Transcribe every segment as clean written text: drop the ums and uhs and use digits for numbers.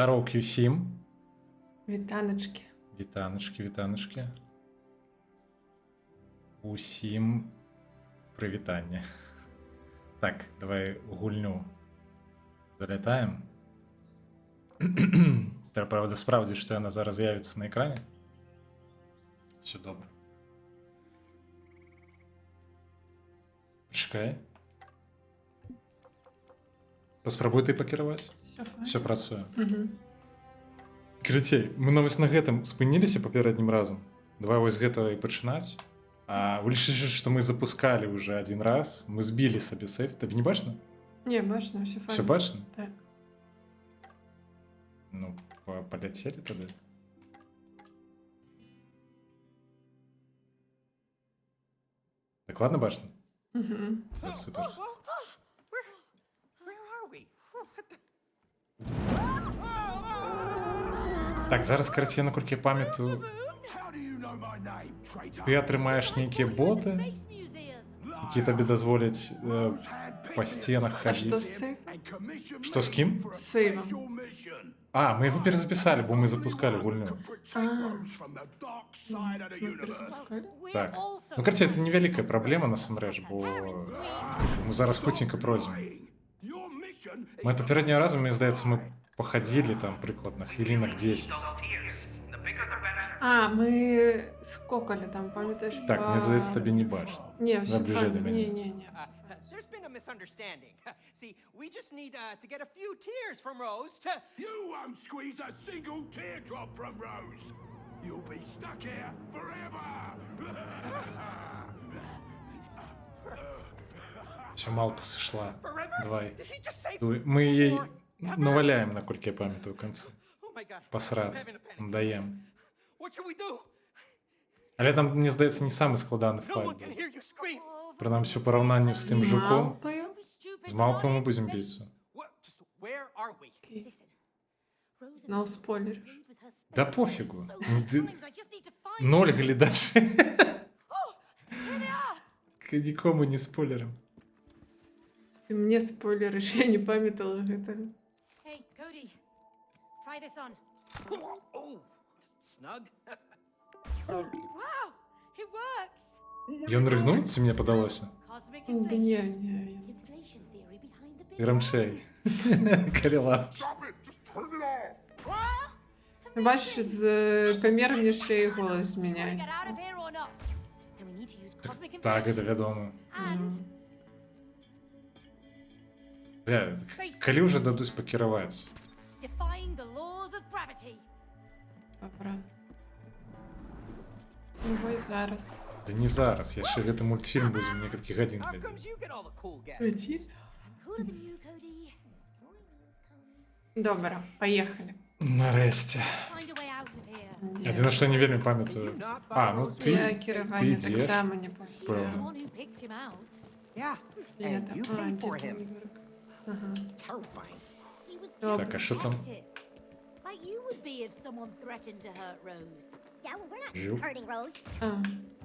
Здоровки всім. Вітаночки. Вітаночки. Усім привітання. Так, давай гульню залітаємо. Треба, правда, справді, що вона зараз з'явиться на екрані. Все добре. Чекай. Паспробуй пакерувати. Все працює. Угу. Крыцей, мы навось на гэтым спыніліся папярэднім разам. Давай вось гэтага і пачынаць. А вылічыш, што мы запускалі уже один раз, мы збілі сабе сейф. Табе не бачна? Не, бачно, все файно. Все бачна? Так. Ну, паляцелі тады. Так ладно бачна? Угу. Все, супер. Where are we? Так, зараз, карці, наколькі я пам'ятаю, How do you know my name, traitor? ти атрымаєш нейкія боти, які тобі дазволяць па стенах А що хадзіць. з сейф? Что с кем? С сейвом. А, мы его перезаписали, бо мы запускали гульню. Ми перезапускали? Так. Ну, короче, это невеликая проблема, насамрэч, бо мы зараз хутенько пройдем. Мы папярэднього разу, мне здаецца, мы походили там прыкладна хвілінак 10. А, ми скокали там, пам'ятаєш? Так, по- мне здаецца, табе не бачно. Ні, все Наближай до файно. мене. Ні. There's been a misunderstanding. See, we just need to get a few tears from Rose to. You won't squeeze a single teardrop from Rose. You'll be stuck here forever. Все, малпа сошла. Forever? Давай. Did he just say Дуй. Мы ей forever? наваляем, наколькі я памятаю, в конце. Oh my god. Посраться. I'm having a panic. Даем. What should we do? Але там, мне здаецца, не самый складаны No файт one can быў. hear you scream. Прынамсі, у параўнанні з тым жуком. Мавпою? З малпою мы будзем біцца. What? Just where are we? Окей. Знову спойлериш. Да пофігу. Ноль глядачей. Нікому не спойлером. Ти мені спойлериш, я не пам'ятала гэтага. Hey, Cody, try this on. Oh, snug. Wow, it works. Ён рыгнуў, ці мне падалося? Cosmic Да inflation. ні. Inflation theory behind the big Грамчэй. Калі лас. Stop it! Just turn it off. Ну, бачиш, з паміром ще і голос Get зміняється. out of here or not? Then we need to use cosmic inflation. Так, гэта вядома. And Бля, калі ўжо дадуць пакіраваць? defying the laws of gravity. Добра. Ну, вось зараз. Да не зараз, яшчэ гэты мультфільм будзе некалькі гадзін How глядзець. comes you get all the cool gadgets? Один? I'm cooler than you, Cody. Добра, поїхали. Нарэшце. Find a way out of here. Адзіна, што я не вельмі памятаю. А, ну Я ты кіравання ідзеш. таксама не She was the Правда. one who picked him out. Yeah. Я And там. you А, paid for дід him. Ігорик. Ага. Terrifying. He was Oh. just Так, а що там? protective. Like you would be if someone threatened to hurt Rose. Yeah, well, we're not Жив. hurting Rose. А,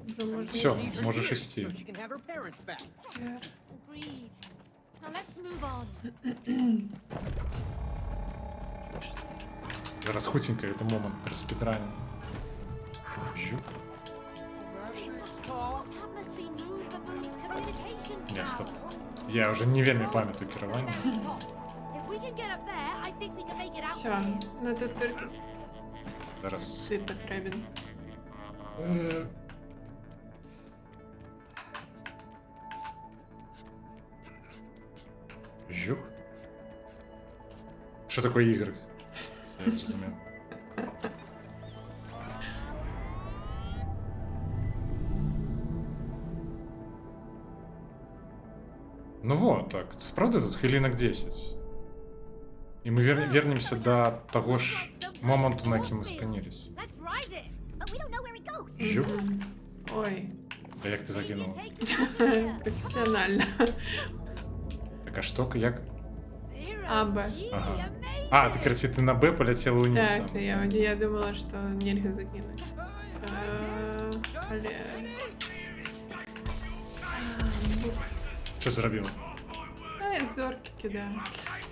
вже можна. Всё. Need her Можеш here ісці. So she can have her parents back. Agreed. Now let's move on. Зараз хутенько, это момент распідрані. Жук. That must be Moon Baboon's communications Не, стоп. tower. Я вже не вельмі пам'ятаю керування. At the top. If we can get up there, I think we can make it out Все, from here. ну тут тільки Зараз. ти потрібен. Жук. Що таке ігри? Я зрозумів. Ну вот, так, справді тут хвилинок 10. І ми вернемся до того ж моменту, на який ми спинились. Let's ride it. But we don't know where he goes. Жук? Ой, А як ти Maybe it загинула? takes us up here. професіонально. Така штука, як? Zero А, Б. G, Ага. amazing. А, ти, короче, ти на Б полетіла вниз. Так, я думала, що нельзя закинуть. Бля. Що зробила? А, я зорки кидаю.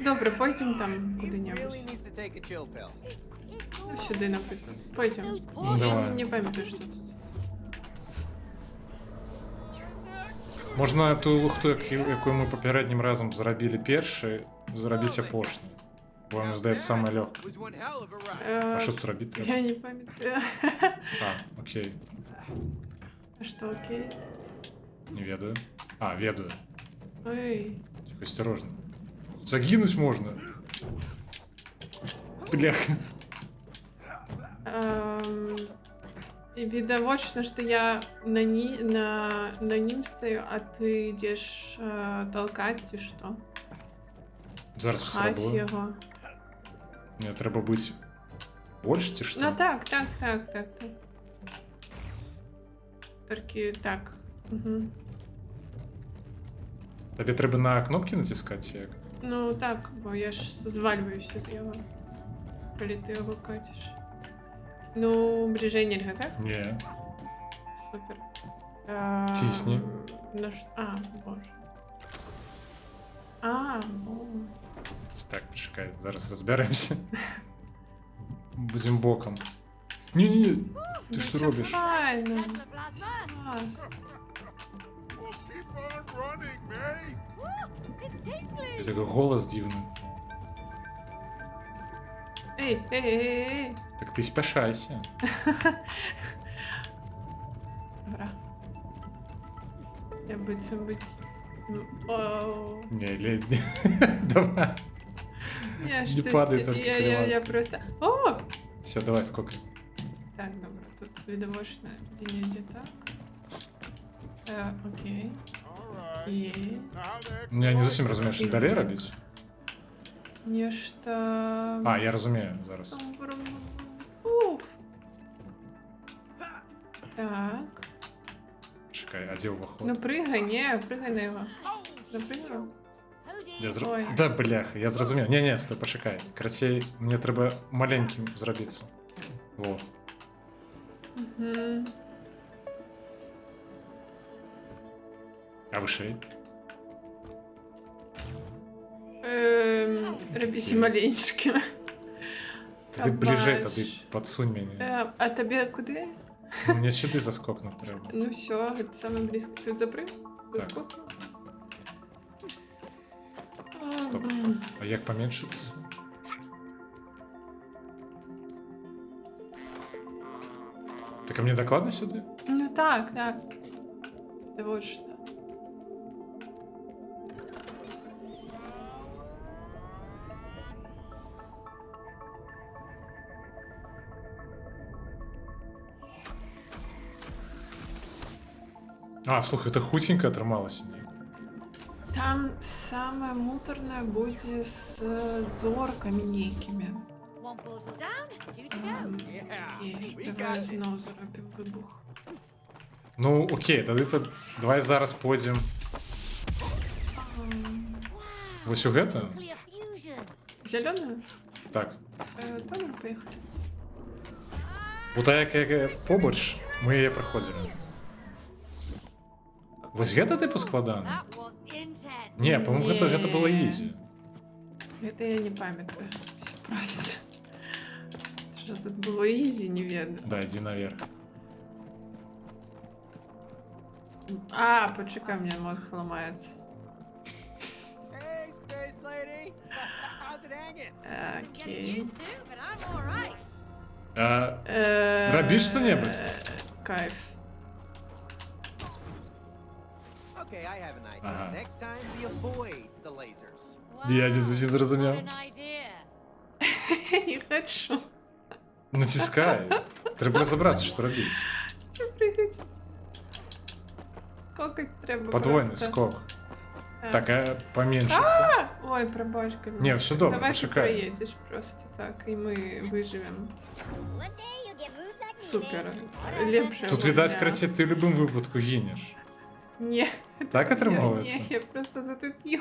Добре, потім там He куди-небудь. really needs to take a chill pill. Ну, сюди, наприклад. Потім. Those Ну, poor давай. Не пам'ятаю, що тут. Можна ту лухту, яку ми попереднім разом зробили перший, зробити опошню. Бо мені здається, саме легке. Was one hell of a ride. А Е, що тут робити треба? Я не пам'ятаю. А, окей. А що, окей? Не ведаю. А, ведаю. Ой. Тихо, осторожно. Загинуть можно. Бляха. И видовочно, что я на ним стою, а ты идешь толкать, и что? Зараз Пхать спробую. його. Мені треба бути більше, чи що? Ну так. Тільки так. Угу. Тобі треба на кнопки натискати, чи як? Ну так, бо я ж звалююся з його. Коли ти його катиш. Ну, ближе нельзя, так? Ні. Супер. Тисни. А, боже. Боже. Так, почекай, зараз розберемося. Будем боком. Ні-ні-ні, ти Ну, що всё робиш? Файно. plasma, plasma. Клас. Well, keep on running, May. Woo, it's tingling. І такий голос дивний. Ей. Так ти спешайся. Добре. Я би це бить. Оу. Ні, ледь. Давай. Я Не щось- падай тільки я криваски. просто. О! Все, давай, сколько? Так, добре. Тут видовочно дінеться так. Окей. Окей. Ну, я не зовсім розумію, що далі робити. Нечто. А, я розумію зараз. Уф. Так. Чекай, а де уваход? Ну прыгай на його. Запрыгав? Hoodie. Я Ой. Да, бляха, я зрозумів. Ні, стой, почекай. Красей, мені треба маленьким зробитися. Во. Угу. А вишей? Робись маленьким. Туди ближе, Побач. туди подсунь мене. А тобі куди? Мені сюди заскокнути треба. Ну все, это самое близко. Ты запрыг? Так. Заскокнул? Стоп. А як поменшиться? Так а мені докладно сюди? Ну так. Да вот что. А, слухай, це хутенько отрималося. Там самое муторное будет с зорками некими. One portal down, two to go. Yeah, Окей, we давай got знову this. зробимо вибух. Ну, окей, давай зараз пойдем. Ось у гетто? Nuclear fusion. Зеленая? Так. Добре, поїхали. Бо та яка побач, ми її проходили. Ось гетто типу складано? That was intense. Ні, по-моєму, гетто було ізі. Это я не пам'ятаю. Все просто. Що тут було ізі, не веду. Да, іди наверх. А, почекай, у меня мозг ломается. Hey, space lady. How's it hanging? Getting Окей. used to, but I'm alright. А, Робиш что-нибудь? Кайф. Okay, I have an idea. Ага. Next time we avoid the lasers. Я не Wow, зовсім зрозумів. what an idea. Не хочу. Натискай. Треба розібратися, що робити. Че прыгать? Сколько треба Подвойний просто. скок. Так, а поменшиться. Ой, пробачь, Камиль. Не, все добре, Давай ты почекай. проедешь просто так, и мы выживем. One day you'll get moves like me, Супер. baby. Лепше. Тут, видать, краще ти в будь-якому випадку гинеш. Не. Так отримовується? Не, я просто затупил.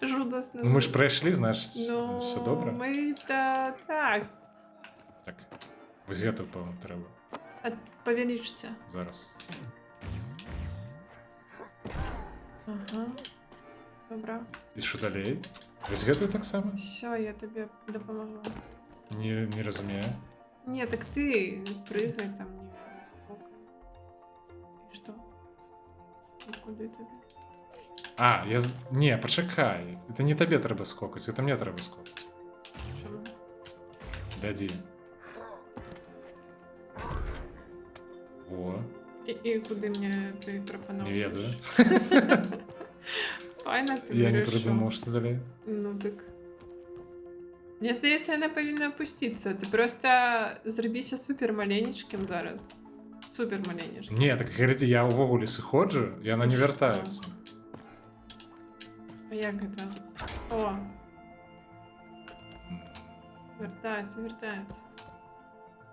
Жудосно. Ну ми ж пройшли, значить, Ну, все добре. мы-то так. Так. Ось гетто, певно, треба. Повеличься. Зараз. Ага. Добре. І що далі? Ось гэтую так само? Все, я тобі допомогла. Не разумею. Ні, так ти пригай там, не ведаю, сколько. І що? І куди тобі? А, Не, почекай. Це не тобі треба скокати, це мені треба скокати. Чому? Даді. Во, І куди мені ти не пропонуєш? ведаю. Файно ти Я не вирішив. придумав, що далі. Ну так. Мені здається, вона повинна опуститися. Ти просто зробися супер маленьким зараз. Супер маленьким. Ні, так говорите, я увогуле сиходжу, і вона не Що? вертається. А як це? О. Вертається, вертається.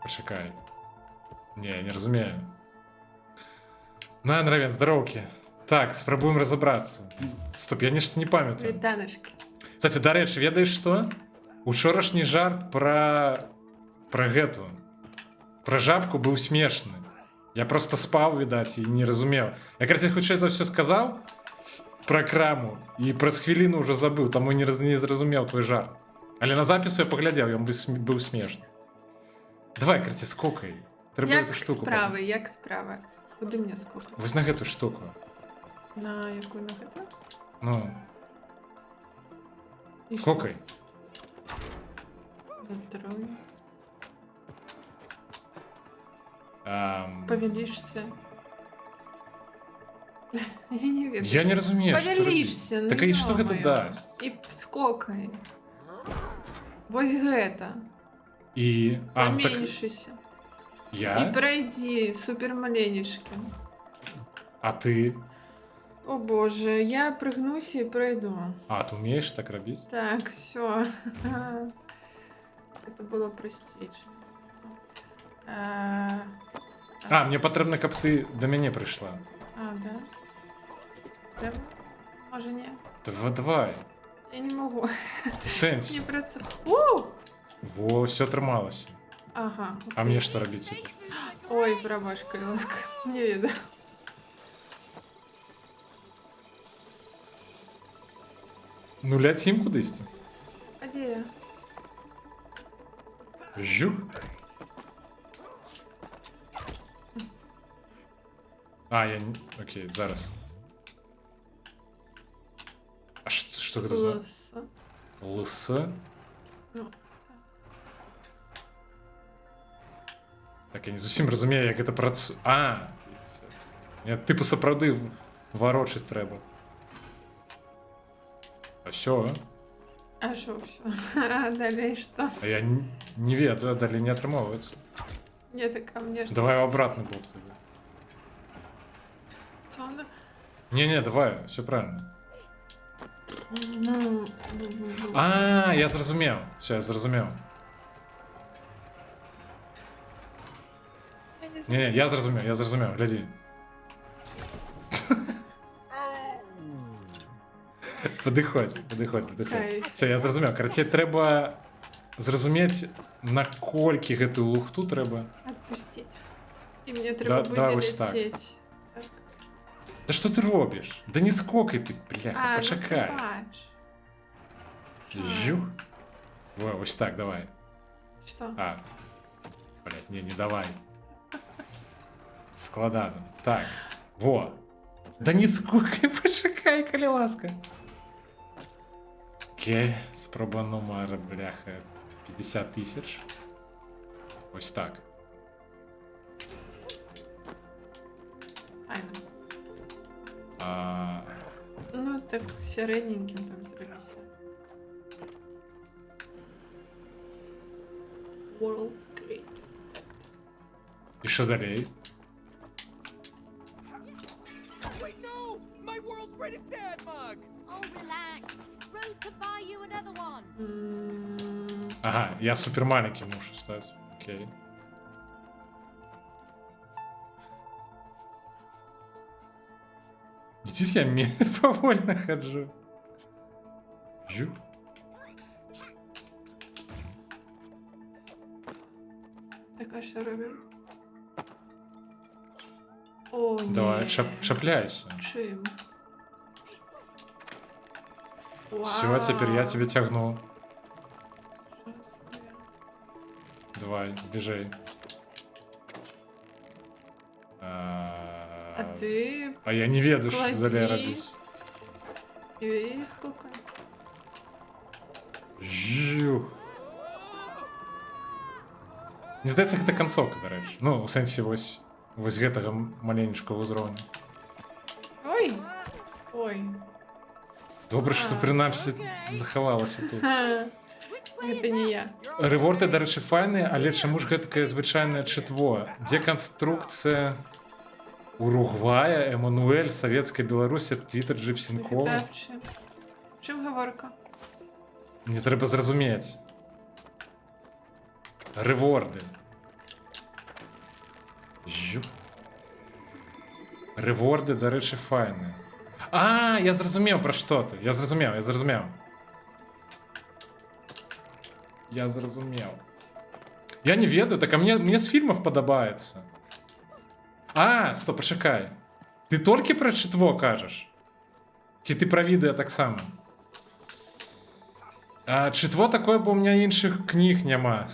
Почекай. Не, я не розумію. На, нравен, здоровки. Так, спробуємо розібратися. Стоп, я нічого не пам'ятаю. Вітаночки. Кстати, до речі, ведаєш що? Учорашній жарт про гэту. Про жабку був смішний. Я просто спав, видать, і не розумів. Я, короче, хутчэй за все сказав про краму, і праз хвилину вже забив, тому не зрозумів твій жарт. Але на запису я поглядів, він був смішний. Давай, короче, скокай. Треба Як эту штуку. справи, як справи? Куди мені скокати? Ось на гэту штуку. На яку нагоду? Ну, І скокай. що? На здоров'я. Ам, Повелишься. Я не веду. Я не розумію, що робити. Повелишься, ну Так і що гэта ё-моё. дасть? І скокай. Вось гэта. І... А, ну так Поменьшися. І я? пройди супер маленечким. А ти? О боже, я пригнусь і пройду. А, ти вмієш так робити? Так, все. Это было простейше. А, мені потрібно, каб ти до мене прийшла. А, да? Прям? Може, ні? Давай. Я не можу. У сенсі. Не працю. О! Во, все трималося. Ага. А окей. мені що робити тепер? Ой, пробашка, ласка. Не видно. Ну, летім кудись. А де я? Жух. А, я не... Окей, зараз. А що це за... Лоса. Лиса? Ну, Так, я не зовсім розумію, як це працює. А! Я, типу, сапраўды ворочить треба. А все. а що, все? А далі що? А я не ведаю, далі не отримовується. Ні, так а мне що? Давай в обратный блок тогда. Сонно? Не-не, давай, все правильно. Ну, А, я зрозумів. Все, я зрозумів. Не, я зрозумів, гляди. Подиходь. Окей. Все, я зрозумів. Короче, треба зрозуміти, на колькі гэту лухту треба. Отпустить. І мені треба буде да, ось так. лететь. Так. Та що ти робиш? Да не скокай ти, бляха, А, почекай. ну бач. Жух. Во, ось так, давай. Що? А. Блять, не давай. Складано. Так. Во. Да не скукай, почекай, коли ласка. Окей, спроба номер, бляха, 50 тисяч. Ось так. Файно. А... Ну, так середненьким там зробися. World Great. І що далі? Wait, no! My world's greatest dad mug! Oh, relax. Rose could buy you another one. Ага, я супер маленький мушу стати. Окей. Видите, я повольно ходжу. Жу. Так, а що робимо? О, ні. Давай, шапляйся. Чим? Все, теперь я тебе тягну. Щас я. Давай, бежай. А ты А я не ведаю, что за клади. лярабіць. и сколько? Жух. Не здаецца, гэта канцоўка, дарэчы. Ну, у сэнсе вось гэтага маленечкага ўзроўня. Ой! Ой. Добра, што прынамсі захавалася тут. Ха, это не я. Рэворты, дарэчы, файныя, але чаму ж гэтакае звычайнае чытво? Деканструкцыя Уругвая, Эмануэль, Савецкая Беларусі, Твіттер Джипсінкова. Это вообще. В чем говорка? Мне трэба зразумець. Рэворды. Рэворды, дарэчы, файныя. А, я зразумеў, пра што ты. Я зразумеў. Я не ведаю, так а мне з фільмаў падабаецца. А, стоп, пачакай. Ты толькі пра чытво кажаш? Ці ты пра відэа таксама? А чытво такое, бо ў меня іншых кніг няма.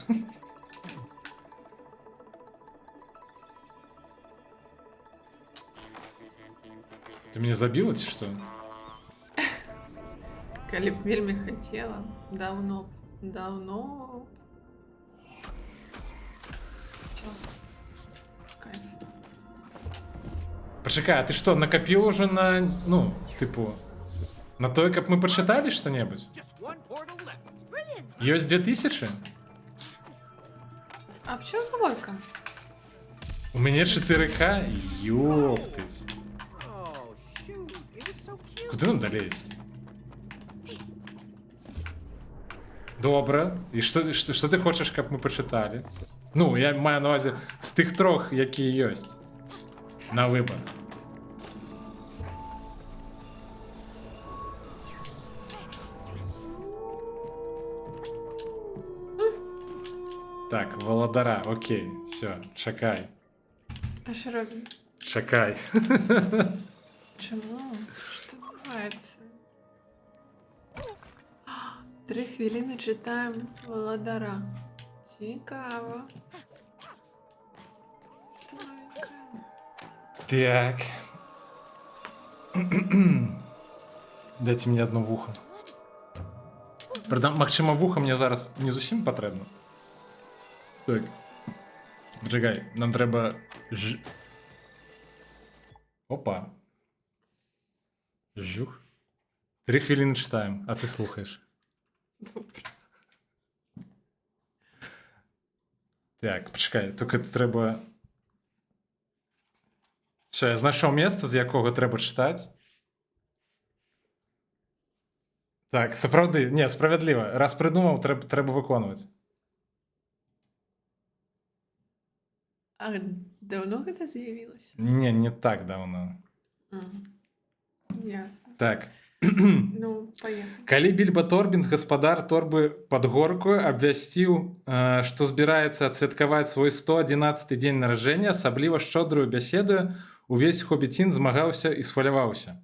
Ты меня забіла ці што? Калі б вельмі хацела. Давно. Всё. Кайф. Пачакай, а ты што, накапіў ужо на, ну, тыпу, на тое, каб мы пачыталі што-небудзь? Just one portal left. Brilliant. Ёсць 2000? А в чем говорка? У мяне 4К? Ёптыць. Oh, shoot. It was so cute. Куды нам далей ісці? Добра. І што ты хочаш, каб мы пачыталі? Ну, я маю на ўвазе з тых трох, якія ёсць. На выбор. Так, Валадара, окей, все, чакай. А що робимо? Чакай. Чому? Що відбувається? 3 хвилини читаємо Володара. Цікаво. Так. Дайте мне одно вухо. Правда, магчыма, вуха мне зараз не зусім патрэбна. Так. Пачакай, нам трэба Опа. Жух. 3 хвилины читаем, а ты слухаешь. Так, пачакай, только трэба... Все, я знайшоў месца, з якога трэба чытаць. Так, сапраўды, не, справядліва. Раз прыдумаў, трэба выконваць. А давно гэта з'явілася? Не так даўно. Ясно. Так. Ну, поехали. Калі Більба Торбінс, гаспадар торбы пад горкою, абвясціў, што збіраецца адсвяткаваць свой 111 дзень нараджэння, асабліва шчодрую бяседу, увесь хобіцін змагаўся і схваляваўся.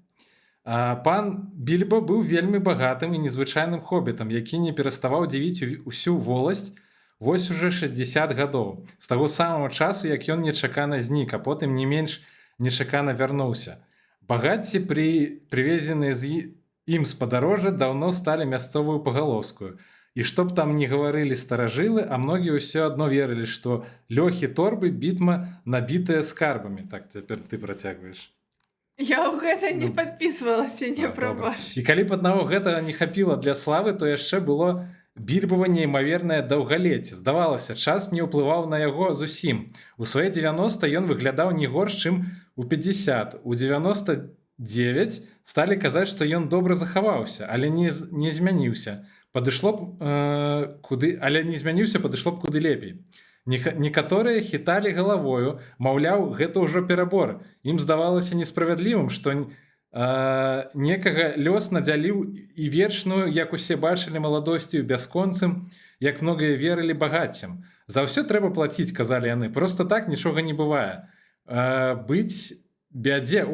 Пан Більба быў вельмі багатым і незвычайным хобітам, які не пераставаў дзівіць усю воласць вось уже 60 гадоў. З таго самага часу, як ён нечакана знік, а потым не менш нечакана вярнуўся. Багацці, прывезеныя з ім з падарожжа, даўно сталі мясцовую пагалоўскую. І што б там не гаварылі старажылы, а многія ўсё адно верылі, што лёхі торбы бітма набітыя скарбамі. Так, цяпер ты працягваеш. Я ў гэта не падпісвалася, не Добра. прабач. І калі б аднаго гэтага не хапіла для славы, то яшчэ было Більбава неймавернае даўгалецце. Здавалася, час не ўплываў на яго зусім. У свае 90 ён выглядаў не горш, чым у 50. У 99 сталі казаць, што ён добра захаваўся, але не змяніўся. Падышло б куды лепей. Некаторыя хіталі галавою, маўляў, гэта ўжо перабор. Ім здавалася несправядлівым, што некага лёс надзяліў і вечную, як усе бачылі, маладосцю бясконцым, як многія верылі, багаццем. За ўсё трэба плаціць, казалі яны. Проста так нічога не бывае. Быць бядзе.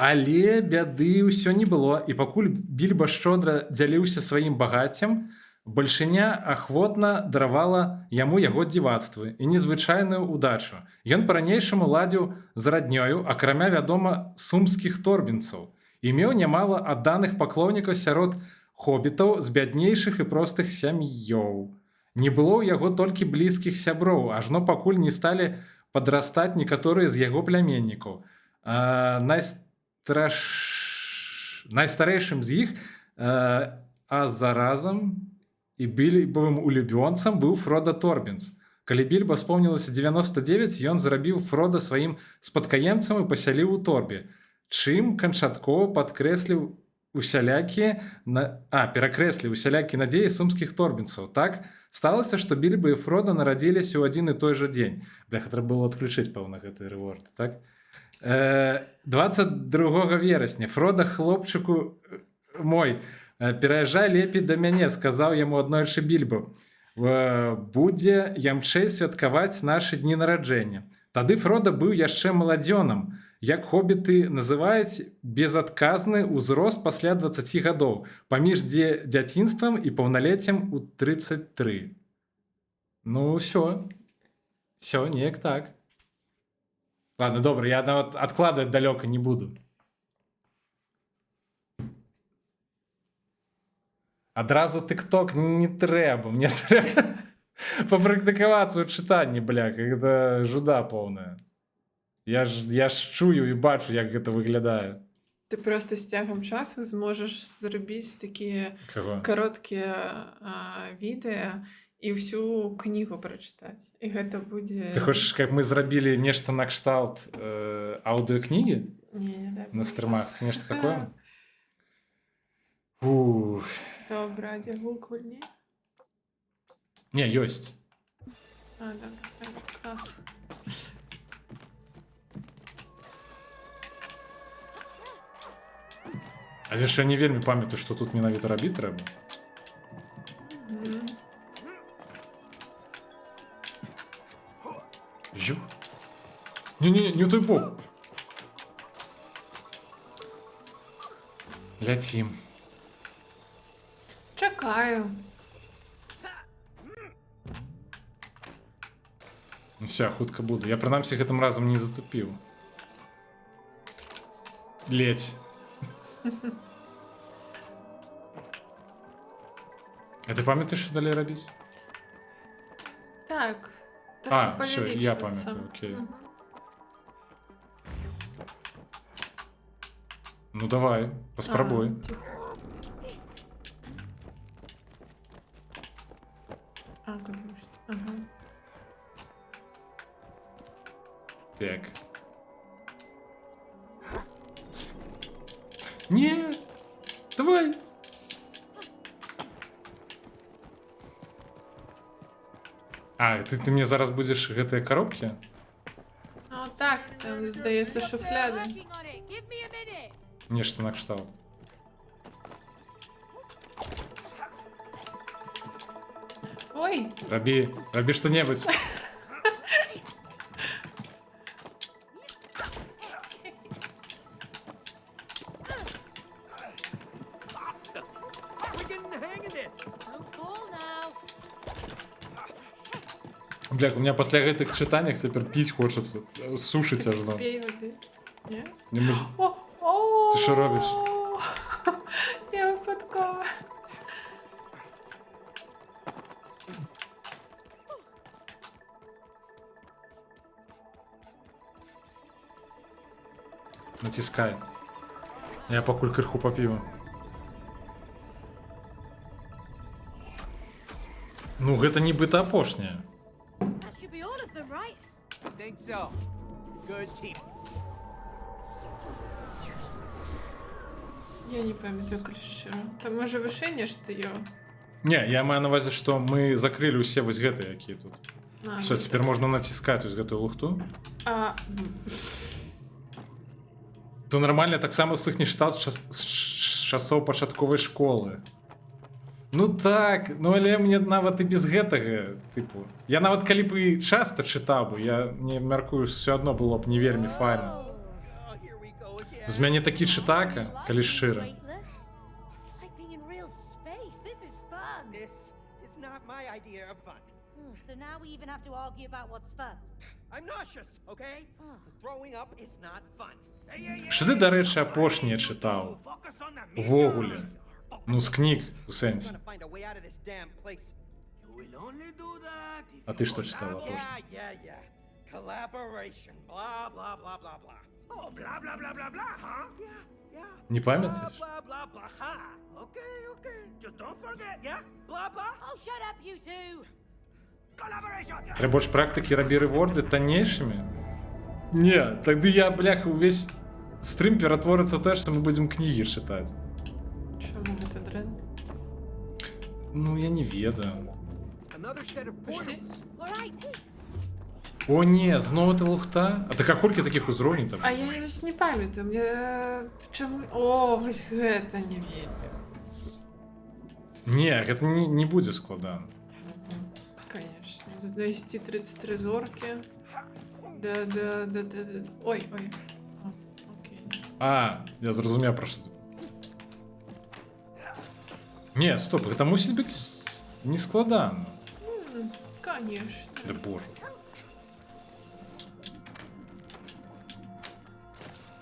Але бяды ўсё не было, і пакуль Більба шчодра дзяліўся сваім багаццем, Большыня ахвотна даравала яму яго дзівацтвы і незвычайную удачу. Ён па-ранейшаму ладзіў з раднёю, акрамя, вядома, сумскіх торбінцаў, і меў нямала адданых паклоннікаў сярод хобітаў з бяднейшых і простых сям'ёў. Не было ў яго толькі блізкіх сяброў, ажно пакуль не сталі падрастаць некаторыя з яго пляменнікаў. Найстарэйшым з іх, а заразам і Більбавым улюбёнцам быў Фрода Торбінс. Калі Більба спомнілася 99, ён зрабіў Фрода сваім спадкаемцам і пасяліў у торбе, чым канчаткова перакрэсліў усялякія надзеі сумскіх торбінцаў. Так сталася, што Більба і Фрода нарадзіліся ў адзін і той жа дзень. Бляха, трэба было адключыць, пэўна, гэты рэворд, так? 22 верасня Фрода, хлопчыку мой, пераязджай лепей да мяне, сказаў яму аднойчы Більба. Будзе ямчэй святкаваць нашы дні нараджэння. Тады Фрода быў яшчэ маладзёнам, як хобіты называюць безадказны ўзрост пасля 20 гадоў, паміж дзяцінствам і паўналеццем у 33. Ну, ўсё, неяк так. Ладно, добра, я нават адкладваць далёка не буду. Адразу тык-ток не трэба, мне трэба папрактыкавацца ў чытанні, бляха, гэта жуда поўная. Я ж чую і бачу, як гэта выглядае. Ты просто з цягам часу зможаш зрабіць такія кароткія відэа і ўсю кнігу прачытаць. І гэта будзе... Ты хочаш, каб мы зрабілі нешта накшталт аўдыокнігі? Не, на стрымах, ці нешта такое? Ух... Добра, дзе гук вольней? Не, ёсць. Добра, клас. А я не вельмі памятаю, што тут менавіта рабіць трэба. Ю? Не ў той бок. Ляцім. Чакаю. Ну все, хутка буду. Я, прынамсі, гэтым разам не затупіў. Ледзь. А ты памятаеш, што далей рабіць? Так. Все, я памятаю, окей. Ну давай, паспрабуй. Так. Не, давай. Ты мне зараз будзеш гэтыя коробкі? Так, там, здаецца, шуфляды. Нешта накшталт. Ой! Рабі што-небудзь. Бляк, у меня пасля гэтых чытаннях цяпер піць хочацца, сушыць ажно. Пей воды. Не? Ты што робіш? Я выпадкова. Націскай. Я пакуль крыху папіў. Ну, гэта нібыта апошняе. Think so. Good team. Я не памятаю, калі шчыра. Там можа вышэй нешта ё? Не, я маю на ўвазе, што мы закрылі ўсе вось гэтыя, якія тут. Все, цяпер можна націскаць вось гэтую лухту. То нармальна таксама ўслых нешталт з часоў пачатковай школы. Ну так, ну але мне нават і без гэтага, тыпу. Я нават калі б і часта чытаў бы, я не мяркую, все адно было б не вельмі файна. З мяне такі чытака, калі шчыра. Weightless? It's like being in real space. This is fun. This is not my idea of fun. Oh, so now we even have to argue about what's fun. I'm nauseous, okay? Oh. Throwing up is not fun. Што ты, дарэчы, апошняе чытаў? Focus on the Увогуле. mission. Ну, з кніг, у I'm сэнсе. gonna find a way out of this damn place. You will only do that if А ты you што чытала collabor- апошняе? Yeah. Collaboration. Blah, blah, blah, blah, blah. Oh, blah, blah, blah, blah, blah, huh? Yeah. Не памятаеш? Blah, blah, blah, ha. Okay. Just don't forget, yeah? Blah, blah. Oh, shut up, you two. Collaboration, yeah? Трэба больш практыкі рабі рэворды таннейшымі? Не, тады я, бляха, увесь стрым ператворыцца ў тое, што мы будзем кнігі чытаць. Чому гэта дрэнна? Ну, я не ведаю. Another set of Пошли. portals. All right. О, не, зноў ты лухта? А так а колькі такіх узроўняў там? А я вось не памятаю, мне чаму. О, вось гэта не вельмі. Не, гэта не будзе складана. Конечно. Знайсці 33 зоркі. Да. Ой. О, окей. А, я зразумеў пра што. Не, стоп, гэта мусіць быць не складана. Конечно. Да боже.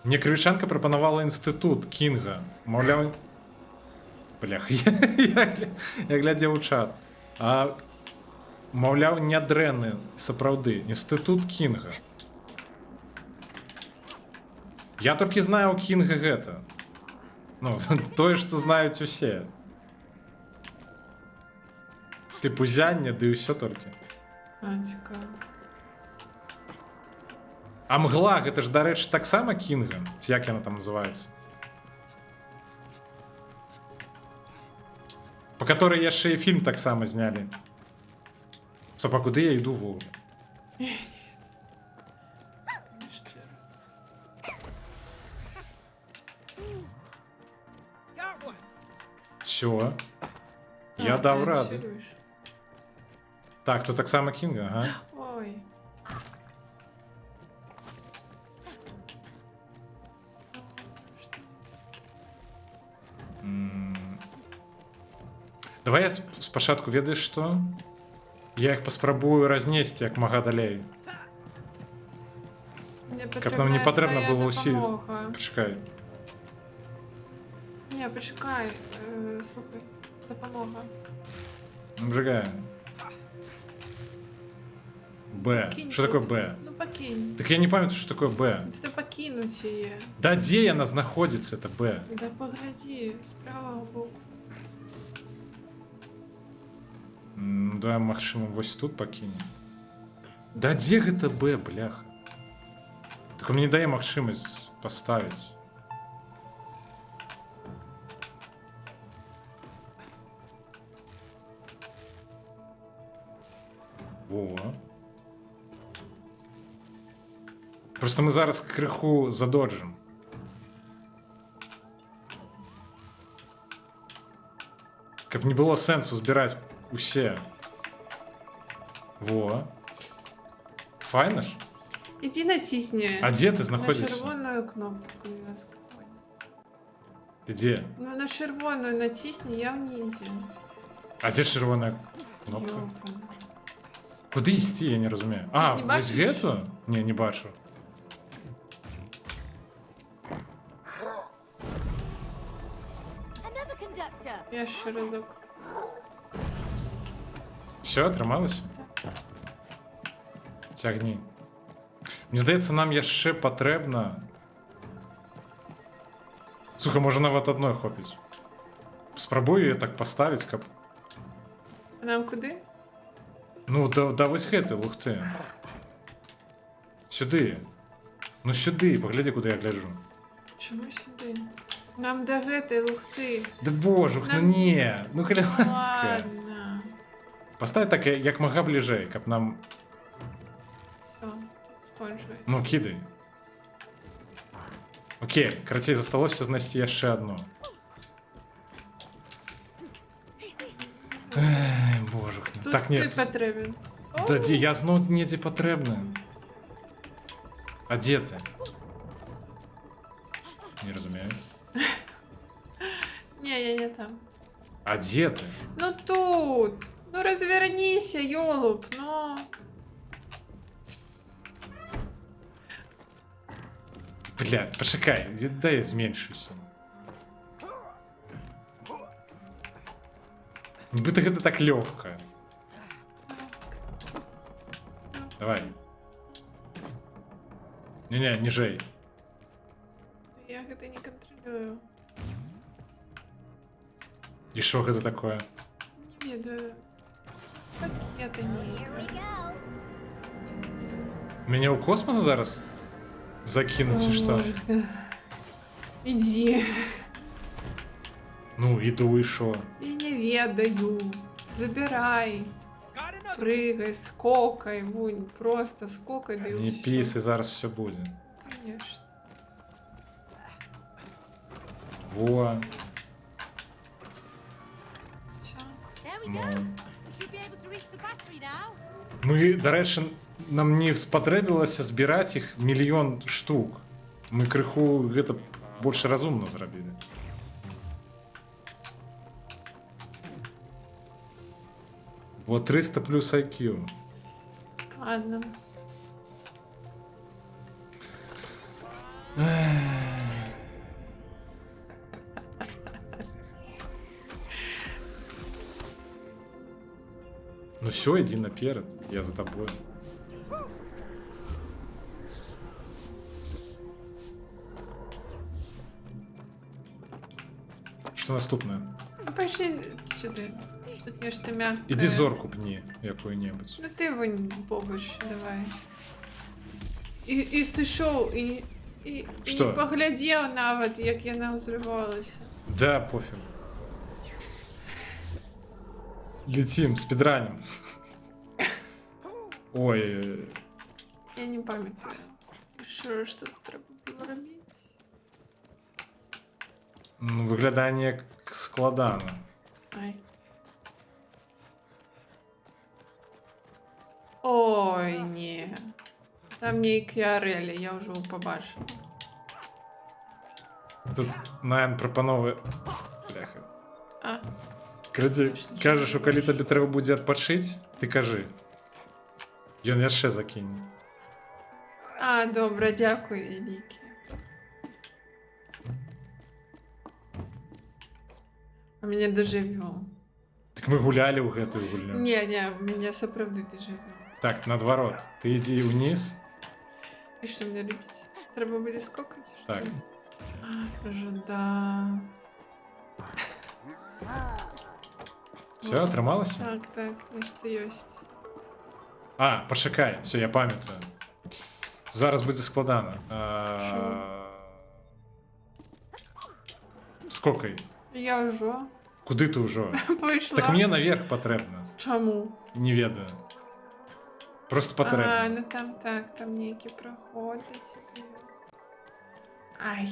Мне крывічанка прапанавала інстытут Кінга. Маўляў... Блях, я глядзеў у чат. А маўляў, нядрэнны, сапраўды. Інстытут Кінга. Я толькі знаю у Кінга гэта. Ну, тое, што знаюць усе. Тыпу зянне, ды ўсё толькі. А, цікаво. А мгла, гэта ж, дарэчы, таксама Кінга? Ці як яна там называецца? Па которой яшчэ і фільм таксама знялі. Стоп, а куды я іду вогуле? Got one. Всё. Я даў раду. Цілуєш. Так, то таксама Кінга, ага. Ой. Давай я спачатку, ведаеш што? Я іх паспрабую разнесці як мага далей. Каб нам не патрэбна было ўсі... Пачакай. Не, почекай. Слухай, допомога. Бжигай. Б. Кинь Що такое тут. Б? Ну покинь. Так я не памятаю, що такое Б. Ты покинуть її. Да де яна знаходиться, это Б? Да погляди, з правого боку. Ну, давай, магчыма, вось тут пакінем. Да дзе гэта Б, бляха? Так он мне дае магчымасць паставіць. Во. Просто мы зараз крыху задоджым. Каб не было сэнсу збіраць усе. Во. Файна ж? Іди натисни. А дзе ты На знаходзішся? червоную кнопку. будь ласка. Ты дзе? Ну на червоную натисни, я внизе. А дзе чырвоная кнопка? Ёпана. Куды ісці, я не разумею. А, не вось бачыш? гэту? Не, не бачу. Another conductor. Я ще разок. Все, атрымалася? Цягні. Мне здаецца, нам яшчэ патрэбна... Слухай, можа нават адной хопіць. Спрабую я так паставіць, каб... А нам куди? Ну, да вось гэты, лухты. Сюды. Ну сюды, паглядзі, куды я гляджу. Чому сюди? Нам до гэтай лухты. Да божух, ну Нам- не. Ну, каля ласка. Ладно. Паставь так, як мага бліжэй, каб нам... Все, тут скончилось. Ну, кідай. Окей, карацей, засталося знайсці яшчэ адно. Эй, божух, ну, Тут так ти нет. потрібен. Да дзе, я зноў недзе патрэбны. А дзе ты? Не разумею. Не, я не там. А где ты? Ну тут. Ну развернись, ёлуп, ну. Бля, почекай, дай я зменшуся. Нібито гэта так лёгка. Давай. Не-не, ніжэй. Я гэта не контролюю. І що гэта такое? Не ведаю. Пакеты Here we не. go. Мяне ў космос зараз закінуць, ці што? Иди. Ну, іду і що? Я не ведаю. Забирай. Got another. Прыгай, скокай, вунь, просто скокай, да и Не всё. піс, і зараз все буде. Конечно. Во. Всё. There we Ну. go. We should be able to reach the battery now. Ми, до речі, нам не спатрэбілася збіраць іх мільён штук. Мы крыху гэта больш разумна зрабілі. Бо 300 плюс IQ. Ладно. Ну все, иди наперед, я за тобой. Что наступное? А пошли сюда. Тут нечто мягкое. Иди зорку пни якую-небудь. Ну ты вон побач, давай. І сышоў, і Што? не паглядзеў нават, як яна ўзрывалася. Да, пофиг. Летим, спидраним. Ой, Я не памятаю. Що тут треба було робити? ну, выглядае неяк складана. Ай. Ой, не. Там нейкія арэлі, я ўжо пабачыла. Тут Найн прапановы... Бляха. А, Крадзі, кажаш, што калі табе трэба будзе адпачыць, ты кажы. Ён яшчэ закіне. а, добра, дзякуй, вялікі. А мяне дажывёў. Так мы гулялі ў гэтую гульню. Не, мяне сапраўды дажывёў. Так, наадварот. Ты ідзі ўніз. І што мне рабіць? Трэба будзе скокаць? што Так. ли? Жада. Все, атрымалася? Так, нешта ёсць. А, пачакай, все, я памятаю. Зараз будзе складана. Скокай. Я ўжо Куды ты ўжо? пайшла. Так мне наверх патрэбна. Чаму? Не ведаю. Просто А, патрэбна. ну там так, там нейкі праходзяць. Ай.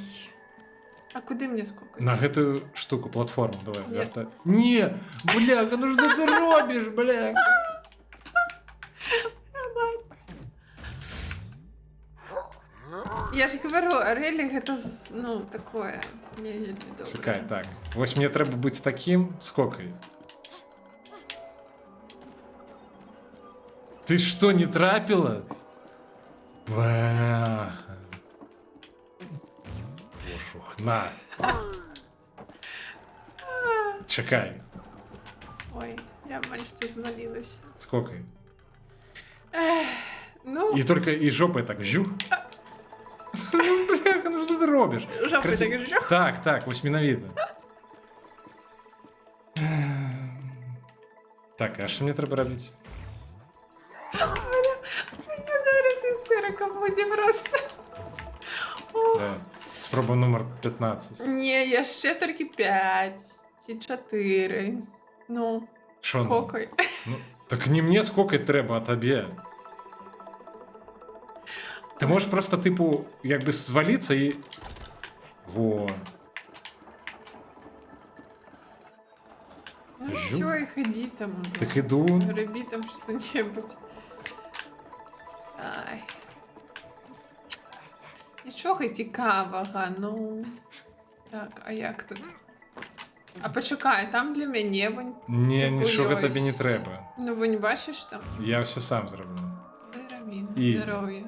А куды мне скокаць? На гэтую штуку, платформу, давай, Нет. вяртай. Не! Бляха, ну что ты робіш, бляха? Я ж говорю, арэлі гэта, ну, такое. Не добре. Чекай, так. Вось мне трэба быць таким, скокай. Ты что, не трапила? Бляха. Ошух, на. Чекай, Ой, я амаль што звалілася. скокай. Ну, И только и жопой так жух. Ну, бляха, ну что ты робишь? жопой так жух. Так, так, вось менавіта. Так, а що мені треба робити? Мені зараз істерика буде просто. О, Да. Спроба номер 15. ні, я ще тільки 5 ці 4. Ну, Що? скокай. Ну, так не мені скокать треба, а тобі. Ти можеш просто, типу, якби звалитися і... Во. Ну Жу. все, і ходи там уже. Так іду. Роби там что-нибудь. Ай. Нічого цікавого, ну. Так, а як тут? А почекай, там для мене вон. Ні, Типу, нічого ось. тобі не треба. Ну, ви не бачиш там? Я все сам зроблю. Здоров'я, Ізі. здоров'я.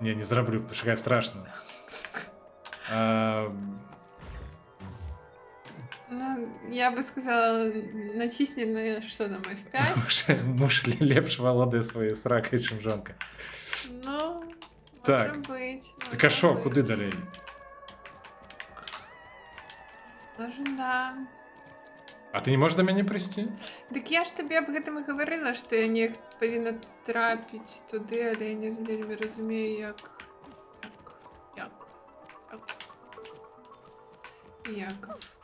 Ні, не зроблю, почекай, страшно. А, Ну, я би сказала, натисни на що там, F5. муж лепш володає своєю сракою, чим жонка. Ну, Так. може бить. Так а що, куди далі? Може, да. А ти не можеш до мене прийти? Так я ж тобі об гэтым і говорила, що я не повинна трапити туди, але я не вельми розумію, як.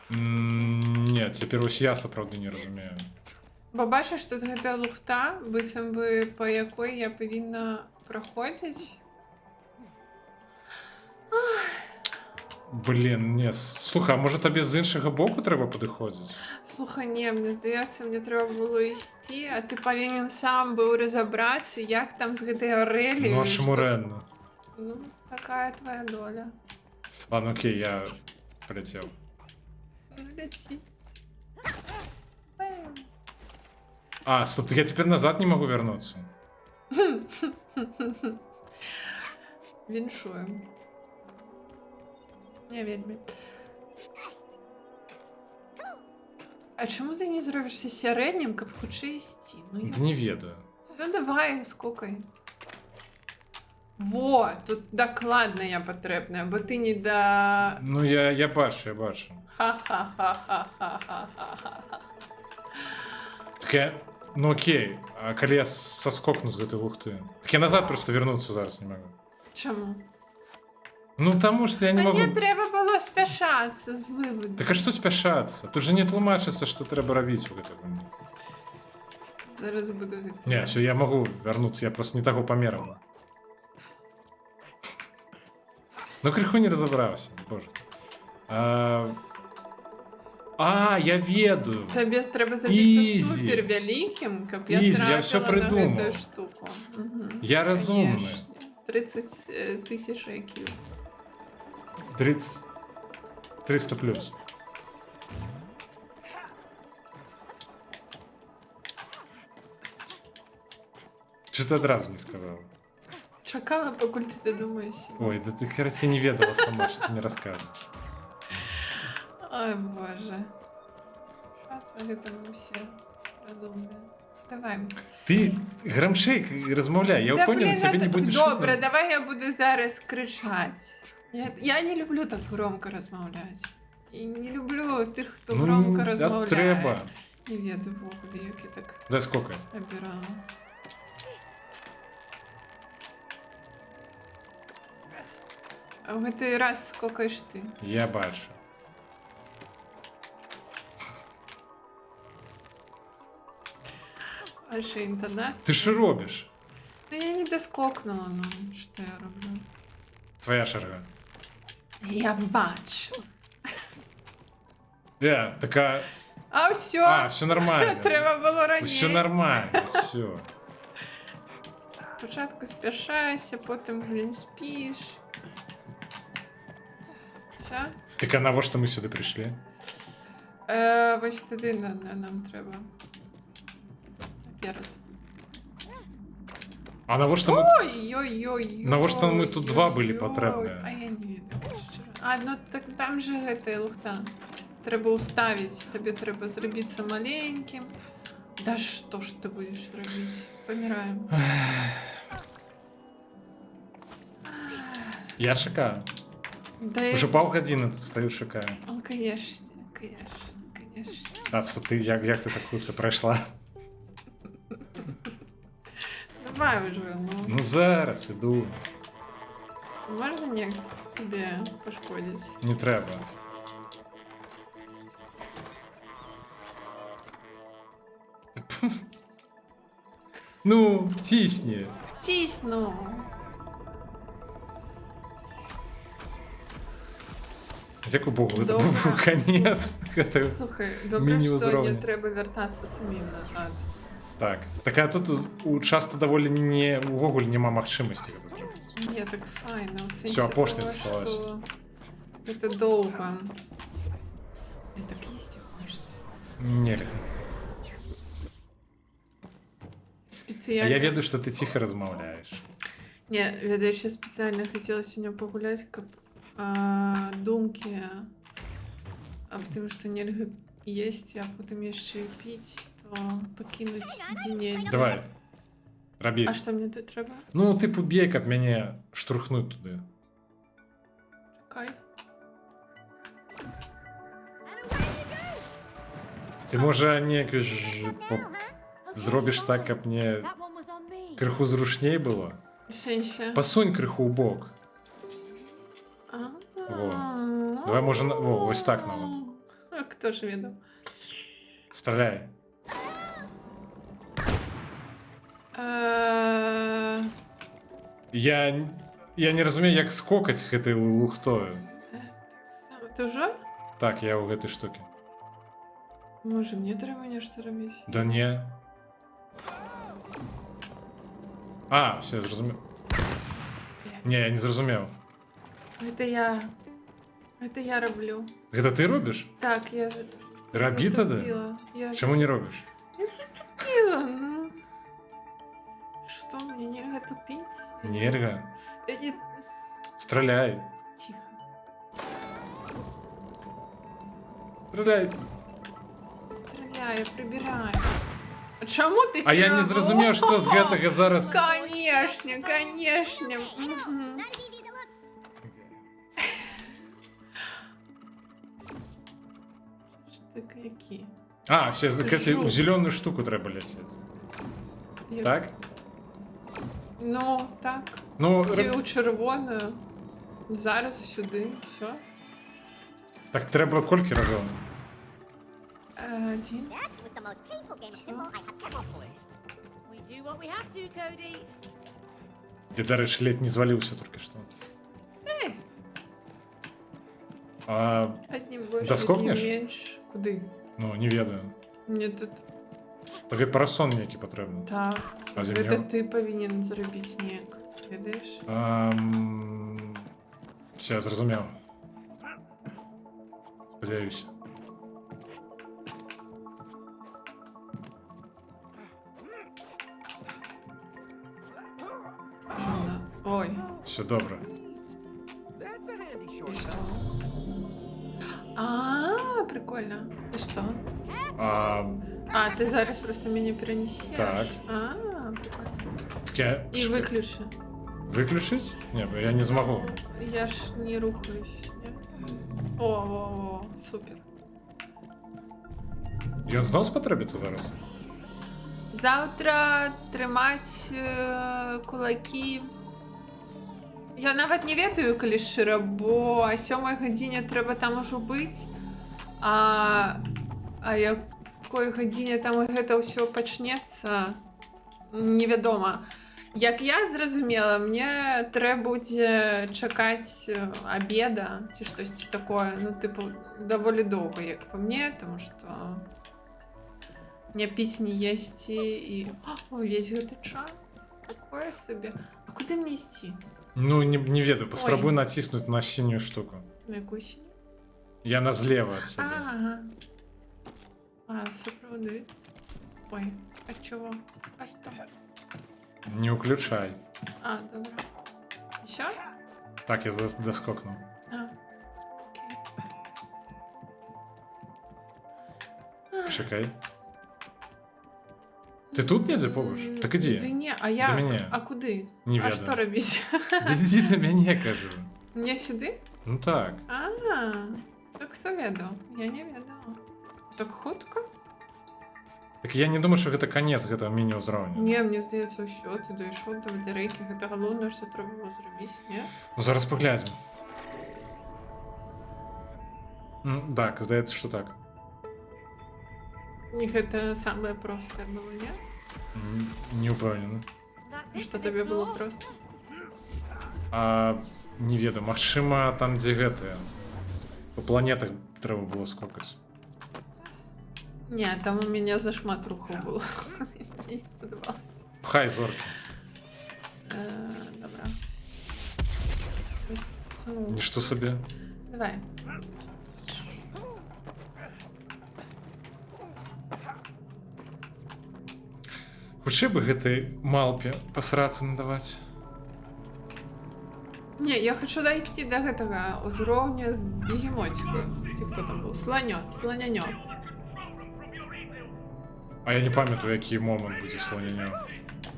Ні, тепер ось я справді не розумію. Бо бачиш, тут гэта лухта, быццам бы по якой я повинна проходити. Блін, ні, слухай, а може тобі з іншого боку треба підходити? Слухай, ні, мені здається, мені треба було йти, а ти повинен сам був розібратися, як там з гэтою Орелією. Ну, аж муренно. Ну, така твоя доля. Ладно, окей, я полетів. Ну, лети. А, стоп, так я теперь назад не могу вернуться. Віншуємо. Не вельми. А чому ти не зробишся середнім, каб хутче йти? Ну, Да не ведаю. ну давай, скокай. Во, тут докладно я потрібна, бо ти не до... Ну, я бачу, я бачу. Ха-ха-ха-ха-ха-ха-ха-ха. Так я... Ну окей, а коли я соскокну з этой лухти? Так я назад просто вернуться зараз не могу. Чому? Ну, тому що я не Мені могу... треба було спішатися з виводом. Так а що спішатися? Тут же не тлумачиться, що треба робити в этом. Зараз буду від... Не, все, я могу вернуться, я просто не того померу. Ну, криху не разобрался, боже. Я ведаю. Тобі треба зробити Ізі. супер великим, каб я Ізі, я тратила все на придумав. эту штуку. Угу. Я розумний. Конечно. 30 тисяч IQ. 300 плюс. Что ты одразу не сказала? Чекала, покуль ти додумаєшся. Ой, да ты, короче, не ведала сама, что ты мне рассказываешь. Ой, боже. Що це гэта ми всі розумні? Давай. Ты грамшейк розмовляй, я понял, блін, тебе не так будет добре, шутно. давай я буду зараз кричати. Я не люблю так громко розмовляти. І не люблю тих, хто громко розмовляє. Треба. Не веду вогулі, як я так Дай сколько? обирала. А в гэтый раз скокаєш ти. Я бачу. Ваша інтонація. Ти що робиш? Ну я не доскокнула, ну що я роблю? Твоя шарга. Я бачу. Така... А все, все нормально. треба було раніше. Все нормально, все. Спочатку спішаєшся, потім, блін, спиш. Все? Так а на що ми сюди прийшли? Ось туди нам треба. Наперед. А на що ми... Ой-ой-ой. На що ми тут два були потрібні? А я не видно. А, ну так там же эта лухта. Треба уставить. Тобі треба зробитися маленьким. Да що ж ти будеш робити? Помираємо. Я шикаю. Да Уже полгодини тут стою, шикаю. Ну, конечно, конечно. А, стоп, ти, як ти так хутко пройшла? Давай уже, ну. Ну зараз, іду. Можно не тебе пошкодить? Не треба. Ну, тисни. Тисну. Дякую Богу, це Добре. був конець. Це- Слухай, добре, Меню що зроблене. не треба вертатися самим назад. Так. Так, а тут часто доволі не увогуле нема магчимості це зробити. Ні, так файно. В сенсі Всё, апошне того, зосталось. що Это долго. Я так ездить хочется. Нельга. А Специально. я ведаю, что ты тихо размаўляешь. Не, ведаешь, я специально хотела сегодня погулять, как думки об том, что нельга есть, а потом еще и пить, то покинуть дзінець. Давай. Рабі. А что мне тут треба? Ну, типу, бей, каб мяне штурхнуть туди. Чекай. Ти може неяк зробиш так, каб мне That one was on me. крыху зручней было? Сенся. Пасунь крыху ў бок. Давай, може, ось так нават. А кто ж ведал? Страляй. Я не разумею, як скокаць гэтай лухтою. Ты уже? Так, я ў гэтай штукі. Може, мне треба нешта рабіць? Да не. А, все, я зразумеў. Не, я не зразумеў. Это я роблю. Гэта ты робіш? Так, я... Рабі тады? затупила. Я Чаму не робіш? затупила, ну. Что, мне нельзя тупить? Нельга. Я не... Страляй. Тихо. Страляй. Стреляю, прибираю. А чому ти А я не кидав? зразумеў, што з гэтага зараз... Конечно, конечно. Мгм. Not as easy as it looks. Штука які? А, ще Каці, Жук. у зеленую штуку треба ляцець. Я- Так? Ну, так. Ну, Ці у червону. Зараз сюди. Все. так треба колькі разоў? Один. That was the most painful game of pinball I have ever played. We do what we have to, Cody. Я, дарэчы, ледь не зваліўся толькі што. Эй, А, одним больше, Доскокнеш? одним меньше. Куды? ну, не ведаю. Мне тут... Тобі парасон нейкі патрэбны. Так. А Это зімнё? ты повинен зробити снег. Ведаєш? Все, зразумеў. Спадзяюся. Ладно. Ой, Все добре. That's a handy и shortcut. что? Прикольно. И что? А, Ти зараз просто мене перенесеш? Так. Прикольно. так я... І виключи. Выключить? Не, бо я не змогу. Я ж не рухаюсь. Не? О, супер. Ён зноў спатрэбіцца зараз? Завтра тримать кулаки. Я нават не ведаю, калі шчыра, бо о 7 гадзіне трэба там ужо быць. А якой гадзіне там гэта ўсё пачнецца, невядома. Як я зразумела, мне трэба будзе чакаць абеда ці штосьці такое, ну тыпу даволі доўга, як па мне, тому што не піць, не есці і увесь гэты час. Такое сабе. А куды мне ісці? Ну, не ведаю, паспрабуй націснуць на сінюю штуку. На якую сіню? Я на злева ад цябе. Ага. Сапраўды. Ой, а чого? А што? Не уключай. Добра. Усё? Так, я доскокнув. Окей. Чекай. Ти тут недзе побач? Так іди. Ды не, а як? Да мяне. А куды? Не А ведаю. што рабіць? Да ідзі да мяне, кажу. Мне сюды? Ну так. Так хто ведаў? Я не ведала. Так хутка? Так я не думаю, што гэта канец гэтага міні-ўзроўня. Не, мне здаецца, ўсё, ты дайшоў да батарэйкі, гэта галоўнае, што трэба было зрабіць, не? Ну зараз паглядзім. Так, здаецца, што так. І гэта самае простае было, не? Не ўпэўнены. That's it Што for табе this было floor. проста? Не ведаю, магчыма, там дзе гэтыя. Па планетах трэба было скокаць. Не, там у меня зашмат рухаў было. Мне не спадабалася. Пхай зоркі. Добра. Ось пхнуў. Нішто сабе. Давай. Хутчэй бы гэтай малпе пасрацца надаваць. Не, я хочу дойти до гэтага узроўня з бегемотикой. Ці хто там быў? Сланянё. А я не памятаю, які момант будзе сланяня.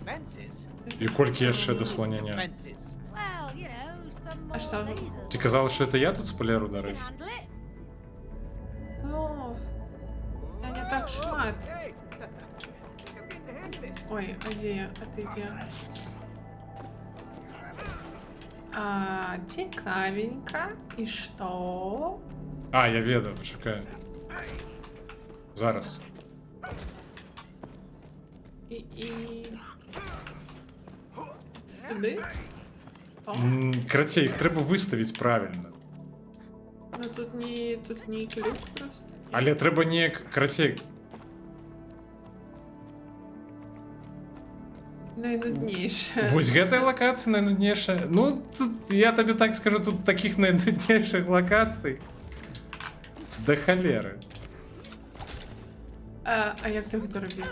Fences? І колькі яшчэ да сланяня. Fences. Well, you know, some А more что? lasers. Ти казала, що це я тут спойлеру You can дарив? handle it. Ну, я не так шмат. Hey! I think I'm getting the hang of this. Ой, а где я? А ты где? А, цікавенько. І що? А, я ведаю, почекай. Зараз. І... Туди? О, Крацей, їх треба виставити правильно. ну тут не клюк просто. Але треба не крацей. Найнудніше. Вось гэтая лакацыя найнуднейшая. Ну, тут, я табе так скажу, тут таких найнуднейших локаций. Да холеры. А як ти гэта робіла?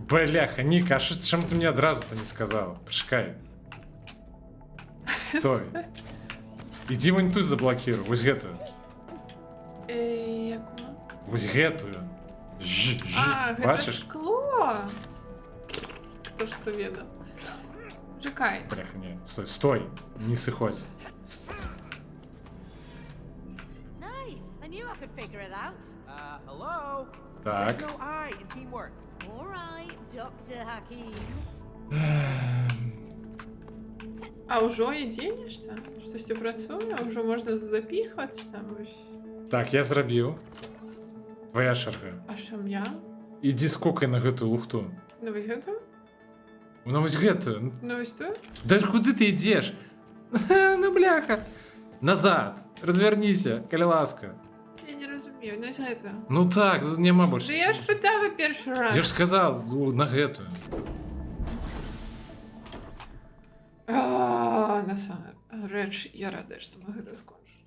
Бляха, Ніка, а що, чому ти мені одразу-то не сказала? Почекай. Стой. Іди вон ту заблокируй, вось гэтую. Яку? Вось гэтую. А, гэта Бачиш? шкло. Хто ж то ведав? Чекай. Бляха, ні. Стой, стой. Не сиходь. Nice. I knew I could figure it out. Hello? Так. There's no I in teamwork. All right, Dr. Hakim. А ўжо ідзе нешта? Штосьці працуе? Ўжо можна запіхваць там вось. Так, я зрабіў. Твоя чарга. А що я? Іди скокай на гэтую лухту. Ну вось гэту? Ну вось гэтую. Ну вось ту? Да куды ты ідзеш? Ну бляха. Назад. Разверніся, калі ласка. Я не разумею, ну вось гэту. Ну так, тут няма больш. Да я ж пытала першы раз. Я ж сказал, на гэтую. Насамрэч, я рада, што мы гэта скончылі.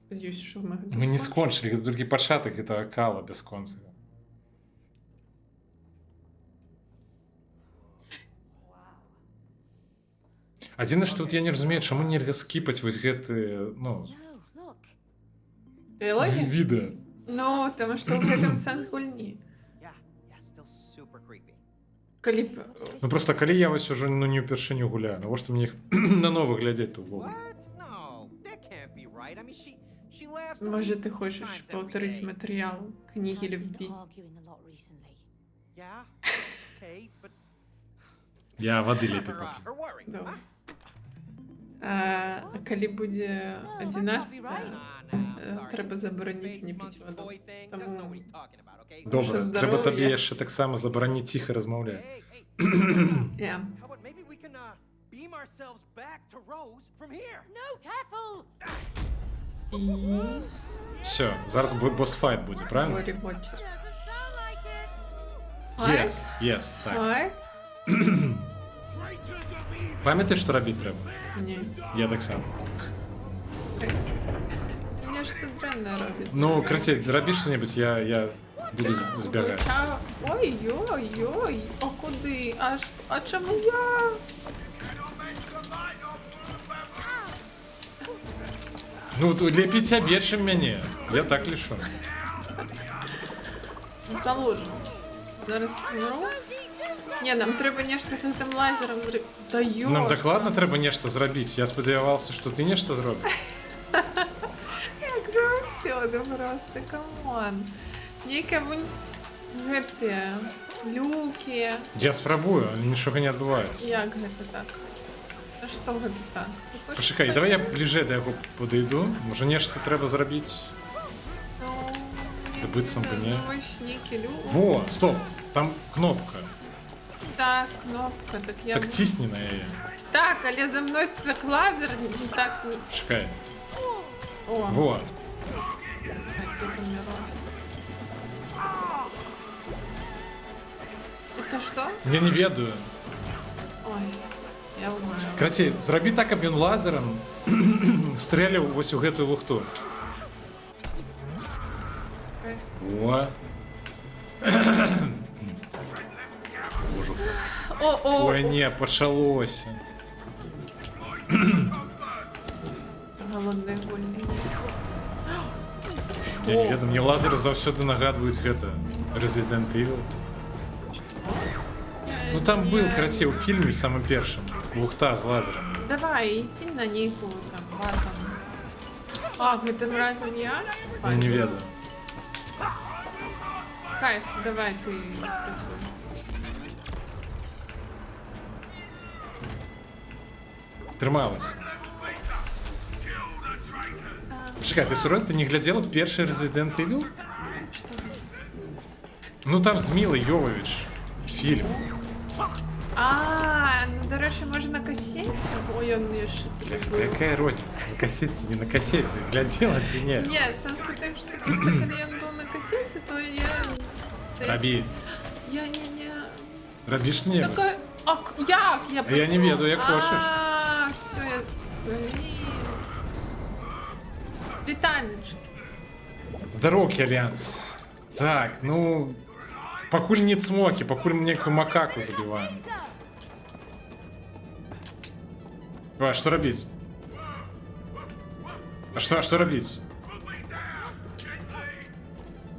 Спадзяюся, што мы гэта Мы не скончылі. скончылі, гэта толькі пачатак гэтага кала бясконцага. Адзінае, што тут я не разумею, чаму нельга скіпаць вось гэты, ну, No, look. Дыялогі? відэа. Ну, таму што ў гэтым сэнс гульні. Yeah, still super creepy. Калі б... Ну просто калі я вось ужо ну, не ўпершыню гуляю, навошта мне іх наново глядзець тут вову? What? No, that can't be right. I mean, she laughs. at Може, least ти 3 хочеш times every повторити day. матеріал книги I've been любві? arguing a lot recently. Yeah, okay, but Я води her, лепей uh, поп'ю. her worry, Добре. huh? А коли буде No, that can't 11, be right. Sorry, треба this is a заборонити space не monkey пити воду. boy thing. He Тому- doesn't know what he's talking about, okay? Добре, Наше треба тобі здоров'я. яшчэ таксама забараніць ціха размаўляць. Hey, hey, Я. how about maybe we can beam ourselves back to Rose from here? No, careful! І Все, зараз босс-файт буде, правильно? Горі Watcher. Doesn't sound like it. Файт? Yes, yes, так. Файт? Traitors of evil! Пам'ятаєш, що робити треба? Ні. Я так само. Мені ж це дрянно робить. Ну, Кратей, роби що-небудь, я буду збігати. Ой-ой-ой, а куди? А чому я? Ну, лепей тебе, чим мене. Я так лишу. Заложу. Зараз помру. Ні, нам треба нешта з цим лазером зробити. Та йошка. Нам докладно треба нешта зробити. Я сподівався, що ти нешта зробиш. Як завсёды просто, камон. Нікому гэты люки. Я спробую, але нічого не відбувається. Як гэта так? А што гэта так? Ты хочаш Почекай, давай я ближе до яго подойду. Може нешта треба зробити. Ну, Добиться бы, не? Ну, ось некі люк. Во, стоп, там кнопка. Так, кнопка, так я... Так тисни на її. Так, але за мною так лазер не так не... Чекай. О, Во. так, я померла. Это что? Я не ведаю. Ой, я умаю. Кратей, зроби так, аби він лазером стрэліў вось у гэтую лухту. О. О, Ой, не, пачалося. голодные вольные. Я не ведаю, мне лазеры заўсёды нагадваюць гэта Resident Evil. Ну там был красив у фільме самым першым. Лухта з лазером. Давай, иди на нейкую там базу. А, гэтым разом я? Я не ведаю. Кайф, давай ты працуй. Трымалась. Чекай, ты сур'ёзна, ты не глядзела першы Resident Evil? Что? Ну там з Мілай Йовович. Фільм. А, ну, до речі, може на касеті? Ой, он яшчэ тоді був. Какая розница? На кассете, не на кассете. Глядела ці не? Не, сенс у тым, што просто калі ён быў на касеце, то я... Рабі. Я не... Рабі што-небудзь. Так, а як? Я не ведаю, як хочаш. А, все, я... Блин. Вітанечки. Здароўкі, Альянс. Так, ну... Пакуль не цмокі, пакуль мы некую макаку забіваем. А што рабіць? А што рабіць?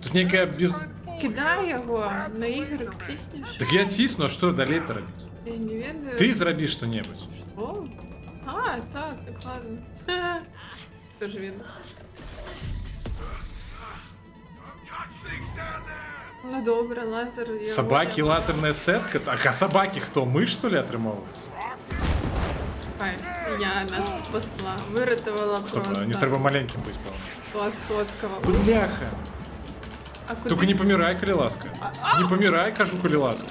Тут некая без... Кидай яго, на ігры ціснеш. Так я цісну, а што далей-то рабіць? Я не ведаю. Ты зрабі што-небудзь. Что? А, так ладно. Тоже видно. Ну добре, лазер. я Собаки, поняла. лазерная сетка? Так, а собаки кто? Мы, что ли, атрымоўваюцца? Ай, я нас спасла. Вырятувала Стоп, просто. не трэба маленьким быць, пэўна. 100%. Бляха. А куди? Только не помирай, коли ласка. Не помирай, кажу, коли ласка.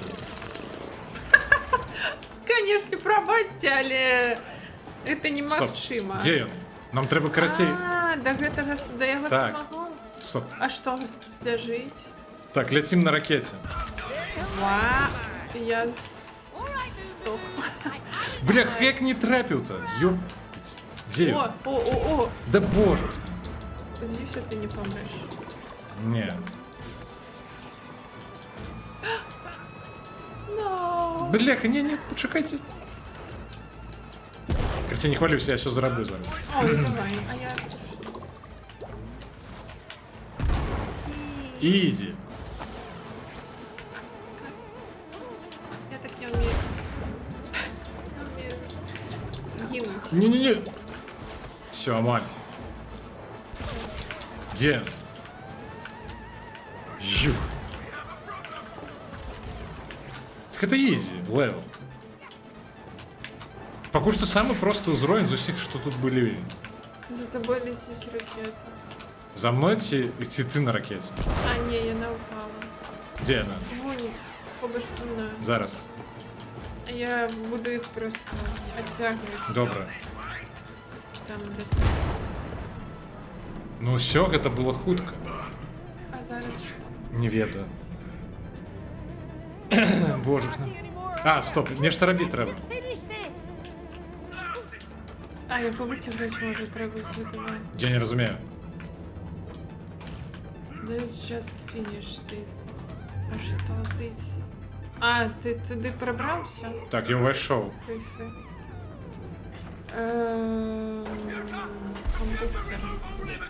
Конечно, пробачьте, але это Стоп, немагчыма. где ён? Нам трэба карацей. А, до гэтага, до яго Так. самого? Стоп. А што гэта тут ляжыць? Так, ляцім на ракете. Ва, я здохла. Бляха, як не трапіў-то? Ёптить. Где ён? О. Да боже. Спадзяюся, ты не помреш. Не. No. Бляха, не, почекайте. Карацей, не хвалюся, я все зараблю зараз. Ой, давай, а я... Изи. Я так не умею. Не умею гинуть. Не-не-не. Все, Амаль. Где? Ю. Так это изи, левел. Пакуль што самы просты ўзровень з усіх, што тут былі. За тобой летит ракета. За мной ці ты на ракете? А, не, яна упала. Дзе яна? Вон, побач со мной. Зараз. Я буду их просто оттягивать. Добра. Там, де... Ну ўсё, гэта было хутка. А зараз что? Не ведаю. Боже. А, стоп, нешта рабіць трэба. Just finish this. А, яго выцягнуць можа трэба з этого. Я не разумею. Let's just finish this. А что this? А, ты туди пробрався? Так, я увайшоў. Кайфи. Кондуктор.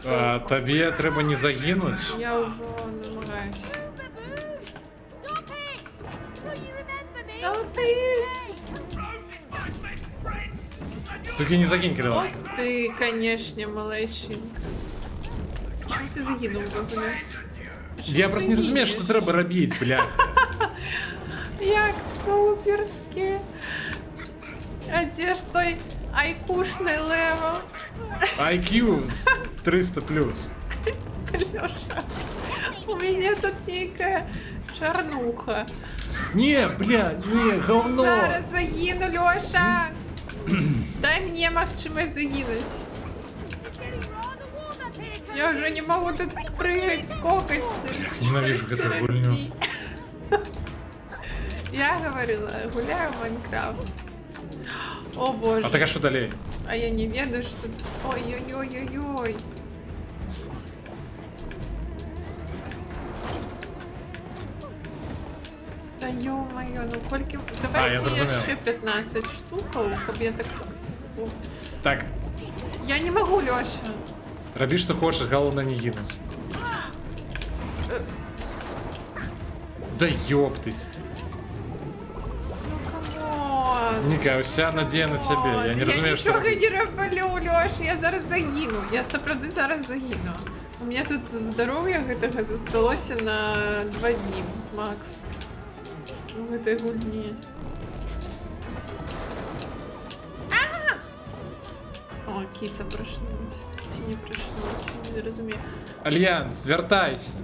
А, табе трэба не загінуць. Я уже намагаюсь. Stop it! Do you remember me? Тільки не загінь, коли Ох ласка. ти, конечно, малайчинка. Чому ти загинув вогонь? Я просто не розумію, що треба робити, бляха. Як суперськи. А де ж той айкушний левел? IQ з 300+. Леша, у меня тут некая чернуха. Не, бля, не, говно. Зараз загину, Леша. Дай мне махчимость загинуть. Getting rather warm up here, Я уже не могу тут прыгать, скокать. Ненавижу эту гульню. Я говорила, гуляю в Майнкрафт. О боже. А так а що далі? А я не ведаю, что... Ой-ой-ой-ой-ой. Да ё-моё, ну колькі... я Давайте зразумеў. яшчэ 15 штукаў, каб я так... Упс. Так, Я не могу, Лёша. рабі, што хочаш, галоўна не гінуць. Да ёптыць. Камон. Ніка, уся надзея на цябе. Я не разумею, што нічога рабіць. не раблю, Лёш, я зараз загіну. Я сапраўды зараз загіну. У меня тут здароўя гэтага засталося на 2 дні, Макс. У гэтай гульні. О, кіца прачнулася. Ці не прачнулася, не разумею. Альянс, вяртайся.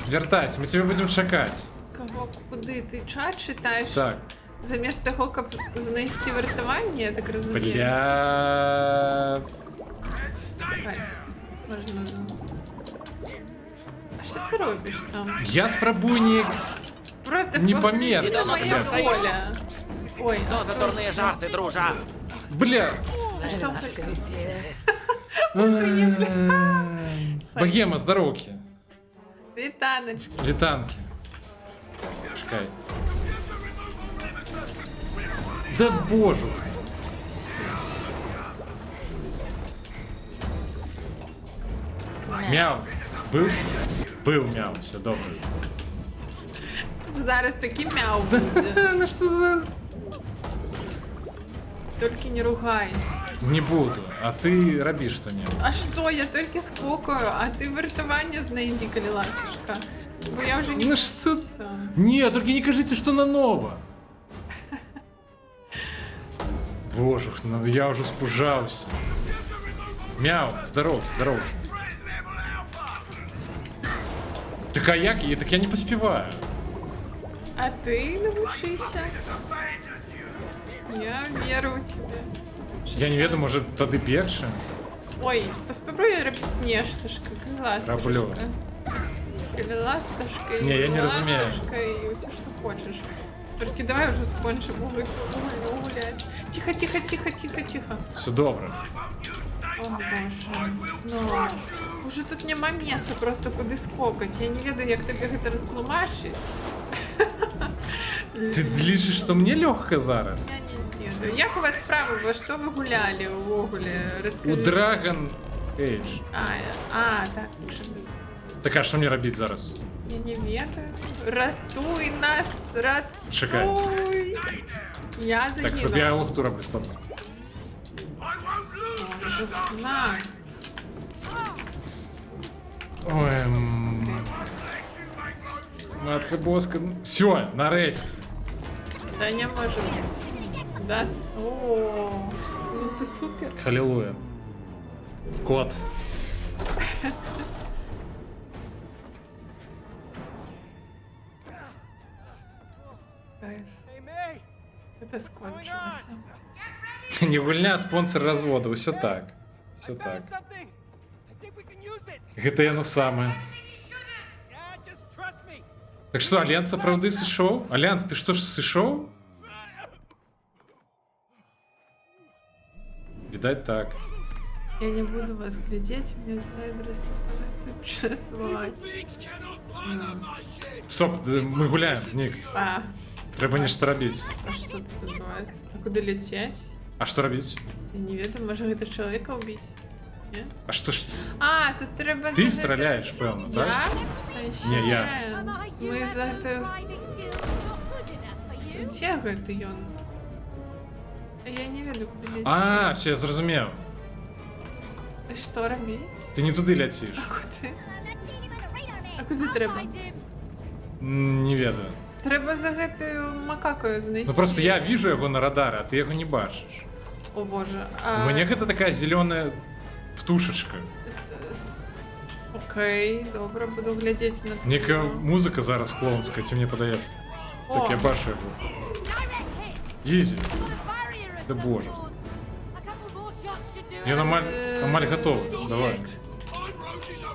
Вяртайся, мы цябе будзем чакаць. Каго, куды? Ты чат чытаеш? Так. Замест таго, каб знайсці вартаванне, я так разумею. Бля... Кайф. Можна. А що ти робиш там? Я спрабую не... Просто Не погляди померці, на моя блядь. воля. Ой, Що за дурні жарти, дружа? Бля... А что Богема, здоровки. Вітаночки. Вітанки. Чекай. Да божу. Мяу. Был? Был мяу, все добре. Зараз таки мяу буде. Ну что за... Только не ругайся. Не буду, а ты роби что-нибудь. А что, я только скокаю, а ты вартаванне знайди, калі ласочка. Бо я вже не... Ну что... Всё. Нет, только не кажите, что на ново. Боже, ну я уже спужался. Мяу, здоров, здоров. Так а як? Так я не поспеваю. А ты научися. Я веру у тебе. Я не веду, может, тады першы? Ой, поспробуй робіць нешташка, калі ласташка. Раблю. Калі ласташка і Не, я не разумею. ласташка і ўсё, што хочаш. Толькі давай уже скончым гуляць. Тихо, тихо, тихо, тихо, тихо. Все добре. О, боже, снова. Уже тут няма места просто куды скокаць. Я не ведаю, як табе гэта растлумачыць. Ты лічыш, што мне лёгка зараз? Я не ведаю. Як у вас справы? Во што вы гулялі ўвогуле? У Раскажы. Dragon Age. Так, уже. Так а што мне рабіць зараз? Я не ведаю. Ратуй нас, ратуй. Чекай. Я Так, загинула. я лохту роблю, стоп. Боже, на. Ой, матка боска. Все, нарешті. Да не може бути. Да? О, ну ти супер. Халилуя. Кот. Кайф. Hey, May! Это скончилося. Не гульня, а спонсор развода. Все так. Все I так. found something! I think we can use it! Гэта яно самае. Yeah, just trust me! Так что, Альянс сапраўды сышоў? Альянс, ты што ж сышоў? Відаць так. Я не буду вас глядеть, мне зайдрость становится чувствовать. Стоп, мы гуляем, Нік. А, Трэба нешта рабіць. а что тут відбувається? А куди лететь? А што рабіць? Я не ведаю, може гэта чоловіка убить? Не? А што ж... А, тут треба... Ты за гэта- страляешь, пэўна, Я? так? Саще. Не, я. Мы за гэта... driving skills not good enough for you. Дзе гэты ён? Я не ведаю, куди лететь. А, все, я зразумеў. І што рабіць? Ты не туды ляціш. Куди? I'm not seeing him on the radar, man. А куди треба? Find him. Не ведаю. Треба за гэтую макакою знайсці. Ну просто я вижу яго на радарі, а ты яго не бачыш. О боже. Мне гэта такая зеленая птушечка. Окей, добре, буду глядзець на Некая твою. музыка зараз клоунская, ці мне падаецца. О. Так я бачу яго. Direct hit. Ізі. Got a barrier of Да some боже. sort. A couple more shots should do Ён it. амаль гатовы. Давай.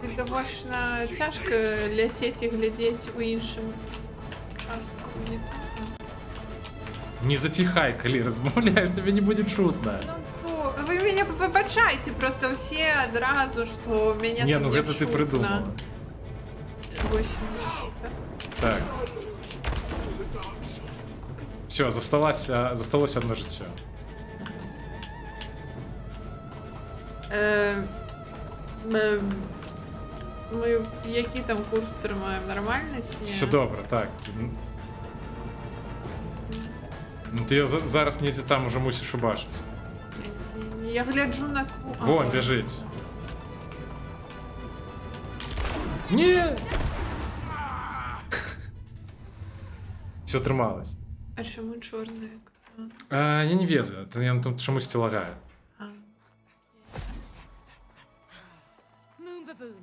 І довольно цяжка ляцець і глядзець у іншым участку. Мне так. Не затихай, калі размаўляеш, тебе не будзе чутно. Ну, выбачайте, просто все одразу, что меня Не, тут ну не это ты чутно. придумала. В общем, Так. Все, засталось одно життя. Ми який там курс тримаємо? Нормально чи ні? Все добре, так. Ну ти його зараз ніде там уже мусиш убачити. Я гляджу на твою... Вон, біжить. Ні! Все трималось. А чому чорний екран? Я не ведаю, я там чомусь лагає. А. Moon Baboon,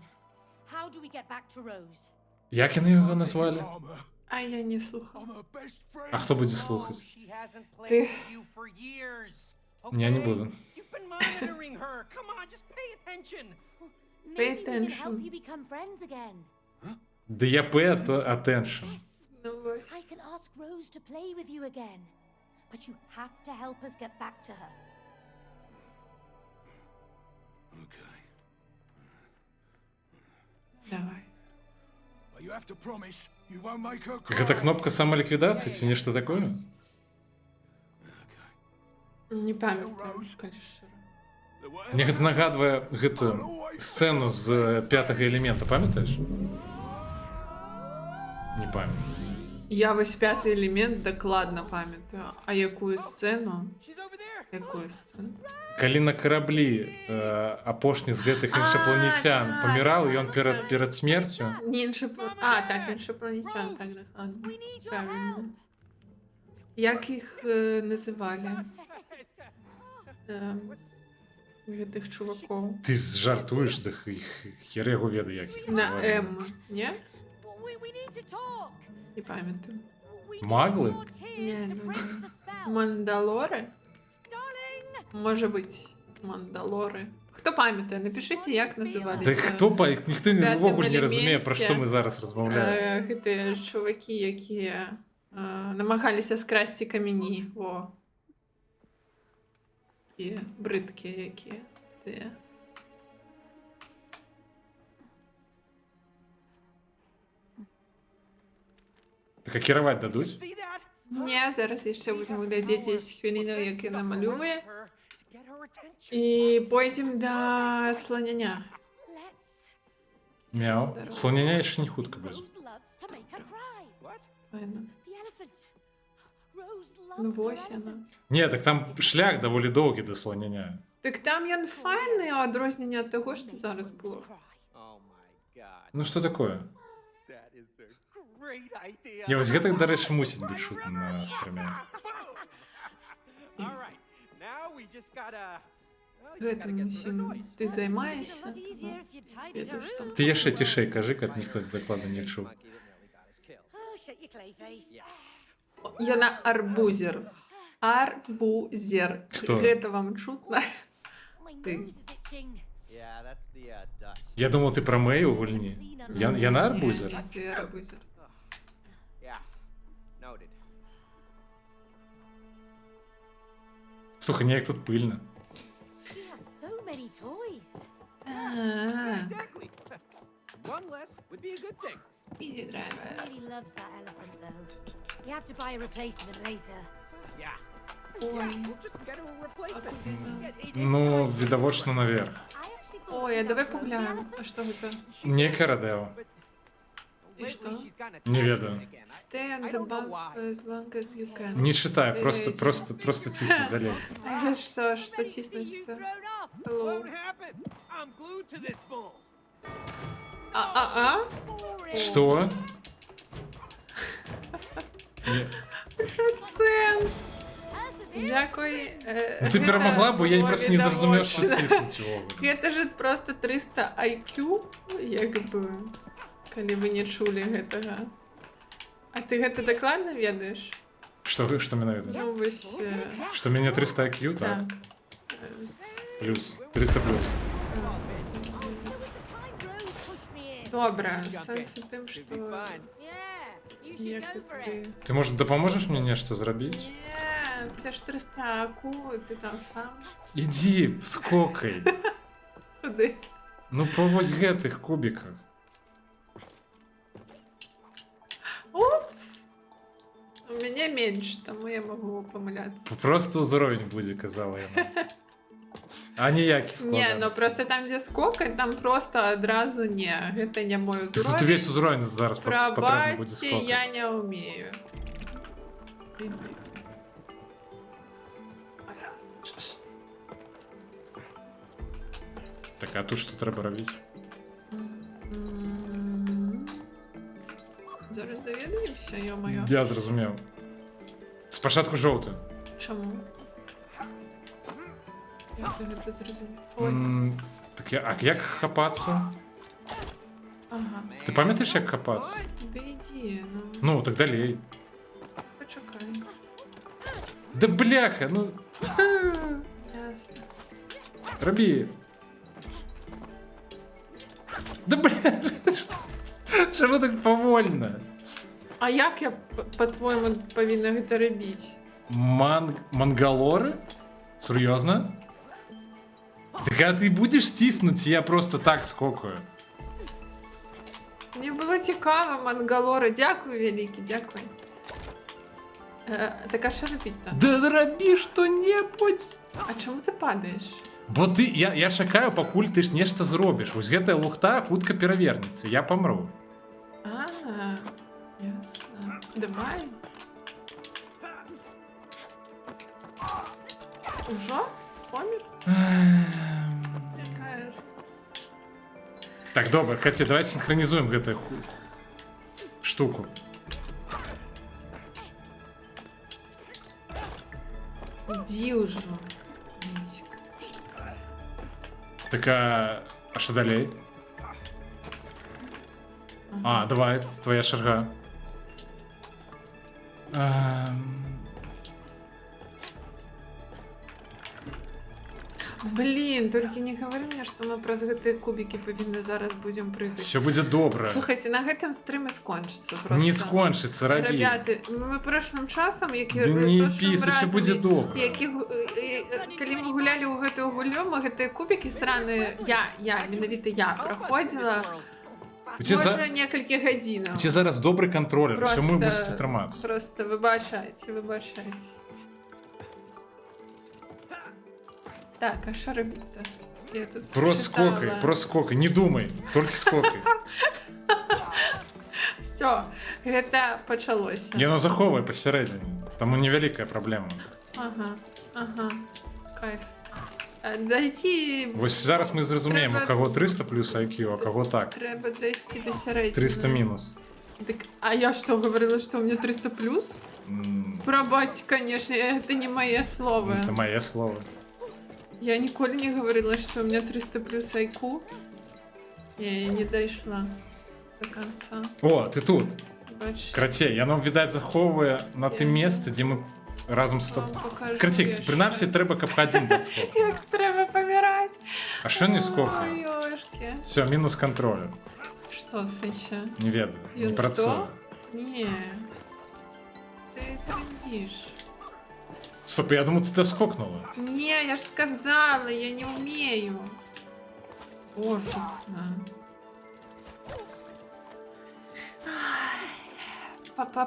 how do we get back to Rose? Як вони його назвали? Armor. А я не слухав. I'm her best friend. А хто буде No, слухати? she hasn't Ты- played with you for years. Я не Okay? буду. You've been monitoring her. Come on, just pay attention. Maybe we can attention. help you become friends again. Да я pay attention. Yes, Ну ось. I can ask Rose to play with you again. But you have to help us get back to her. Okay. Давай. But you have to promise you won't make her Как это cry. кнопка самоликвидации, чи нечто такое? Okay. Не пам'ятаю, Калішера. The whatever Мне гэта happens, нагадвае гэтую сцену з пятага элемента, памятаеш? Не памятаю. Я вось п'ятий елемент докладно пам'ятаю. А якую сцену? She's over there. Якую сцену? Калі на караблі апошні з гэтых А, іншапланетян так, паміраў, і так, ён так. перад смерцю. Не А, так, іншопланетян, так, докладно. We need your Правильно. help. Як їх називали? Гэтых чуваков. Ти жартуєш, так їх хер його ведає, як їх На називали. М, ні? We need to talk. Не пам'ятаю. We need Магли? your tears Ні, to ну, break the spell. Мандалори? Darling, Може бути, Мандалори. Хто пам'ятає, напишіть, як називалися. Та хто ніхто П'ятим ввогуле не розуміє, елементі. про що ми зараз розмовляємо. Гэты чуваки, які намагалися скрасти камені. Во. Такі бридкі, які. Ти. Так а керувати дадуть? See that? Ні, зараз ще будемо глядіти 10 хвилин, як я намалюю. To get her attention. І потім до слоняня. let's. Мяу. Слоняня ще не хутка буде. Rose loves to make her cry. What? Файно. The elephant. Rose Ну, loves her вось яна. elephant. Ні, так там шлях доволі довгий до слоняня. Так там ён файний, а відрознення від того, що зараз було. Oh my god. Ну що таке? That is a great idea. Ні, ось гэтак, до речі, мусить бути шутно на стрімі. All right. Now we just gotta. Well, you gotta Гэтым get through the усім noise. ти It's a займаєшся. lot easier if you tidied Я her теж там. room. Ти є ще тишей, кажи, як ніхто докладно не чув. Monkey that nearly got us killed. Oh, shut your clay face. Яна арбузер. Арбузер. Хто? Гэта вам чутно? My Ты. nose is itching. Yeah, that's the dust. Я думав, ти про Мей у гульні. Я на арбузер? Ні, ти арбузер. Yeah. Noted. Слухай, ні, як тут пильно. She has so many toys. А, Exactly. One less would be a good thing. Спіді драйвер. Really loves that elephant, though. You have to buy a replacement later. Yeah. Ой. Yeah, we'll just get her a replacement. Yeah, Ну, відовочно наверх. I actually thought Ой, а she'd давай outgrown the поглянемо. elephant. А що це? Ніяке радео. І що? Не ведаю. Stay on the bump as long as you can. Не читай, просто тисни далі. А що, що Ready to see тиснуть? you thrown off. Hello. Won't happen. I'm glued to this bull. А? Boring. Що? Ні. Що це? Perseverance. Дякую. Ну ти перемогла, бо я просто не зрозумів, що тиснуть цього. Гэта ж просто 300 IQ, якби, калі вы не чулі гэтага. А ты гэта дакладна ведаеш? Що менавіта? Ну, вось, Що мене 300 IQ, так? так. Плюс. 300 плюс. Oh, there was the time Rose pushed me in. Добре, сенс у тим, Should be що fine. Yeah, you should як go ти for тобі... it. Ти, може, допоможеш мені нешта зробити? Ні, Це ж 300 акул, ти там сам. Іди, скокай. Куди? Ну по вось гэтых кубіках. Упс! У меня меньше, тому я могу помиляться. Просто ўзровень будзе, казала яна. А ніякіх Не, складанасцей. ну просто там, где скокать, там просто одразу не. Это не мой Ты уровень. тут увесь узровень зараз патрэбна будзе Пробачьте, скокаць. я не умею. Иди. Ой, раз, шашец. Так, а тут што трэба рабіць? Зараз даведаемся, ё-моё. Я зразумеў. Спачатку жоўты. Чаму? Як ты гэта зразумеў? Ой, Так як хапацца? ага. Ты памятаеш, як хапацца? Да иди, ну, Ну, так далей. почекай. Да бляха, ну Ясно. рабі. Да бля, чому так повольно? А як я, по-твоєму, повинна гэта робити? Мангалоры? Серьезно? Так а ты будешь тиснуть, я просто так скокаю. Мені було цікаво, Мангалора. Дякую, великий, дякую. Так а що робити-то? Да роби что-небудь. А чому ти падаєш? Бо ты, я чакаю, пакуль ты ж нешта зробіш. Вось гэтая лухта хутка перавернецца, я памру. А, ясно. Давай. Ужо? Помер? Якая ж... Так, добра, Катя, давай синхронизуем гэтую штуку. Иди уже. Митик. Так, а що далей? А, давай, твоя шарга. Блин, только не говори мне, что мы праз гэтыя кубики повинны зараз будем прыгать. Все будет добра. Слухайте, на гэтым стрим скончится просто. Не скончится, рабі. Ребята, мы прошлым часам, які Да не піса, все будет добра. калі мы гулялі ў гэтую гулю, мы гэтыя кубики сраныя, менавіта я праходзіла, У тебя можа, некалькі гадзінаў. У тебя зараз добрый контролер, все мы Просто- мусіце трымацца. Просто выбачайце. Так, а що робити-то? Я тут Просто скокай, не думай, толькі скокай. Все, гэта пачалося. Яно захоўвай пасярэдзіне, таму невялікая праблема. Ага, кайф. Дайти... Вось зараз мы зразумеем, у Трэба- каго 300 плюс IQ, а каго так. Трэба дайсці до сярэдзіны. 300 мінус. Так, а я что, говорила, что у меня 300 плюс? Пробачь, конечно, это не мои слова. Это моє слово. Я ніколи не говорила, что у меня 300 плюс IQ. Я не дошла до конца. О, ты тут. Бачиш, Крацей, яно, відаць, захоўвае на тым Я- месцы, дзе мы разам з вам тобой. покажу Крацей, яшчэ. прынамсі, трэба, каб адзін даскок. Як треба помирать. А що не скокае? Ой, ёшки. Все, мінус контролю. Что, Сыча? Не ведаю, не Ён працуе. здох? Не. Ты трындишь. Стоп, я думаю, ты доскокнула. Не, я ж сказала, я не умею. Ожухна.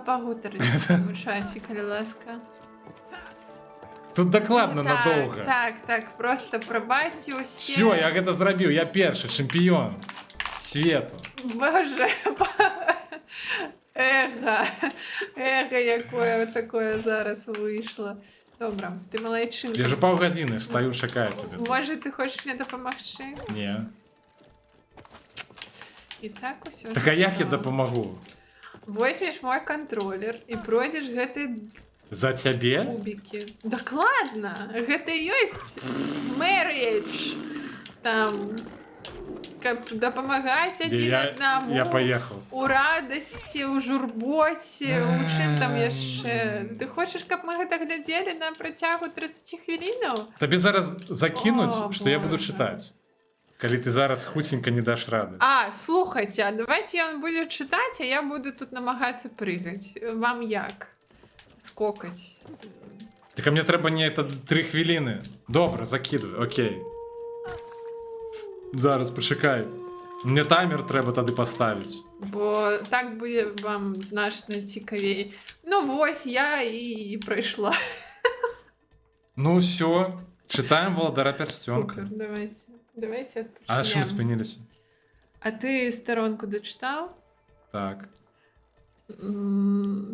Погутарить в чаті, коли ласка. Тут докладно Так, надолго. Так, просто пробачте усе. Все, я гэта зрабіў, я першы чэмпіён свету. Боже, эго, якое такое зараз вийшло. Добре, ти малайчинка. Я же паўгадзіны стаю, чакаю цябе. Може, ти хочеш мені допомогти? Не. І так усё. Так а як я жыццё. дапамагу? Возьмеш мой контролер і пройдзеш гэты За цябе? кубики. Дакладна, гэта і ёсць marriage. Там, каб дапамагаць адзін аднаму. Я поехал. У радасці, у журботе, у чым там яшчэ. Ты хочаш, каб мы гэта глядзелі на працягу 30 хвілінаў? Табе зараз закінуць, О, што я буду Боже. чытаць. Калі ты зараз хуценька не даш рады. А, слухайте, а давайте он будет читать, а я буду тут намагаться прыгать. Вам як? Скокать. Так а мне трэба не это 3 хвіліны. Добра, закидывай, окей. Зараз, пачакай. Мне таймер трэба тады паставіць. Бо так буде вам значно цікавей. Ну вось, я і пройшла. Ну все, читаем Володара Супер, Перстёнка. давайте А на чым отпочнем. спыніліся? А ти сторонку дочитав? Так,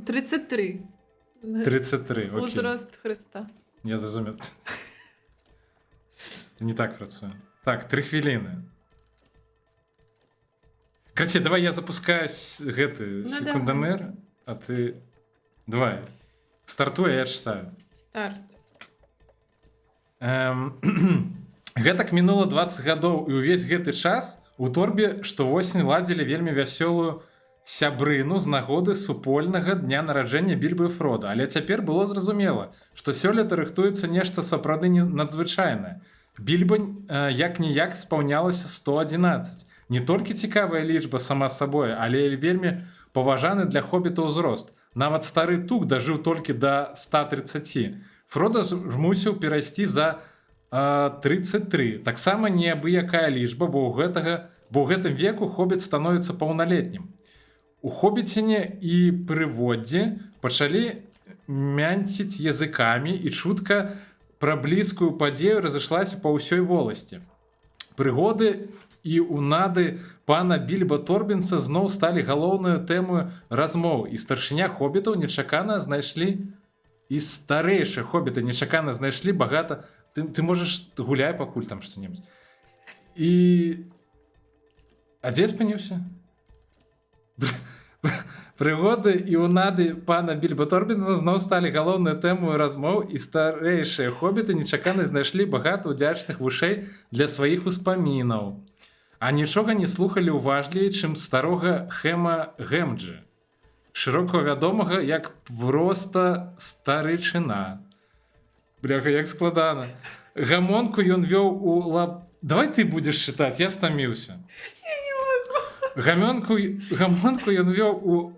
33. 33, окей. Возраст Христа. Я зразумеў. Не так працуе. Так, 3 хвіліны. Карацей, давай я запускаю гэты Ну, секундамер, а ты... Давай. Стартуй, а я читаю. Старт. Гэтак мінула 20 гадоў, і ўвесь гэты час у торбе штовосень ладзілі вельмі вясёлую сябрыну з нагоды супольнага дня нараджэння Більбы і Фрода. Але цяпер было зразумела, што сёлета рыхтуецца нешта сапраўды надзвычайнае. Більба як-ніяк спаўнялася 111. Не толькі цікавая лічба сама сабой, але і вельмі паважаны для хобіта ўзрост. Нават стары тук дажыў толькі да 130. Фрода мусіў перайсці за 33. Таксама неабыякая лічба, бо ў гэтым веку хобіт становіцца паўналетнім. У хобіціне і прыводдзе пачалі мянціць языкамі, і чутка пра блізкую падзею разышлася па ўсёй воласці. Прыгоды і унады пана Більба Торбінса зноў сталі галоўнаю тэмою размоў, і старшыня хобітаў нечакана знайшлі, і старэйшыя хобіты нечакана знайшлі багата... Ты можаш гуляй пакуль там што-небудзь. І... А дзе спыніўся? Прыгоды і унады пана Більба Торбінса зноў сталі галоўнай тэмою размоў, і старэйшыя хобіты нечакана знайшлі багата ўдзячных вушэй для сваіх успамінаў. А нічога не слухалі ўважлівей, чым старога Хэма Гэмджы, шырока вядомага як проста старычына. Бляха, як складана. Гамонку ён вёў у Давай ты будзеш чытаць, я стаміўся. Я не магу. Гамонку ён вёў у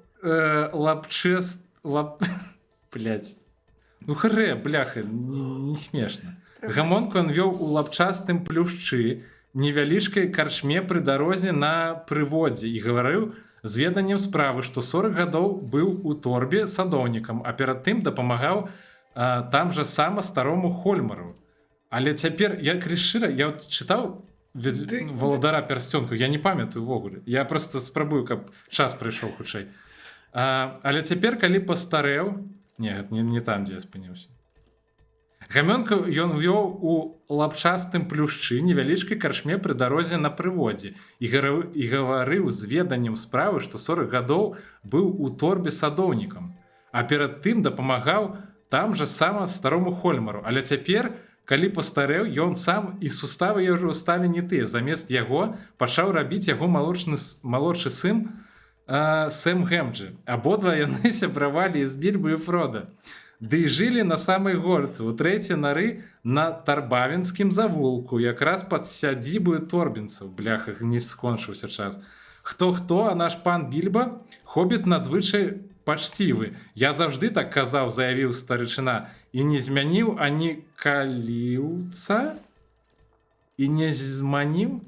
Блядь. Ну харэ, бляха, не смешна. Гамонку ён вёў у лапчастым плюшчы, невялічкай карчме пры дарозе на прыводзе, і гаварыў з веданнем справы, што 40 гадоў быў у торбе садоўнікам, а перад тым дапамагаў там жа сама старому Хольмару. Але цяпер, я шчыра, я чытаў Володара Перстёнку, я не памятаю ўвогуле. Я просто спрабую, каб час прыйшоў хутчэй. Але цяпер, калі пастарэў... Не там, дзе я спыніўся. Гамёнку ён вёў у лапчастым плюшчы, невялічкай карчме пры дарозе на прыводзе, і гаварыў з веданнем справы, што 40 гадоў быў у торбе садоўнікам, а перад тым дапамагаў там жа сама старому Хольмару. Але цяпер, калі пастарэў, ён сам і суставы ўжо сталі не тыя. Замест яго пачаў рабіць яго малодшы сын Сэм Гэмджы. Абодва яны сябравалі з Більбы і Фрода. Ды і жылі на самай горцы, у трэцяй нары на Тарбавінскім завулку, якраз пад сядзібаю торбінцаў. Бляха, не скончыўся час. Хто-хто, а наш пан Більба хобіт надзвычай пачцівы. Я заўжды так казаў, заявіў старычына, і не змяніў ані каліўца, і не зманіў?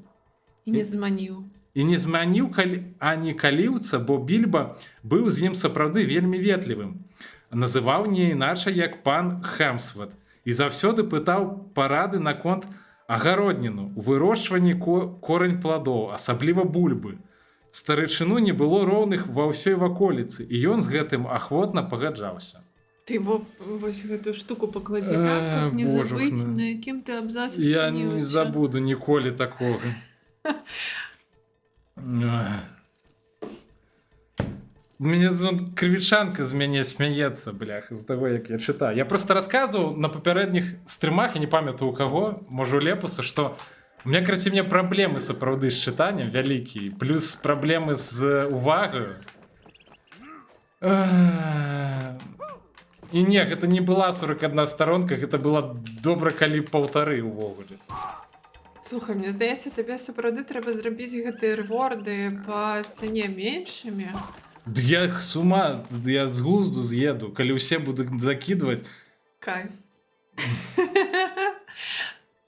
І не зманіў. І не змяніў ані каліўца, бо Більба быў з ім сапраўды вельмі ветлівым. Называў не іначай, як пан Хэмсвот, і заўсёды пытаў парады наконт агародніну, у вырошчванні корань пладоў, асабліва бульбы. Старычыну не было роўных ва ўсёй ваколіцы, і ён з гэтым ахвотна пагаджаўся. Ты вось гэтую штуку пакладзі так, каб не забыць, на якім ты абзацы спыніўся. Я не забуду ніколі такога. Мне крывічанка з мяне смяецца, бляха, з таго, як я чытаю. Я просто расказваў на папярэдніх стрымах, я не памятаю у каго, можа у Лепуса, што у меня, карацей, мне праблемы сапраўды з чытаннем вялікія, плюс праблемы з увагаю. І не, гэта не была 41 старонка, гэта была добра калі 1,5 увогуле. Слухай, мне здаецца, табе сапраўды трэба зрабіць гэтыя рэворды па цане меншымі. Я з глузду з'еду, калі ўсе будуць закідваць. Кайф.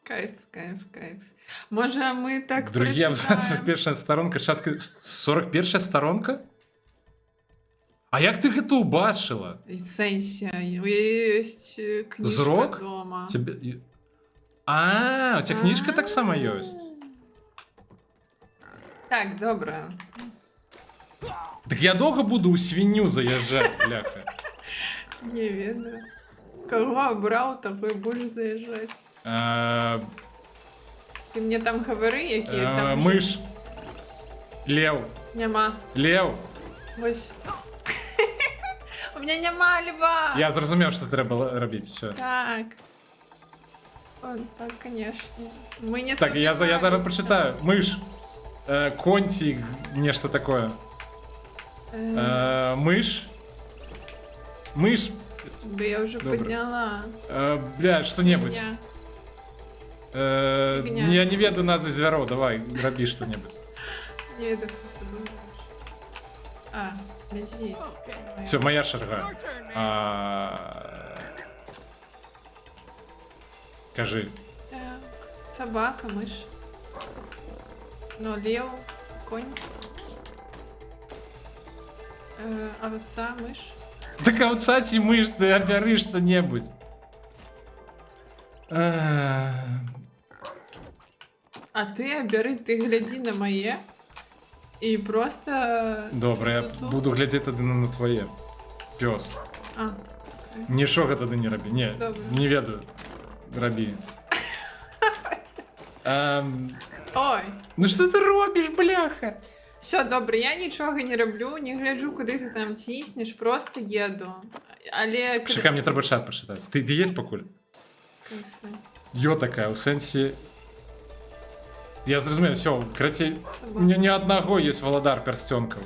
Кайф, кайф, кайф. Може, ми так Другі абзац, прочитаємо? 41 сторонка, шацка... 41 сторонка? А як ти гэта убачила? В сенсі, у її є книжка Зрок? вдома. Тебе... А, у тебя книжка так само есть? Так, добре. Так я долго буду у свинью заезжать, бляха. Не видно. Кого обрав, того і будеш заїжджати. Ти мені там говори, які там Мышь. Лев. нема. Лев. Ось. У мене нема льва. Я зрозумів, що треба робити. Все. Так. Он, так, конечно. Мы не Так, я зараз сомневаемся. прочитаю. Мышь. Конти, нечто такое. Мышь. Мышь. Да я уже Добре. подняла. Бля, что-нибудь. Фигня. Э, Фигня. Я не веду назвы звяров, давай, роби что-нибудь. Не это как ты думаешь. А, медведь. Моя. Все, моя шарга. Your turn, man. Кажи. Так, собака, мышь. Ну, лев, конь. Овца, мышь. Так а вот сати мышь, ты обярышь что-нибудь. А ты, бери, ты гляди на моє. І просто... Добре, я Тут-тут. буду глядзець тады на твоє. Пёс. А, Нічога тады не рабі. Не, Добре. не ведаю. Рабі. ой. Ну що ти робиш, бляха? Все, добре, я нічого не роблю, не гляджу, куди ти там тіснеш, просто їду. Але... Чекай, мені треба чат прочитати. Ти є покуль? Йо така, у сенсі... Я зрозумів, все, краці... Ні одного є Володар перстенков.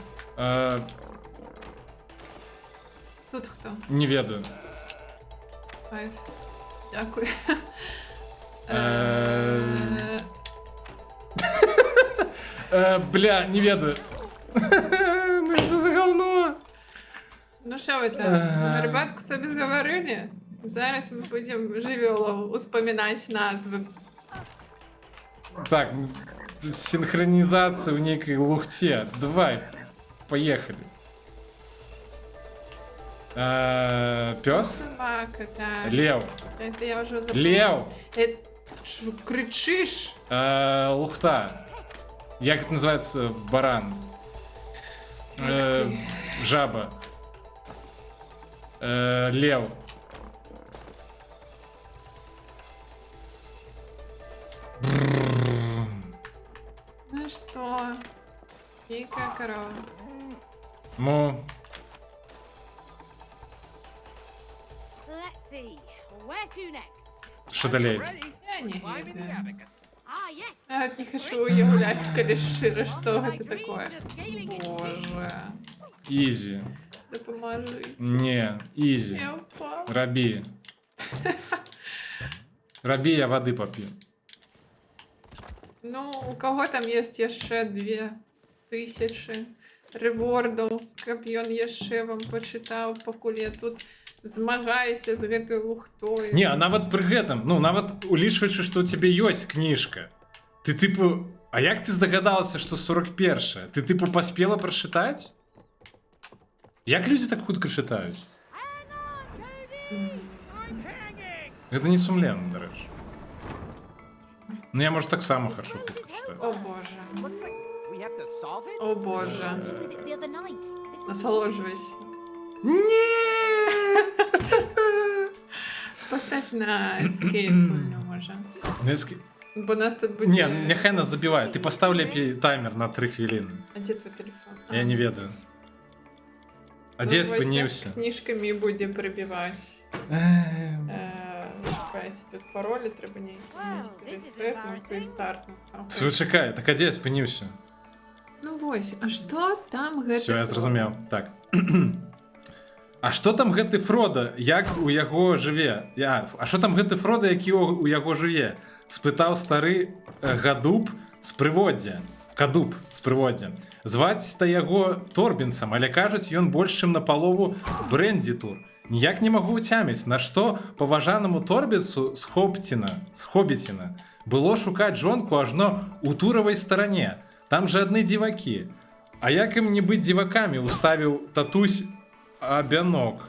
Тут хто? Не ведаю. Кайф. Дякую. Бля, не ведаю. Ну що за говно? Ну що ви там, ребятку собі заварили? Зараз ми будемо живьоло успоминати назви. Так, синхронизация в некой лухте. Давай, поехали. Пес? Собака, так. Лев. Это я вже запомнила. Лев. Що кричиш? Лухта. Як это называется? Баран. Жаба. Лев. Ну что? Дикая корова. Ну, Let's see. Where to next? що далі? Ready? Я не Climb in the знаю. abacus. Ah, yes. Я не хочу ее гулять, калишира, что I это такое? dreamed of scaling its peak. Боже. Ізі. Допоможите. Не, ізі. Я упал. Раби. Раби, я воды попью. Ну, у кого там есть еще 2000 ревордов, каб ён яшчэ вам почитав, пакуль я тут змагаюся з гэтай лухтою. Не, а нават пры гэтым, ну нават улічваючы, што ў цябе ёсць кніжка. Ты тыпу, а як ты здагадалася, што 41? Ты тыпу паспела прачытаць? Як людзі так хутка чытаюць? I'm hanging. Гэта не сумленна, дарэчы. Ну я, можа, таксама хачу хутка чытаць. О боже, Looks like we have to solve it. о боже. With it the other night. This Насолоджуйся. Не! Поставь на escape, ну, може. Бо нас тут буде... Не, няхай нас забівае. Ты пастаў лепей таймер на 3 хвіліны. А де твій телефон? Я не ведаю. А дзе я спыніўся? Книжками буде прибивати. Чекайте, тут паролі треба не Wow, this is ресетнуться і embarrassing. стартнуться. Слухай, чекай, так а дзе я спыніўся? Ну вось, а што там гэта? Все, я зразумеў. Так. А што там гэты Фрода, як у яго жыве? А што там гэты Фрода, які у яго жыве? Спытаў стары гадуб з прыводдзя. Кадуб з прыводдзя. Зваць-та яго Торбінсам, але кажуць, ён больш чым на палову Брэндзітур. Ніяк не магу ўцяміць, на што паважанаму торбіцу з Хобіціна было шукаць жонку ажно ў туравай старане. Там жа адны дзівакі. А як ім не быць дзівакамі, уставіў татусь абянок.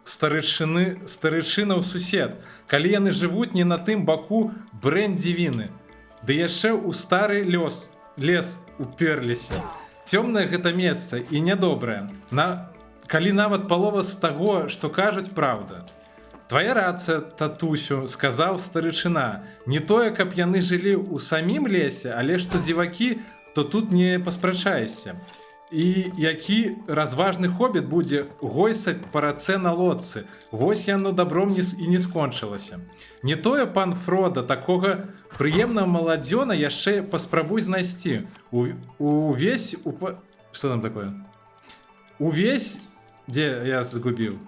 Старычынаў сусед, калі яны жывуць не на тым баку брэндзівіны. Ды яшчэ ў стары лес уперліся. Цёмнае гэта месца і нядобрае. Калі нават палова з таго, што кажуць, праўда. Твая рацыя, татусю, сказаў старычына. Не тое, каб яны жылі ў самім лесе, але што дзівакі, то тут не паспрачаешся. І які разважны хобіт будзе гойсаць па рацэ на лодцы. Вось яно добром і не скончылася. Не тое, пан Фрода, такога прыемнага маладзёна яшчэ паспрабуй знайсці. Што там такое? Увесь... Дзе я згубіў?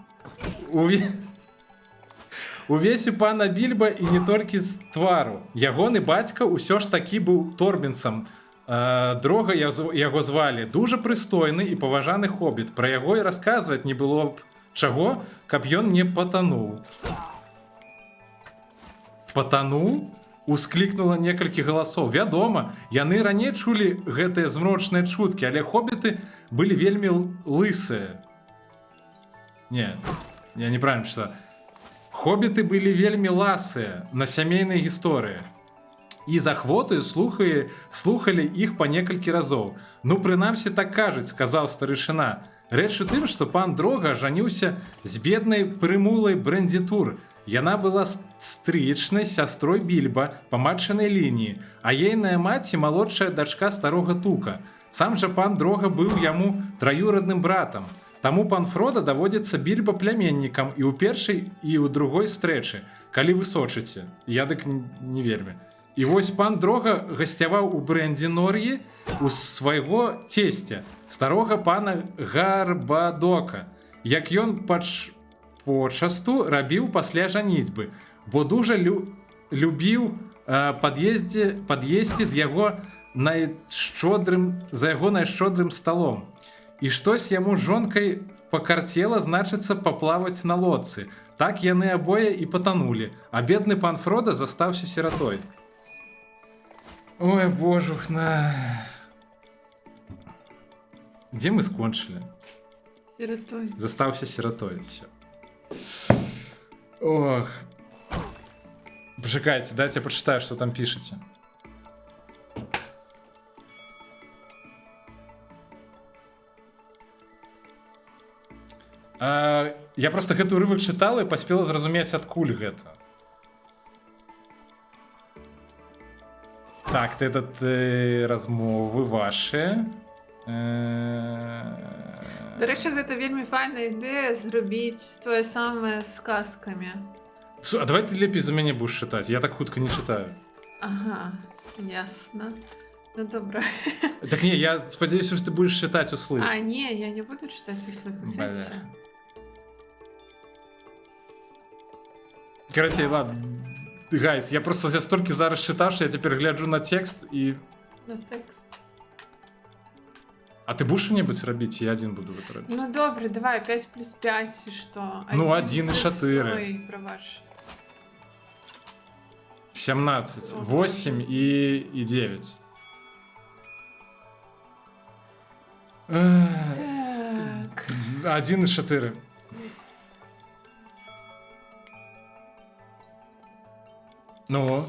Увесь у пана Більба і не толькі з твару. Ягоны бацька ўсё ж такі быў торбінцам. Дрога яго звалі. Дужа прыстойны і паважаны хобіт. Пра яго і расказваць не было б чаго, каб ён не патануў. Патануў? Усклікнула некалькі галасоў. Вядома, яны раней чулі гэтыя змрочныя чуткі, але хобіты былі вельмі лысыя. Не, я неправильно читаю. Хобіты былі вельмі ласыя на сямейнай гісторыі. І з ахвотаю слухалі іх па некалькі разоў. Ну, прынамсі, так кажуць, сказаў старышына. Рэч у тым, што пан Дрога жаніўся з беднай прымулай Брэндзітур. Яна была стрыечнай сястрой Більба па матчынай лініі, а ейная маці малодшая дачка старога Тука. Сам жа пан Дрога быў яму траюрадным братам. Таму пан Фрода даводзіцца Більба пляменнікам і ў першай, і ў другой стрэчы, калі вы сочыце. Я дык не вельмі. І вось пан Дрога гасцяваў у Брэндзінор'і у свайго цесця, старога пана Гарбадока, як ён почасту рабіў пасля жаніцьбы, бо дужа любіў пад'есці з яго найшчодрым сталом. І штось яму з жонкай пакарцела, значыцца, паплаваць на лодцы. Так яны абое і патанулі, а бедны пан Фрода застаўся сіратой. Ой, божухна. Дзе мы скончылі? Сіратой. Застаўся сіратой. Всё. Ох. Пачакайце, дайце пачытаю, што там пішаце. Я просто гэты ўрывак чытала і паспела зразумець, адкуль гэта. Так, размовы ваши. До рэчы, гэта вельмі файная ідэя зрабіць тое самае з казкамі. А давай ты лепей за мяне будешь чытаць, я так хутка не чытаю. Ага, ясно. Ну добра. Так не, я спадзяюся, што ты будешь чытаць услых. А, не, я не буду чытаць услых, у сэнсе. Короче, ладно. Гайс, я просто за столькі зараз чытаў, што я цяпер гляджу на тэкст і... На тэкст. А ты будешь что-нибудь рабіць? Я один буду гэта рабіць. Ну добре, давай, 5 плюс 5 і што? Ну, 1 і 4. Ой, прабач. 17, 8 і 9. Так. 1 і 4. Ну,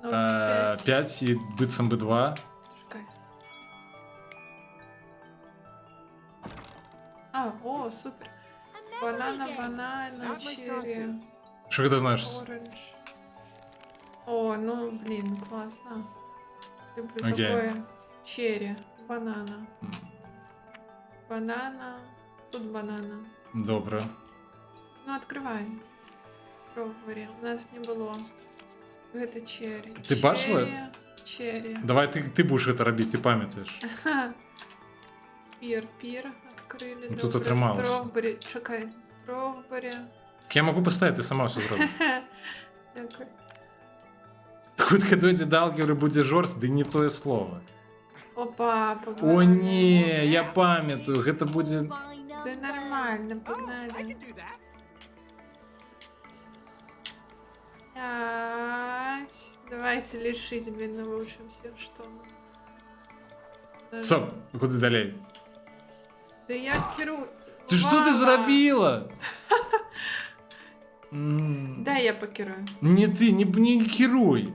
5 і быццам бы 2. Чекай. А, о, супер. Банана, черри, Що гэта знаєш? оранж. О, ну, блин, классно. Люблю Окей. такое. Черри, банана. Банана, тут банана. Добре. Ну, открывай. Стrawberry. У нас не было. Это черри. Ты бачила? Черри. Давай ты будешь гэта рабіць, ты памятаеш. Пир, открыли. Ну, тут добре. атрымалася. Стrawberry, чекай. Стrawberry. Так я могу поставить, ты сама все зробиш. Дякую. Хутка дойдзе да алгебры будзе жорст, ды не тое слово. Опа, О не, я памятаю, гэта будзе... Да нормально, Oh, I погнали. can do that. Так, давайте лишить, блин, научимся, что мы. Даже- Стоп, куди далі? Да я керую. Ти що ти Вова! зробила? Да, я покерую. Не ти, не керуй.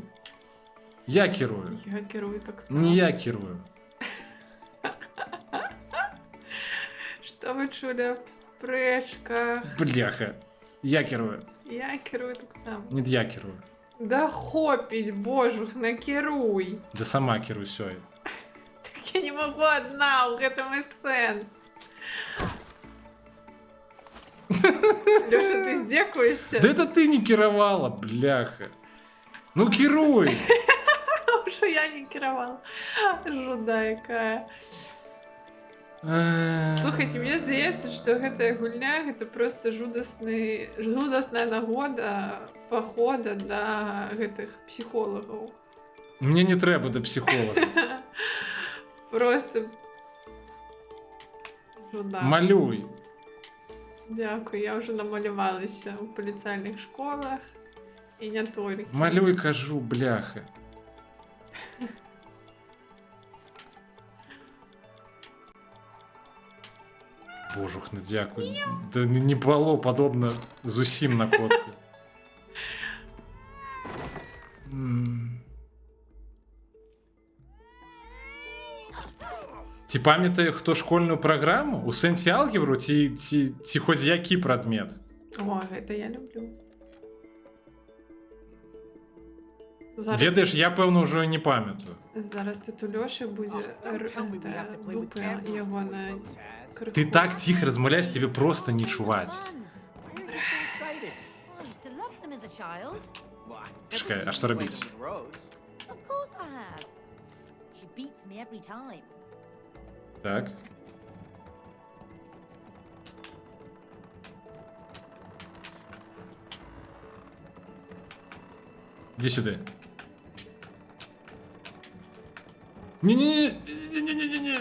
Я керую. Я керую так само. Не я керую. Что вы чули в спречках? Бляха. Я керую. Я керую так само. Не я керую. Да хопить, божух, накеруй. Да сама керуй, все. Так я не могу одна, у гэтым і сэнс. Лёша, ты здекуешься? Да это ты не керовала, бляха. Ну керуй. Что я не керовала. Жуда якая. Слухайте, мне здаецца, што гэтая гульня гэта просто жудасная нагода пахода да гэтых псіхолагаў. Мне не трэба да псіхолага. Просто жуда. Малюй. Дякую, я вже намалювалася у паліцайных школах і не толькі. Малюй, кажу, бляха. Божух, ну дякую. Да не было падобна зусім на котку. Ці памятаю, хто школьную праграму? У сэнсе алгебру ці хоць які прадмет? О, гэта я люблю. Зараз, Ведаеш, я, пэўна, ўжо і не памятаю. зараз тут у Лёшы будзе Tell me we have to play with дупа cameras. яго на Rose has. крыху. Ты так ціха размаўляеш, тебе просто не чуваць. Fun. Why are you so excited? I used to love them as a child. Well, I've never Чекай, seen а you што play рабіць? them with Rose. Of course I have. She beats me every time. Так. Иди сюда. Не-не-не.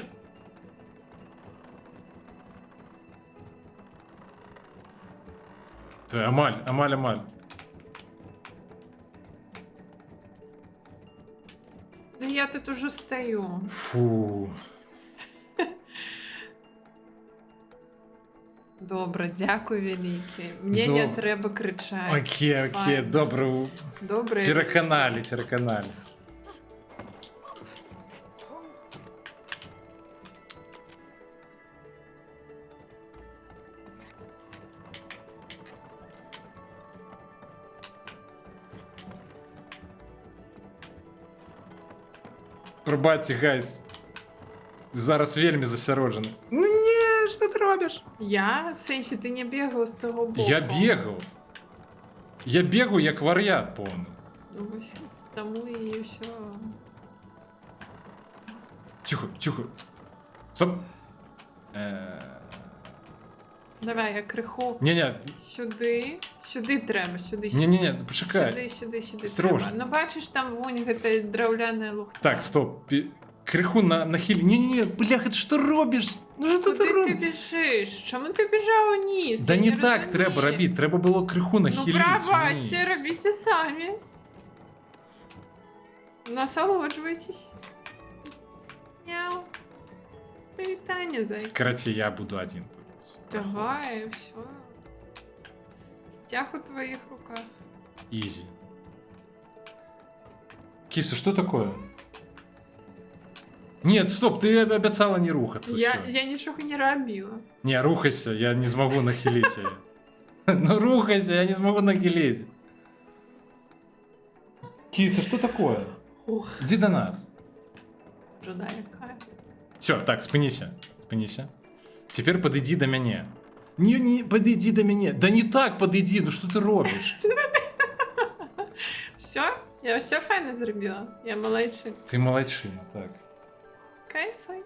Ты, Амаль. Да я тут уже стою. Фу. Добре, дякую велике. Мне не трэба кричать. Окей, Файн. добре. Добре. Переконали. Пробачте, гайс. Зараз вельмі засяроджены. Ну не, що ти робиш? Я? В сенсі, ти не бігав з того боку. Я бегав. Я бегаю як вар'ят повний. Ну, ось тому і все. Тихо. Стоп. Давай, я криху. Не, Сюди треба, сюди. не, почекай. Сюди Осторожно. треба. Ну, бачиш, там вон гэта драўляная лухта. Так, стоп. Криху нахиль. Не, блях, это что робишь? Ну що Куди ти ти робиш? біжиш? Чому ти біжав вниз? Да Я не не так розумію. треба робити. Треба було криху Ну, нахилити. пробачте, вниз. робіть самі. Насолоджуйтесь. Мяу. Привітання, зайка. Короче, я буду один. тут. Давай, все. Стяг у твоих руках. Изи. Киса, что такое? Нет, стоп, ты обещала не рухаться. всё. Я нічого не робила. Не, рухайся, я не смогу нахилить ее. Ну рухайся, я не смогу нахилить. Киса, что такое? Ух, Иди до нас. жена яка. Все, так, спинися. Теперь подойди до меня. Не, подойди до меня. Да не так подойди, ну что ты робишь? Все? Я все файно зробила. Я молодчик. Ты молодчина, так. Кайфай.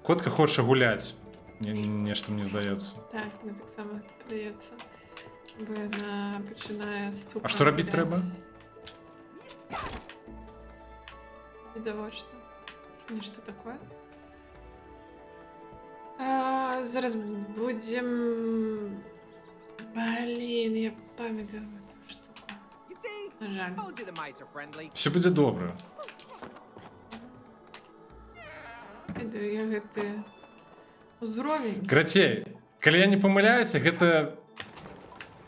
Котка хоче гулять. Нечто мені здається. Так, мені так само подається. Бо вона починає з цукром. А що робити гуляти. треба? Видовочно. Не что такое? А, Зараз будем... Блін, я пам'ятаю цю штуку. You see? Жаль. Told you the mice are friendly. Все буде добре. Іду, я гэты... Уздоровень. Карацей, калі я не памыляюся, гэта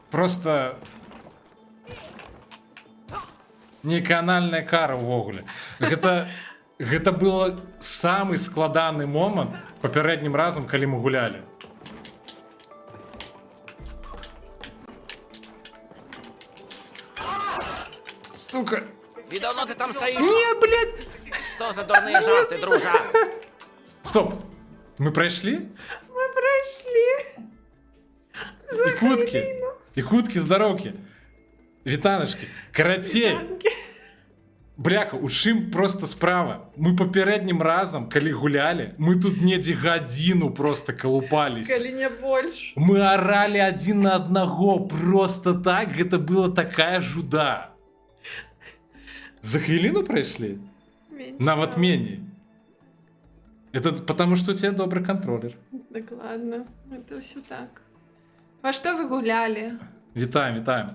просто неканальная кара ўвогуле. Гэта было самы складаны момант папярэднім разам, калі мы гулялі. Сука. І давно ти там стоїш? Не, блядь! Що за дурні жарти, дружа? Стоп! Мы пройшли? Ми пройшли. І кутки, здоровки. Вітаночки. Карацей. Бляха, у чым просто справа. Мы папярэднім разам, калі гулялі, мы тут недзе гадзіну просто калупались. Калі не больш. Мы орали один на одного просто так, гэта была такая жуда. За хвилину пройшли? Нават меней. Это потому, что у тебя добрый контроллер. Докладно. Это все так. Во что вы гуляли? Вітаем, вітаем.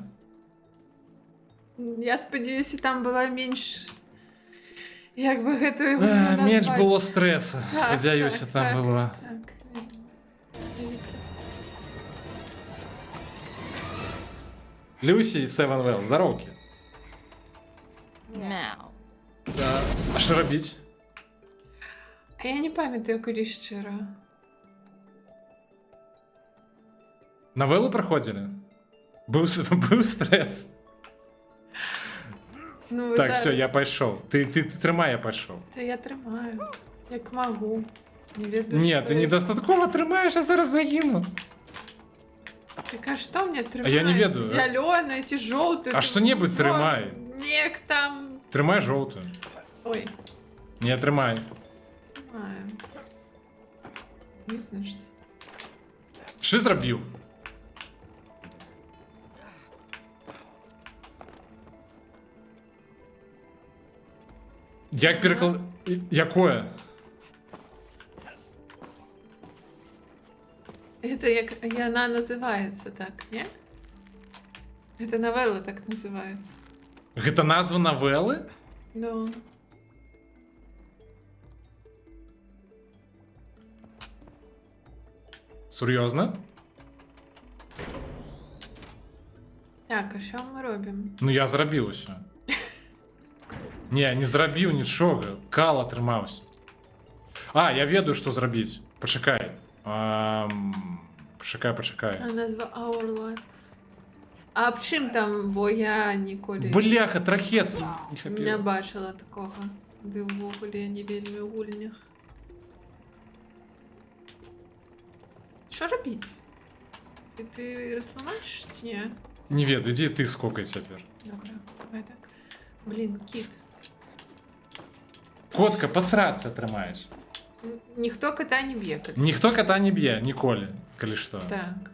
Я сподіваюся, там було менш... Як би гэту ігру назвати? Менш було стресу. Так, Сподіваюся, так, там так, було. так. Люсі і Севенвелл, здоровки. Мяу. А що робіть? А я не пам'ятаю, коли щиро. Новеллу проходили? Був стрес. Ну, Так, да, все, я пішов. Ти тримай, я пішов. Та я тримаю, як можу. Не веду, Ні, що ти я- недостатково тримаєш, я зараз загину. Так а что мне тримать? я не веду. Зеленые, эти желтые. А что-нибудь тримай. Нек там. Тримай жовту. Ой, Не, тримай. тримаю. Не знешься. Що зробив? Як переклад... Якое? Это як... и она называется так, не? Это новелла так называется. Гэта назва навелы? Да. Сур'ёзна? Так, а що ми робимо? Ну я зрабіў усё. Не зрабіў нічога. Кала трымаўся. А, я ведаю, што зрабіць. Пачакай. Пачакай. А назва Our Life. А аб чым там, бо я ніколі Бляха, трахец. Не не хапіла. бачила такого. Ды ўвогуле я не вельмі ў гульнях. Що робіць? Ти розтлумачиш чи ні? Не ведаю, ідзі ты скокай цяпер. Добре, давай так. Блін, кіт. Котка, пасрацца атрымаеш. Ніхто кота не б'є. коли- Ніхто кота не б'е, ніколі, калі што. Так.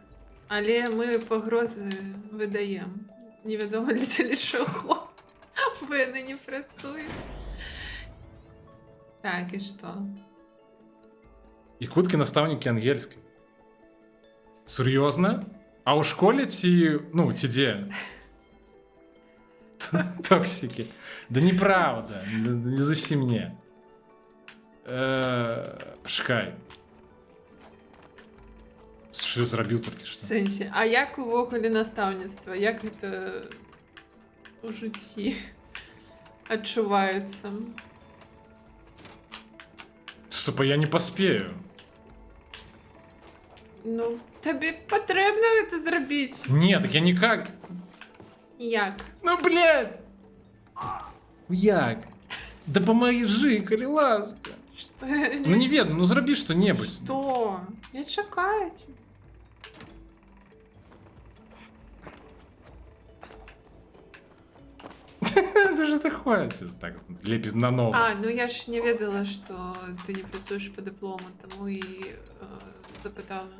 Але ми погрози видаємо. Невідомо для цілі чого. Бо вони не працюють. Так, і що? І куткі настаўнікі ангельскай. Сур'ёзна? А ў школе ці, ну, ці дзе? Токсікі. Да неправда, не зусім не. Пачакай. Що я зрабіў толькі В што? сенсі, а як увогуле настаўніцтва? Як гэта у жыцці адчуваецца? Супа, я не паспею. Ну, табе патрэбна гэта зрабіць. Не, так я никак. Як? Ну, блядь! Як? Да памажы, калі ласка. Што? Ну не ведаю, ну зрабі што-небудзь. Што? Я чакаю. Даже такое. Так, лепей на ново. А, ну я ж не ведала, што ты не працуеш па дыплому, таму і запытала.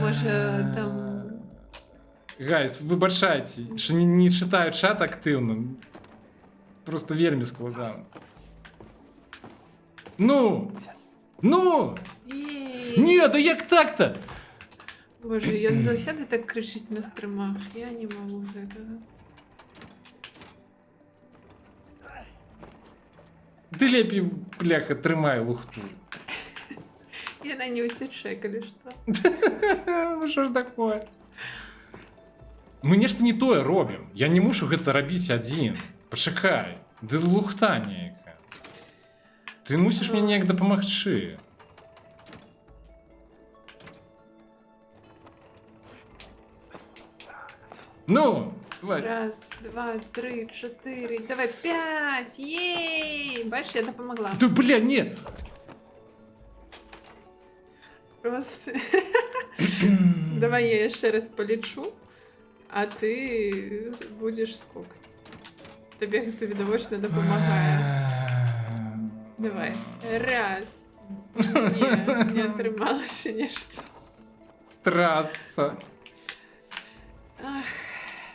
Можа, там... Гайс, выбачайце, що не читаю чат актыўна. Просто вельмі складана. Ну! Ну! І Не, да як так-то? Боже, ён заўсёды так крычыць на стрымах. Я не магу гэтага. Ты лепей, бляха, трымай лухту. Яна не ўцячэ, калі што. Ну що ж такое? Мы нешта не тое робім. Я не мушу гэта рабіць адзін. Пачакай. Ды лухта нейкая. Ты мусіш мне неяк дапамагчы. Ну, давай. Раз, два, три, чотири. Давай, 5. Єй! Бачиш, я допомогла. Да, бля, не. Просто. Давай я ще раз полічу, а ти будеш скокати. Тобі це відовочно допомагає. Давай. Раз. Ні, не отрималося ніщо. Трасца. Ах,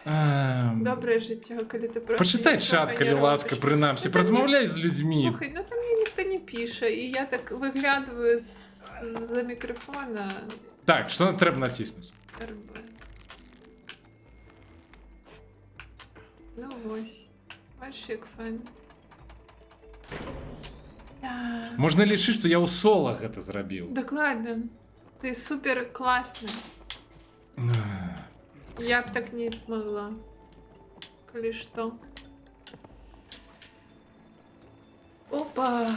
Ем, добре життя, коли ти просто Почитай нічого чат, не калі робиш. ласка, принамсі. Ну, там Розмовляй з людьми. Слухай, ну там мені ніхто не пише, і я так виглядаю з-за мікрофона. Так, що нам треба натиснути? РБ. Ну ось. Бачиш, як файн. Да. Можна лічити, що я у соло гэта зрабіў. Докладно. Ты супер классный. Я б так не смогла. Коли что. Опа.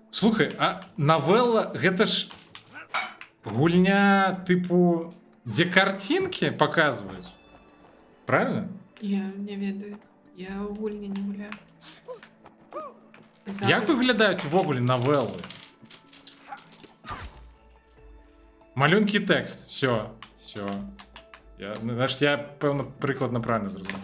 Слухай, а навелла гэта ж гульня типу, дзе картинки показваюць? Правильно? Я не ведаю. Я у гульні не гуляю. Як выглядаюць увогуле навеллы? Малюнкі тэкст. Все. Значит, я, пэўна, прыкладна правильно зразумеў.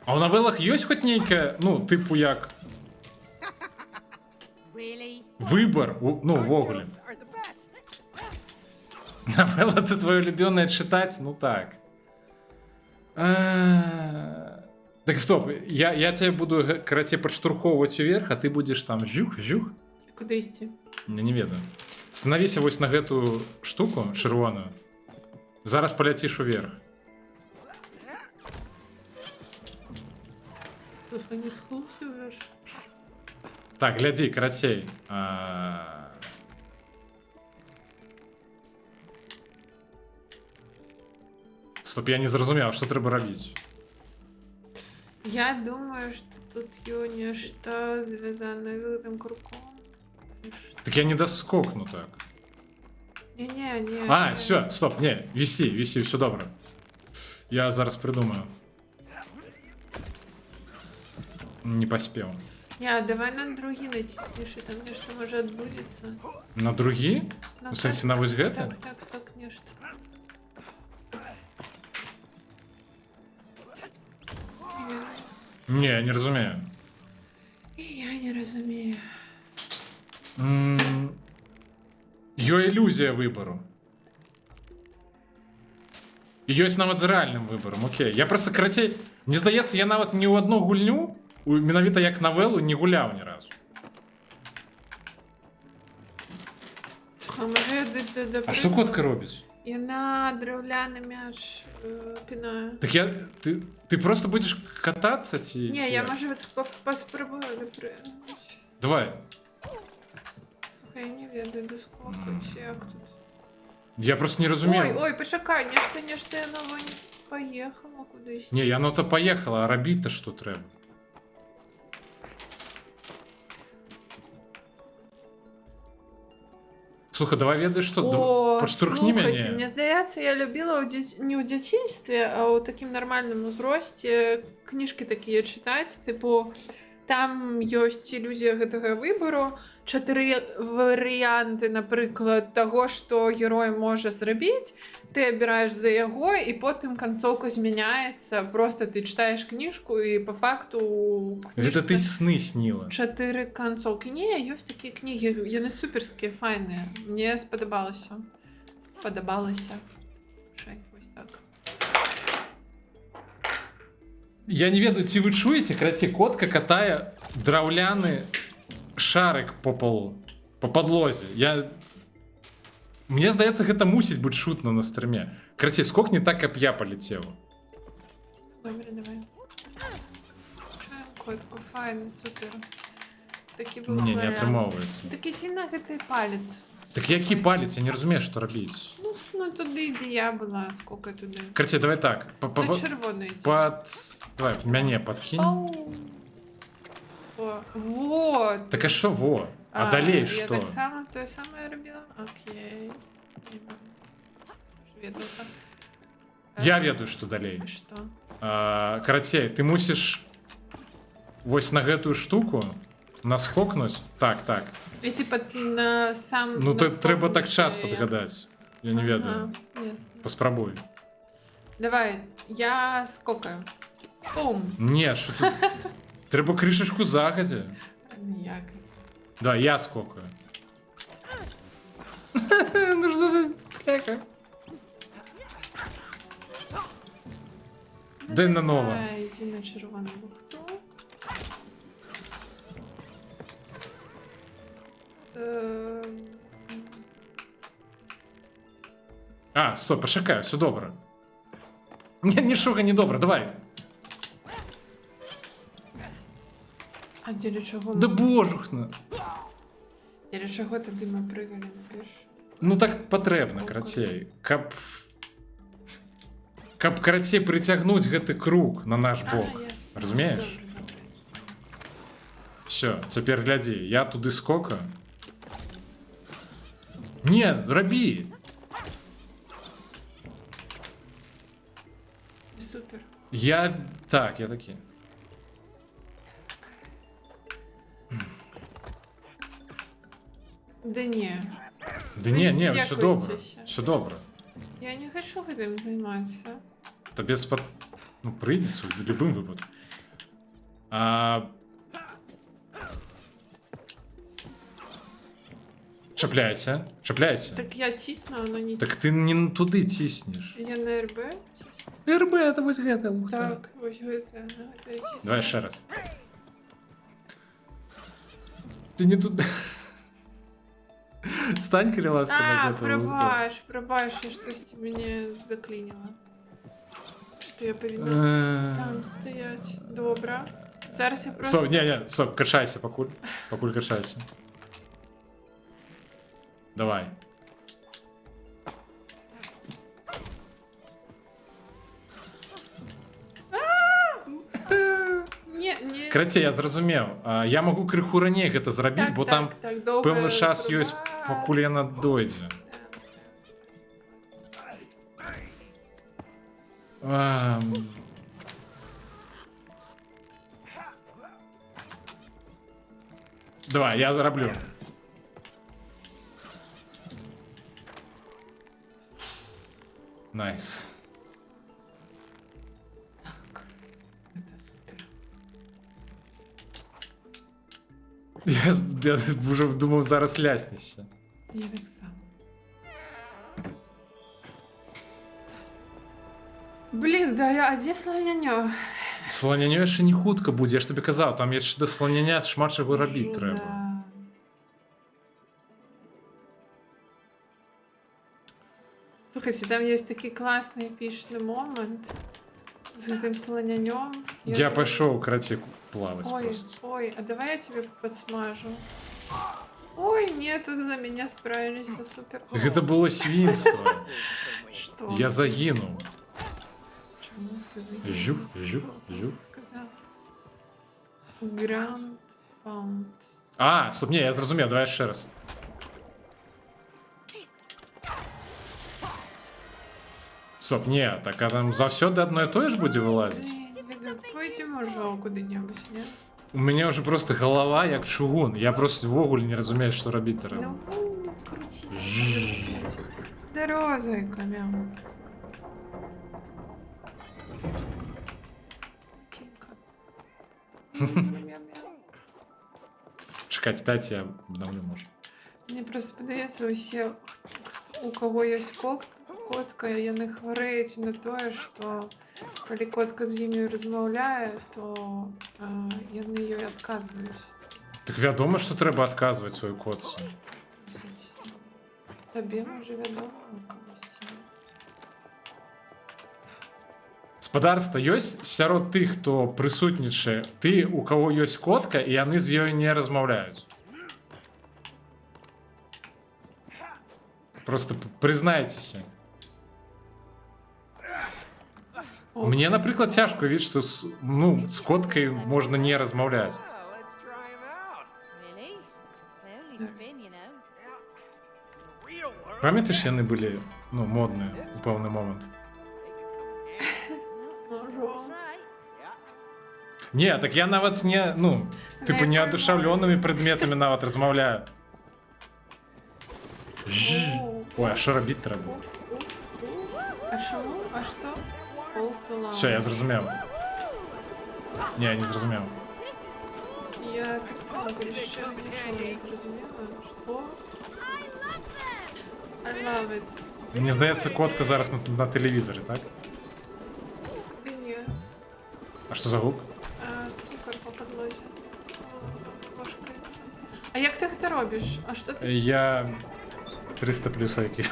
А ў навелах ёсць хоць нейкая, ну, типу як Really? выбор, ну, увогуле. Are the best. Навелла ты твоё любёнае чытаць? Ну так. Так, стоп, я тебе буду, карацей, падштурхоўваць уверх, а ты будзеш там жух. Куди йти? Я не ведаю. Станавіся вось на гэтую штуку чырвоную. Зараз паляціш уверх. Слухай, не схлупся вже ж. Так, глядзі, карацей. Стоп, я не зразумеў, што трэба рабіць. Я думаю, что тут ё нешта звязанное з гэтым курком. Так я не доскокну так. Не. А, все, стоп, не, виси, все добре. Я зараз придумаю. Не поспел. Не, давай на другі націснеш, і там нешта може адбудеться. На другі? Ну, У сенсі на вось гэта? Так, нешта. Не, я не разумею. І я не розумію. Ёй ілюзія выбору. І ёсць нават з рэальным выборам, окей. Я просто, карацей, мне здаецца, я нават ні ў адну гульню, менавіта як навелу, не гуляў ні разу. Слухай, може я до А што котка робіць? Яна драўляны мяч пінае. Так ты просто будешь кататься ці... Не, я може паспрабую напрямую. Давай. Слухай, я не ведаю, доскокаць, як тут. Я просто не разумею. Ой, почекай, нешта яно вон поїхало кудись. Не, яно-то поехало, а робити-то що треба? Слухай, давай ведаеш, што? Падштурхні слухайте, мяне. мне здаецца, я любила не ў дзяцінстве, а ў такім нармальным узросце кніжкі такія чытаць, тыпу там ёсць ілюзія гэтага выбару, 4 варыянты, напрыклад, таго, што герой можа зрабіць, ты абіраеш за яго, і потым канцоўка змяняецца, просто ты чытаеш кніжку, і па факту... Гэта ты сны сніла. 4 канцоўкі. Не, ёсць такія кнігі, яны суперскія, файныя. Мне спадабалася. Падабалася. Шай, вось так. Я не ведаю, ці вы чуеце, карацей, котка катае драўляны шарик по полу, по подлозе. Мне здаецца, гэта мусіць быць шутна на стрыме. Карацей, скок не так, каб я палецеў. Добре, давай. Чуем котку, файно, супер. Такі быў Не, не варыянт. атрымоўваецца. Так ідзі на гэты палец. Так які палец, я не разумею, што рабіць. Ну туды, дзе я была, сколько туды. Карацей, давай так. На чырвоную ідзі. Давай, мяне падкінь. Ау. О, вот. Так а што во? А далей Я што? так само, тое самае рабіла? Окей. Ведаю так. Я ведаю, што далей. Што? Карацей, ты мусіш вось на гэтую штуку наскокнуць. Так. І ты на сам... Ну, то трэба так час наскокнуць, падгадаць. Я не ведаю. Ясно. Паспрабуй. Давай, я скокаю. Пум. Не, що тут? Трэба крышачку загадзя. Ніякай. Да, я скокаю. Ну ж за пляка. Дай наново. Давай, іди на червону лухту. Стоп, пачакай, все добра. Не, нічога не добра, давай. А дзеля чаго Да божухна. Дзеля чаго тады мы прыгалі на перш? Ну так патрэбна, карацей. Каб карацей прыцягнуць гэты круг на наш бок. Разумееш? Все, цяпер глядзі, я туды скокаю. Не, рабі. Супер. Я такі. Да не. Да не, все добра. здзекуйцеся. Все добра. Я не хочу гэтым займацца. Табе прыйдзецца ў любым выпадку. Чапляйся. Так я цісну, оно не Так ты не туды ціснеш. Я на РБ? РБ, это вось гэта лухта. Так, вось гэта. Гэта я цісну. Давай яшчэ раз. Ты не туды. Стань, калі ласка, на гэту лухту. Прабач, я штосьці мяне заклініла. Што я павінна там стаяць. Добра. Зараз я просто... Стоп, качайся, пакуль качайся. Давай. Не. Карацей, я зразумеў. Я магу крыху раней гэта зрабіць, бо там пэўны час ёсць, пакуль яна дойдзе. Давай, я зараблю. Найс. Так. Гэта супер. Я уже думав, зараз ляснешся. Я так само. Блін, а дзе сланянё? Сланянё яшчэ не хутка будзе, я ж табе казаў, там яшчэ да сланяня шмат чаго рабіць трэба. Да. Слухайте, там есть такі класний эпічний момент з гэтым сланянём. Я пайшоў карацей плаваць Ой, просто. ой, а давай я тебе подсмажу. Ой, нет, тут за меня справились, супер. Гэта было свінства. Что? Я загінуў. Чему ты загинул? Жук. Сказал. Гранд паунд. Стоп, не, я зразумеў, давай яшчэ раз. Стоп, не, так а там заўсёды адно і тое ж будзе вылазіць? Пойдем уже куды-небудь, не? У мяне ўжо просто галава як чугун. Я просто ввогуле не разумею, што рабіць трэба. Ну, крутить, вертеть. Здорово, зайка, мяу. Тенька. Мяу-мяу. Чекайте, дайте я обновлю, может. Мне просто падаецца, у кого ёсць котка, яны хварэюць на тое, што Коли котка з ім'ю розмовляє, то я на неї відказуюсь. Так вядома, што трэба адказваць сваю котцу. У сенсі. Табе, може, вядома, а комусь ні. Спадарства ёсць сярод тых, хто прысутнічае, ты, у каго ёсць котка, і яны з ёй не размаўляюць. Просто прызнайцеся. О, Мне, напрыклад, цяжко ведь, што з коткай можна не размаўляць. Let's try him out. Really? They only spin, you know. Real world. Памятаеш, яны былі, модныя у пэўны момант. можу. Try. Не, так я нават не, типу, неадушаўлёнымі прадметамі нават размаўляю. Ой, а що робити треба? А чому? А що? Полтула. Все, я зрозумів. Ні, я не зрозумів. Я так само вирішила, нічого не зрозуміла. Що? I love it. Мені здається, котка зараз на телевізорі, так? Да ні. А що за гук? Цукор по подлозі. Ложкається. А як ти це робиш? А що ти... Я 300 плюс IQ.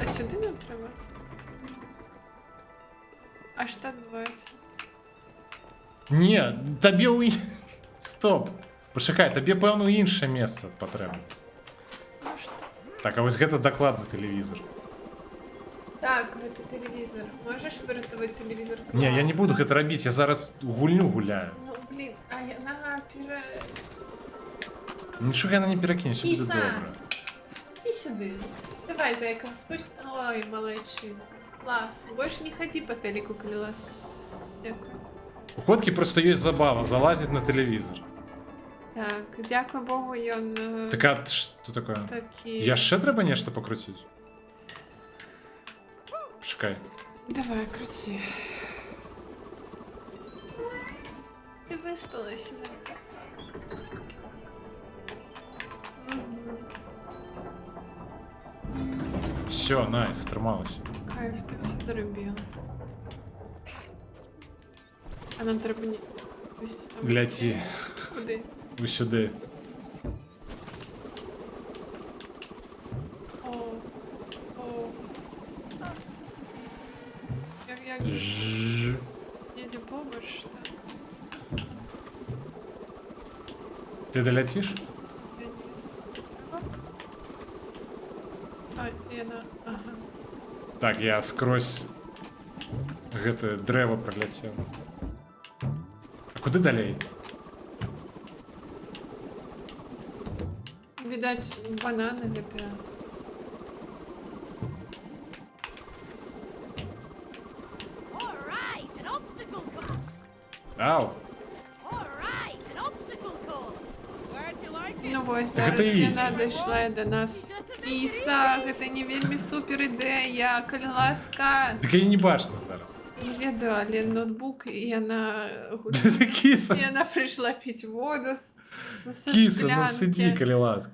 А сюди не треба? А що відбувається? Ні, тобі у... Стоп. Почекай, тобі, певно, інше місце потрібно. Ну що? Так, а ось гэта доклад на телевізор. Так, це телевізор. Можеш вирятувати телевізор? Ні, я не буду гэта робити, я зараз гульню гуляю. Ну, блін, а я на піра... Нічого я не перекину, все буде Кіса! добре. Иди сюда. Давай, зайка, спусти. Ой, молодчинка. Класс. Больше не ходи по телеку, коли ласка. Дякую. У котки просто є забава, залазить на телевізор. Так, дякую Богу, і он Так, а що таке? такий... Я ще треба нечто покрутити? Чекай. Давай, крути. Ти виспалася, зайка. Все, найс, трималось. Кайф, ти все заробила. А нам треба не... Ось там... Ляці. Куди? Ось сюди. О. О. Як... Жжж. Иди помощь, так. Ти долетиш? А, я на... Ага. Так, я скрозь гэта дрэва праляцеў. А куды далей? Видать, бананы это... All right, an obstacle course. Ау! All right, an obstacle course. Glad you like it. Ну вось, Так гэта зараз ізі. яна дайшла до нас. Кіса, гэта не вельмі супер ідэя, калі ласка. Так я не бачна зараз. Не ведаю, але ноутбук, і яна... Кіса, Яна прийшла піць воду з кіса, ну сиді, калі ласка.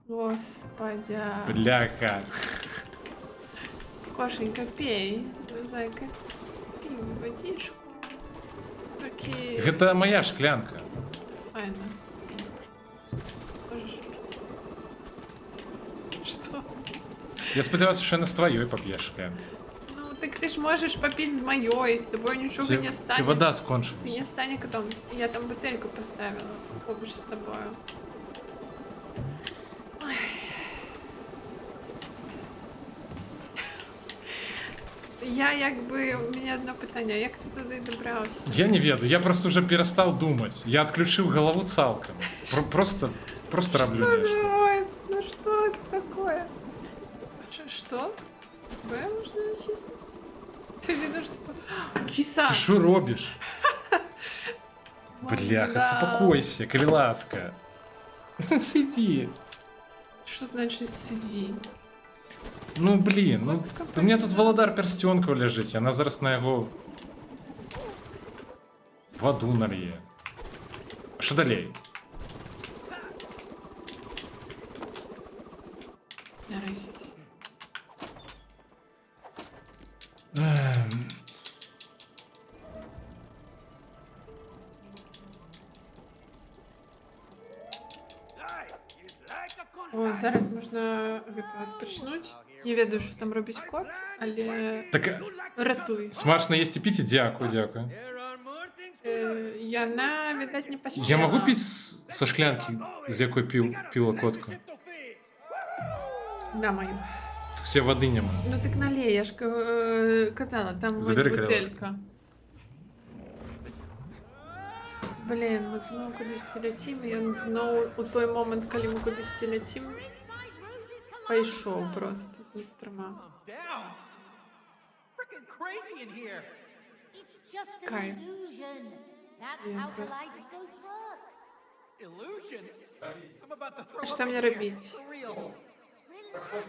Господя. Бляха. Кошенька, пей. Зайка, пей водичку. Окей. Гэта моя шклянка. Файно. Можешь пить. Что? Я спадзяваўся, що яна з тваёй пап'еш шклянку. Ну, так ты ж можешь попить с моей, с тобой ничего не Ці станет. вода Ты скончилась. не станет котом. Я там бутыльку поставила побольше с тобою. Ой. Я якби... У мене одне питання. Як ти туди добрався? Я не ведаю, я просто уже перестав думать. Я отключил голову цалком. Просто роблю нечто. Открывается? Ну что это такое? Что? Б можно очистить? Ты видишь, что... Киса! Ти що робиш? Мам, Бляха, да. спокойся, коли ласка. Сиди. Что значит сиди? Ну блін, ну Вот как у мене тут Володар Перстенков лежить, вона зараз на його воду нальє. А що далей? Нарешті. О, зараз можна відпочнути. Не ведаю, що там робить кот, але Так, ратуй. смачно есть и пить, и дякую, дякую. Яна, видать, не поспела. Я могу пить со шклянки, з якої пила котка? На мою. Так все воды нема. Ну так налей, я ж казала, там Забери, бутелька. Блін, ми знову кудись летім, і він знову у той момент, коли ми кудись летім, пішов просто з трьома. Down. Freaking crazy in here. It's just an Kyle. illusion. That's Yeah, how but- kaleidoscopes work. Illusion. I'm about to throw Що up мені in here. робити? For real. Relax.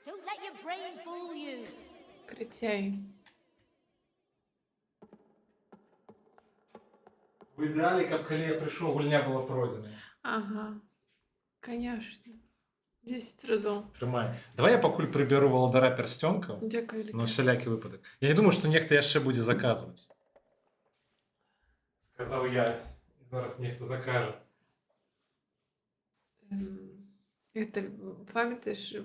Don't let your brain fool you. Критяй. В ідеалі, каб коли я прийшов, гульня була пройдена. Ага. Конечно. 10 разів. Тримай. Давай я покуль приберу Володара перстенка. Дякую, На Ліка. всякий випадок. Я не думаю, що ніхто ще буде заказувати. Сказав я. І зараз ніхто закаже. Это, пам'ятаєш,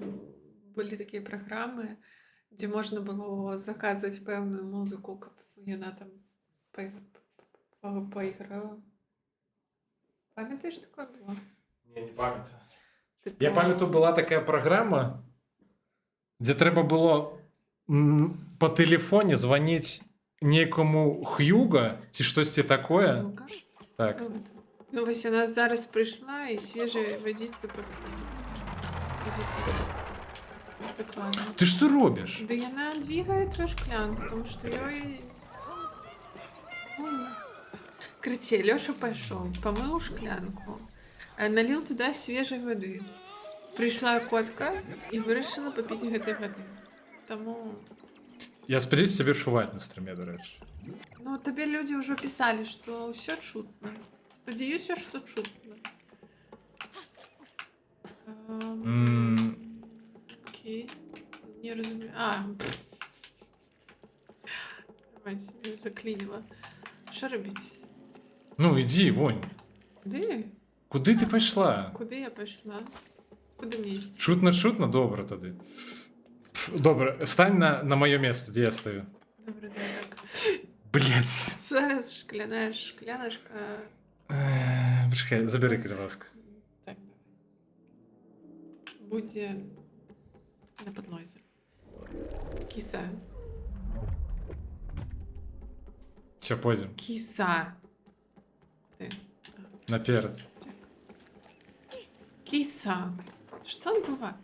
були такі програми, де можна було заказувати певну музику, щоб вона там поіграла. Пам'ятаєш, таке було? Ні, не пам'ятаю. Типу, Я пам'ятаю, була така програма, де треба було по телефоні дзвонити некому Хьюго, чи щось таке. ну-ка. Так. Ну, ось вона зараз прийшла і свіже водиться по прикладно. Ти що робиш? Да она двигает твою шклянку, потому что я... Крути, Лёша пошел, помыл шклянку, налил туда свежей воды. Пришла котка и вирішила попить этой воды. Тому... Я сподіваюся, тебе шувати на стрімі, до речі. Ну, тебе люди уже писали, что все чутно. Сподіваюся, что чутно. Окей. Не разумею. Мать, я заклинила. Що робити? Ну, іди, вонь. Куди? Куди ти пішла? Куди я пішла? Куди мені йти? Шутно, добре тоді. Добре, стань на моє місце, де я стою. Добре, давай так. Блять. Зараз шкляночка. Почекай, забери криваску. Так, давай. Буде на поднозі. Киса. Все, пойдем. Киса. Куди? Наперед. Киса. Що відбувається?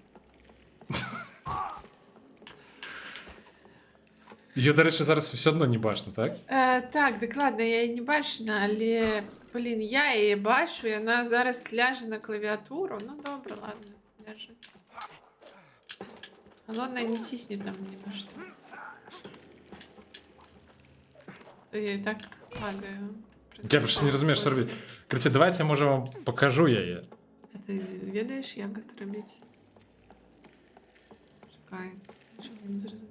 Її, до речі, зараз все одно не бачно, так? Так, докладно, я її не бачна, але, блін, я її бачу, і вона зараз ляже на клавіатуру. Ну, добре, ладно, ляже. Головне, не тисни там ні на що. То я і так падаю. Я просто не розумію, що робити. Короче, давайте я, може, вам покажу я її. А ти ведаєш, як це робити? Чекай, щоб не зрозуміло.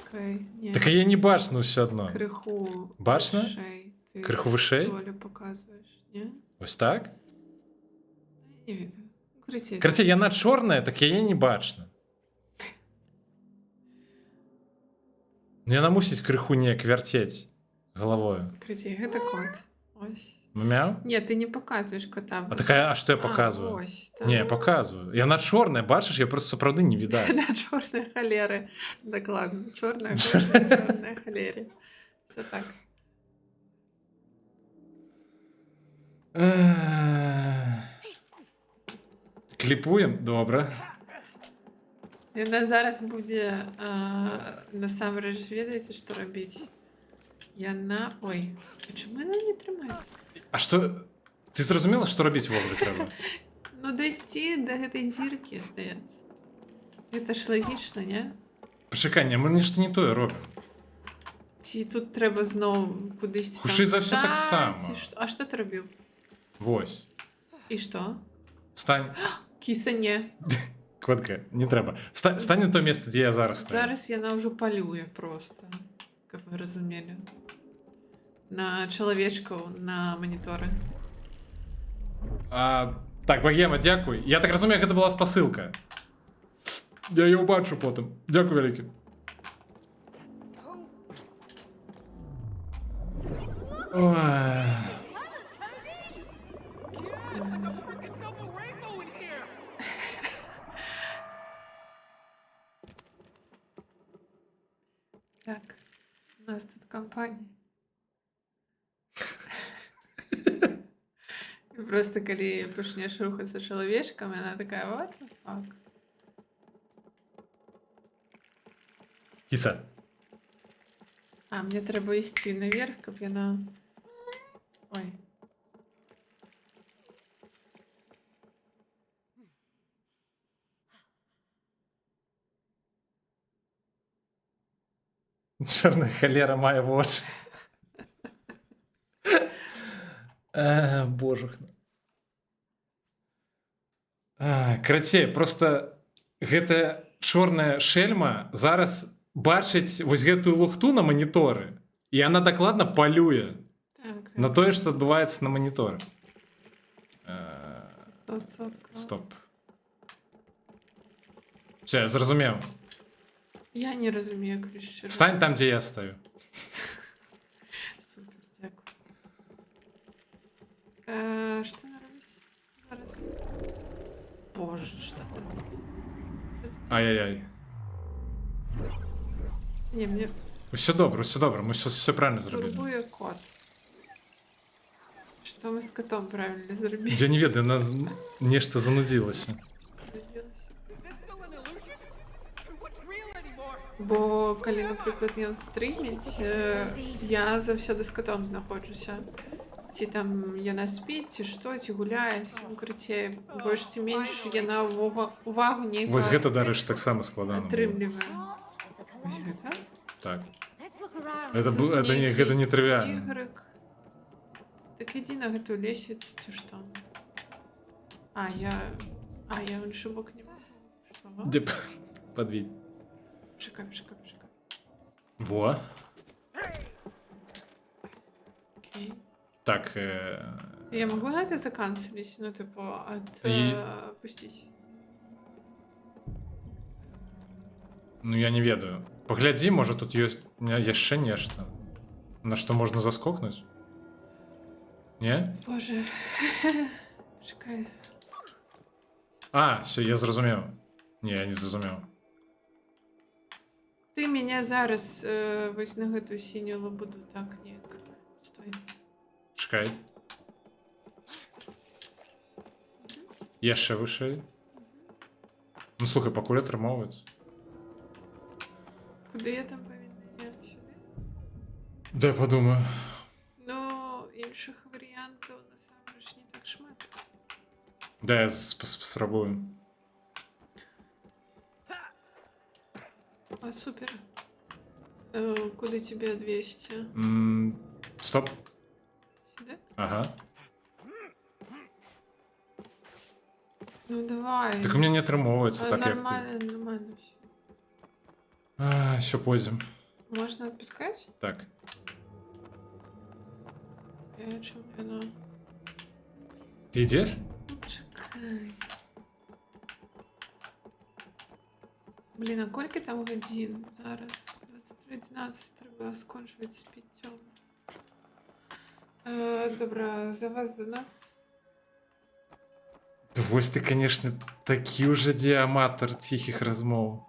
Окей, ні. Так я не бачно все одно. Криху Бачно? вишей. Ти Криху вишей? Толю показуєш, ні? Ось так? Не видно. Крути. Короче, яна чорна, так я її не бачно. Ну, яна мусить криху неяк вертеть головою. Крути, гэта кот. Ось. Мяу? Ні, ти не показуєш кота. А така, а що я показую? Ось, так. Ні, я показую. Яна чорна, бачиш, я просто правди не видать. Да, чорна холера. Так, ладно. Чорна кошка, чорна холера. Все так. Кліпуємо? Добре. Яна зараз буде насамрэч ведаеце, што робіць. Яна... Ой, а чому вона не тримається? А що? Ти зрозуміла, що робити вовлю треба? Ну, дойсці до гэтай зіркі, здаецца. Гэта ж лагічна, не? Почекай, ні, ми ж не тое робимо. Ці тут треба знову кудись там Хуши за все так встать, само. і що? А що ти робив? Вось. І що? Стань. Кіса, ні. Котка, не треба. Стань на то место, где я зараз стою. Зараз яна ўжо палюе просто, каб вы разумелі. На чалавечкаў на маніторы. Так, Богема, дзякуй. Я так разумею, гэта была спасылка. Я ее убачу потым. Дзякуй вялікі. Ой. Kids, like a fucking double rainbow in here. Так, у нас тут кампанія. І просто калі пачнеш рухацца чалавечкам, яна такая, what the fuck? Кіса. А, мне трэба ісці наверх, каб яна... Ой. Чорна халера мае вочы. Божухна. Карацей, просто гэта чорная шельма зараз бачыць вось гэтую лухту на маніторы, і яна дакладна палюе Так, на тое, што адбываецца на маніторы. 100%. Стоп. Все, я зразумеў. Я не разумею, калі шчыра. Стань там, дзе я стаю. Супер, дзякуй. Што наробіш? Зараз. Боже, што наробіш? Ай-яй-яй. Не, мне Усё добра, мы все правильно зрабілі. турбуе кот. Што мы з котом правильно зрабілі? Я не ведаю, нас нешта занудзілася. Згадзілася. Is this still an illusion? What's real anymore? Бо калі, напрыклад, ён стрыміць, я заўсёды з котом знаходжуся. Ці там яна спіць, ці што, ці гуляе, ну, карацей, больш ці менш яна увагу нейкую Вось гэта, дарэчы, таксама складана. было. атрымлівае. Вось гэта? Так. Let's look around. Гэта не трывіальна. Ігрык. Так ідзі на гэтую лесвіцу, ці што? Я ў іншы бок не могу. Што? Дзе падвій. Чакай. Во. Окей. Так. Я могу гэта заканцеліць, ну, типу, І- адпусціць? Ну я не ведаю. Паглядзі, можа тут ёсць яшчэ нешта. На што можна заскокнуць? Не? Боже. Чакай. Все, я зразумеў. Не, я не зразумеў. Ты мяне зараз вось на гэтую сінюю лабуду так неяк. Стой. Чакай. Яшчэ вышэй. Ну слухай, пакуль атрымоўваецца. Куды я там павінна? Я сюды? Дай падумаю. Ну, іншых варыянтаў насамрэч не так шмат. Да, я спрабую. Супер. Куды тебе адвесці? Стоп. Сюды? Ага. Ну давай. Так у меня не атрымоўваецца, так як ты. Нормально все. Все пойдзем. Можно отпускать? Так. Чым яно? Ты ідзеш? Чакай. Блін, а колькі там гадзін зараз? 23:11 треба скончваць з 5. Добра, за вас, за нас. Да вось ты, конечно, такі ўжо дыаматар ціхіх размоў.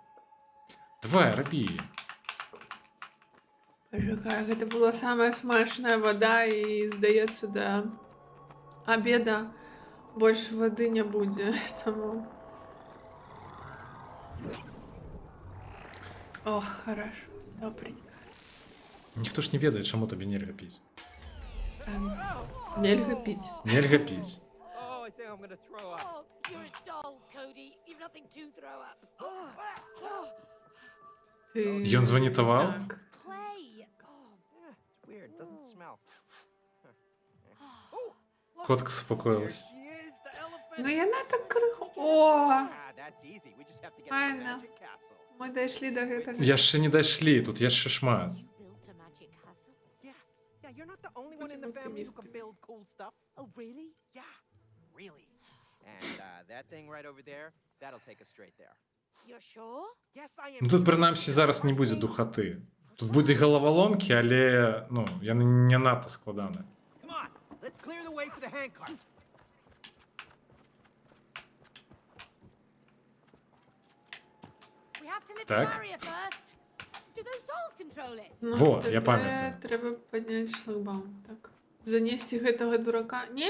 Давай, рабі. Чакай, гэта была самая смачная вада і, здаецца, да абеда больш вады не будзе, таму... Ох, хорошо, добренько. Ніхто ж не ведае, чаму табе нельга піць. Нельга піць. Нельга піць. Oh, I think I'm gonna throw up. Oh, you're a doll, Cody. You've nothing to throw up. Ты... Ён званітаваў? Так. Clay. Yeah, it's weird. It doesn't smell. Oh, look, Котка there супокоилась. she is, the elephant. Ну яна так криху. О, Ah, that's easy. We just have to get to the Файна. magic castle. ми дійшли до гэтага. Яшчэ не дайшлі, тут яшчэ шмат. You built a magic castle? Yeah, you're not the only one in the Будь family who can оптимістом. build cool stuff. Oh, really? Yeah, really. And that thing right over there, that'll take us straight there. You're sure? Yes, I am. Ну тут прынамсі зараз не будзе духоты. Тут будзе галаваломкі, але ну, яны не надта складаныя. Come on, let's clear the way for the handcart. We have to lift Так. the barrier first. Do those dolls control it? Ну, Во, я тебе пам'ятаю. Треба підняти шлагбаум. Так. Занести гэтага дурака. Не.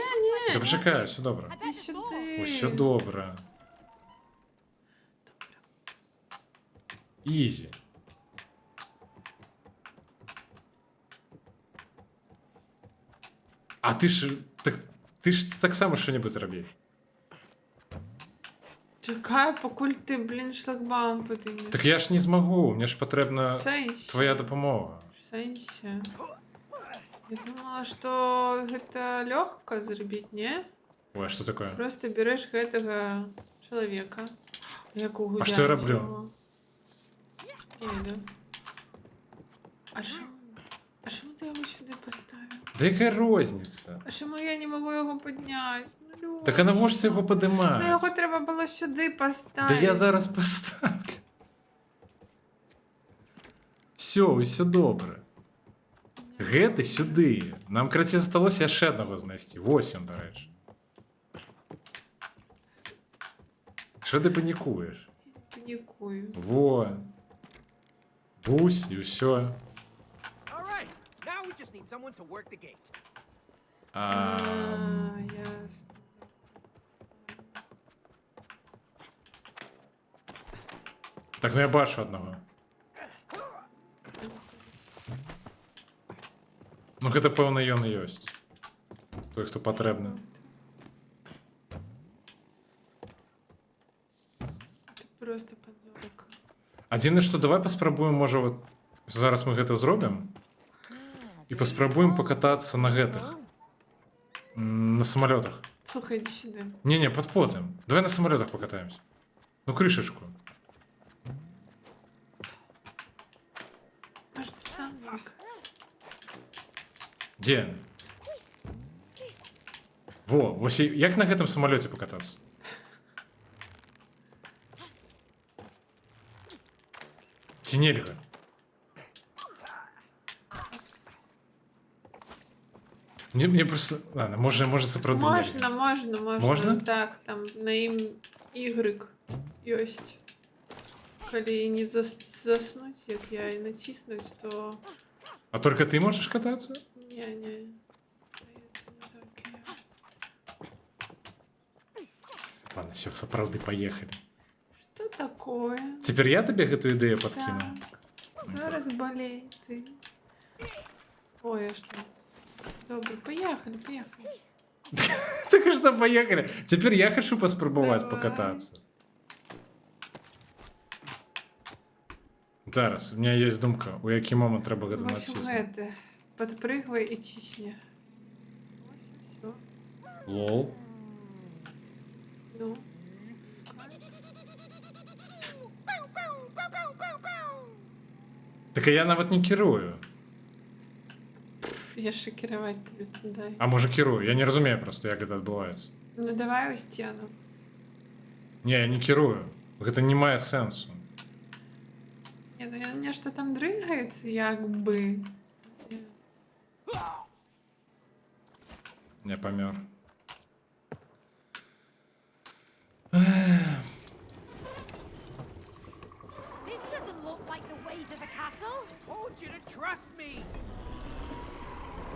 Та почекай, все добре. I І bet it's full. сюди. Все добре. Ізі. А ти ж так само що-небудь зробив. Чекай, покуль ти, блін, шлагбаум підіймеш. Так я ж не змогу, мені ж В потрібна сенсі. твоя допомога. В сенсі. Я думала, що гэта легко зробити, не? Ой, а що таке? Просто береш гэтага чоловіка. Якого А що я роблю? Я йду. А чому ти його сюди поставив? Да яка розниця? А чому я не можу його підняти? Ну, Льоша. Так а навошся його Ну, подимати? його треба було сюди Да поставити. я зараз поставлю. Все добре. Гети сюди. Нам, краті, засталося ще одного знайти. 8, до речі. Що ти панікуєш? Панікую. Во. Бусь і все. All right, now we just need someone to work the gate. Ясно. Так, ну я бачу одного. Ну, гэта, пэўна, ён і ёсць. Той, хто патрэбны. Ти просто подзорок. Адзінае, што давай паспрабуем, можа, вот зараз мы гэта зробім і паспрабуем пакатацца на гэтых. На самалётах. Слухай, іди сюди. Не, потым. Давай на самалётах покатаемся. Ну, крышечку. Може, ти сам як? Дзе? Во, вось і- як на гэтым самалёце пакатацца? Ці нельга? Мне просто... Ладно, може сапраўды нельга. Можна. Можна? Так, там на ім Y ёсць. Калі не заснуць, як я, і націснуць, то... А только ты можешь кататься? Не. Здається, не тільки я. Ладно, все, сапраўды, поехали. Що такое? Теперь я тебе гэту ідэю подкину. Так. Зараз болей ти. Ой, а що? Добре, поїхали. Так и что, поехали. Теперь я хочу паспрабаваць Давай. покататься. Зараз, у меня есть думка, у які момент трэба гэта Вось у націснуць. гэты. Падпрыгвай і цісні. Ось і всё. Лол. Ну. Так а я нават не кірую. Яшчэ кіраваць тобі дай. А можа кірую, я не разумею просто, як гэта адбываецца. Ну давай у сцену. Не, я не кірую. Гэта не мае сэнсу. Не, ну нешта там дрыгаецца, як бы. Я памёр. This doesn't look like the way to the castle. Told you to trust me.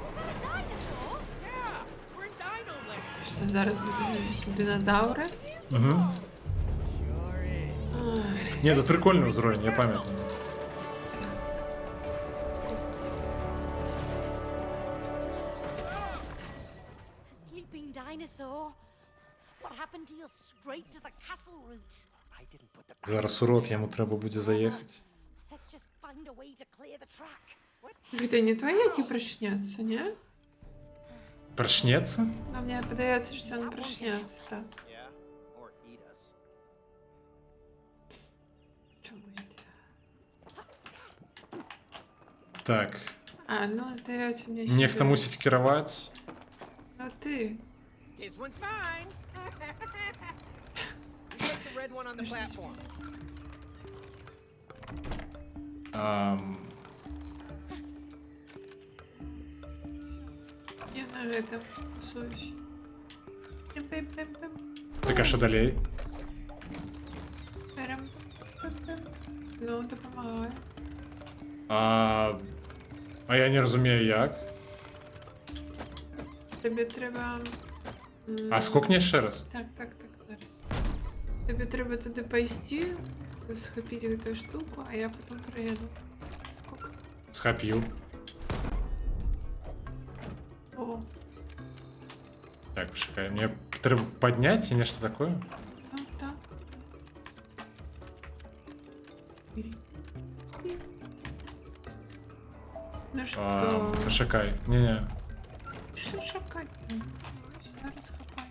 Is that a dinosaur? Yeah, we're in Dino Land. Що зараз будуть динозаври? Угу. Sure is. Ай, Не, тут прикольний узровень, я пам'ятаю. A sleeping dinosaur. What happened to your straight to the castle route? I didn't put the Зараз у рот йому треба буде заїхати. Let's just find a way to clear the track. Гэта не той, які прачнецца, не? Прочнеться? Но мне падаецца, што ён прачнецца, так. Yeah, Так. А, ну, здається, мені ще... Нехта мусить кіравати. Ну, ти. This one's mine. Put the red one on the platform. Я на этом тусуюсь. Пим-пим-пим-пим. Так а що далі? Перем. Пим-пим. Ну, допомагаю. А я не розумію як. Тобі треба... А скокни ще раз. Так, зараз. Тобі треба туди пойти, схопити цю штуку, а я потім приїду. Сколько? Схопив. О, Так, почекай, мне треба поднять или что такое? ну так. Ну що? Почекай. Не-не. Що шукати? Зараз хапай.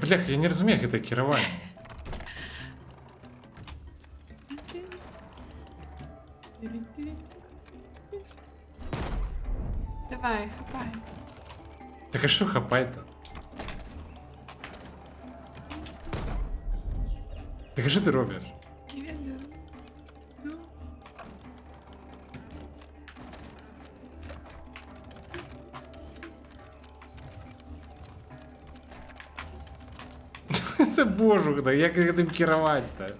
Блях, я не розумію, як це керування. Давай, хапай. Так а що хапай-то? Так а що ти робиш? Не веду. Ну. Це божух, да, як тим керувати-то?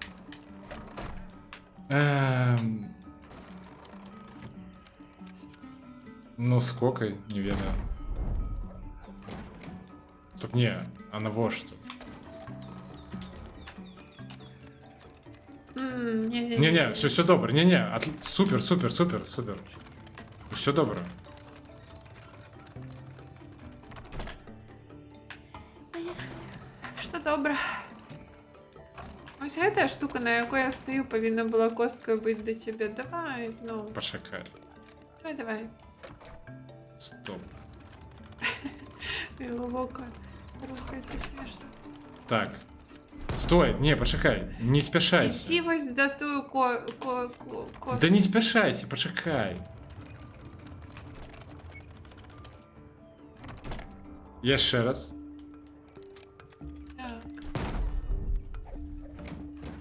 Ну, скокай, не ведаю. Стоп, не, а на во что? Не-не, все добре, не-не, супер. Все добре. Що добре. Ось ця штука, на яку я стою, повинна була косткою бути до тебе. Давай знову. Почекай. Давай. Стоп. Глибоко рухається смішно. Так. Стой, не, почекай, не спешайся. Іди ось до ту костку. Да не спешайся, почекай. Я ще раз. Так.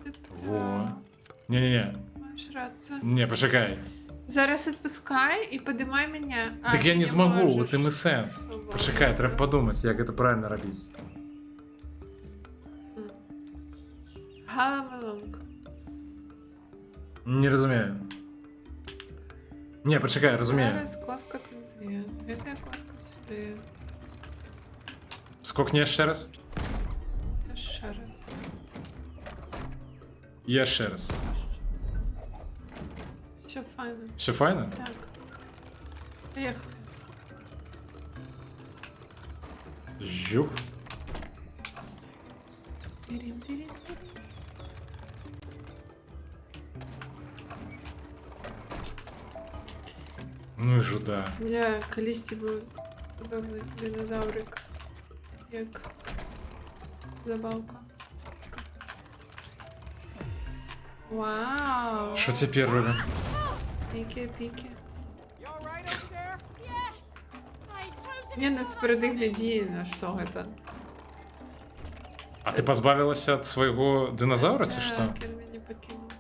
Ти Во. прав. Не-не-не. Маєш рацію. Не, почекай. Зараз відпускай і підіймай мене. А, Так ти я не змогу, можеш. от і не сенс. О, Почекай, Боже. треба подумати, як це правильно робити. Галамалонг. Не розумію. Не, почекай, розумію. Зараз коска туди. Це коска сюди. Скокни ще раз. Та ще раз. Я ще раз. Все файно. Все файно? Так. Поїхали. Жух. Тирин-тирин-тирин. Ну і жуда. У мене колись був певний динозаврик. Як забавка. Вау! Що тепер робимо? Піки-піки. You all right over there? Не, ну спереди гляді, на що це. А ти позбавилася від свого динозавра, чи що? Так, він мені покинув.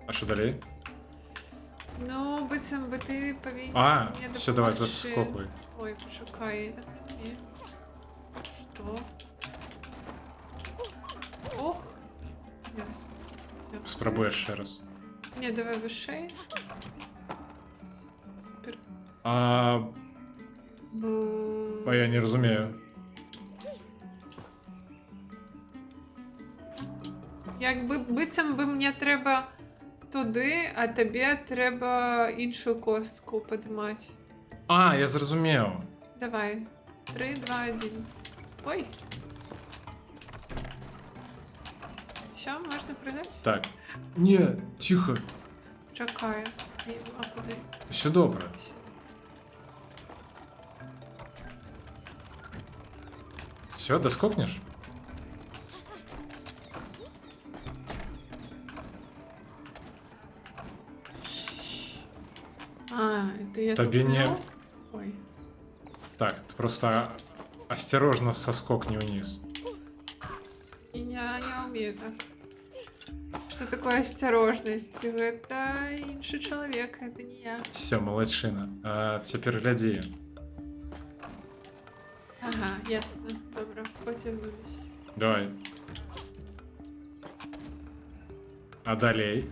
А що далі? Ну, бицем би ти повинен А, мені все, давай, допомогти. заскокуй. Ой, пошукай, я так не вмію. Що? Ох! Ясно. Дякую. Спробуєш ще раз. Ні, давай вище. Супер. А я не розумію. Якби бицем би мені треба туди, а тобі треба іншу костку підмати. А, я зрозумів. Давай. 3, 2, 1. Ой. Все, можна пригати? Так. Ні, тихо. Чекаю. Ні, а куди? Все добре. Все, доскокнеш? Ты я Тебе не... тупнул? Ой. Так, ты просто осторожно соскокни вниз. Я не умею так. Что такое осторожность? Это інший человек, это не я. Все, молодчина. А теперь гляди. Ага, ясно. Добре, потягнулись. Давай. А далей?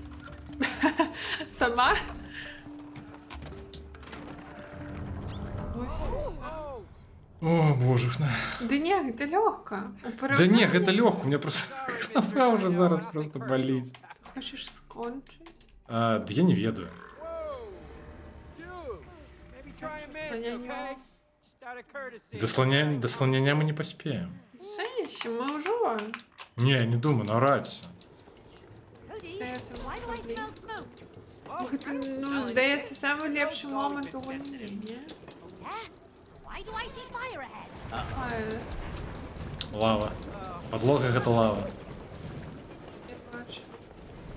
Сама? О, божухна. Да не, это легко. Да не, это легко, у меня просто голова уже зараз просто болить. Хочешь скончить? А, да я не ведаю. Dude, maybe try a mint, Слоняню. okay? Just out of courtesy. До слоняня мы не поспеем. Женщи, мы уже. Не, не думаю, наораться. Cody, Здається, why do I можна smell влізти. smoke? Ох, це, ну, здається, самий лепший момент у війні, ні? Yeah. So why do I see fire ahead? Ай, Лава. Подлога это лава. я бачу.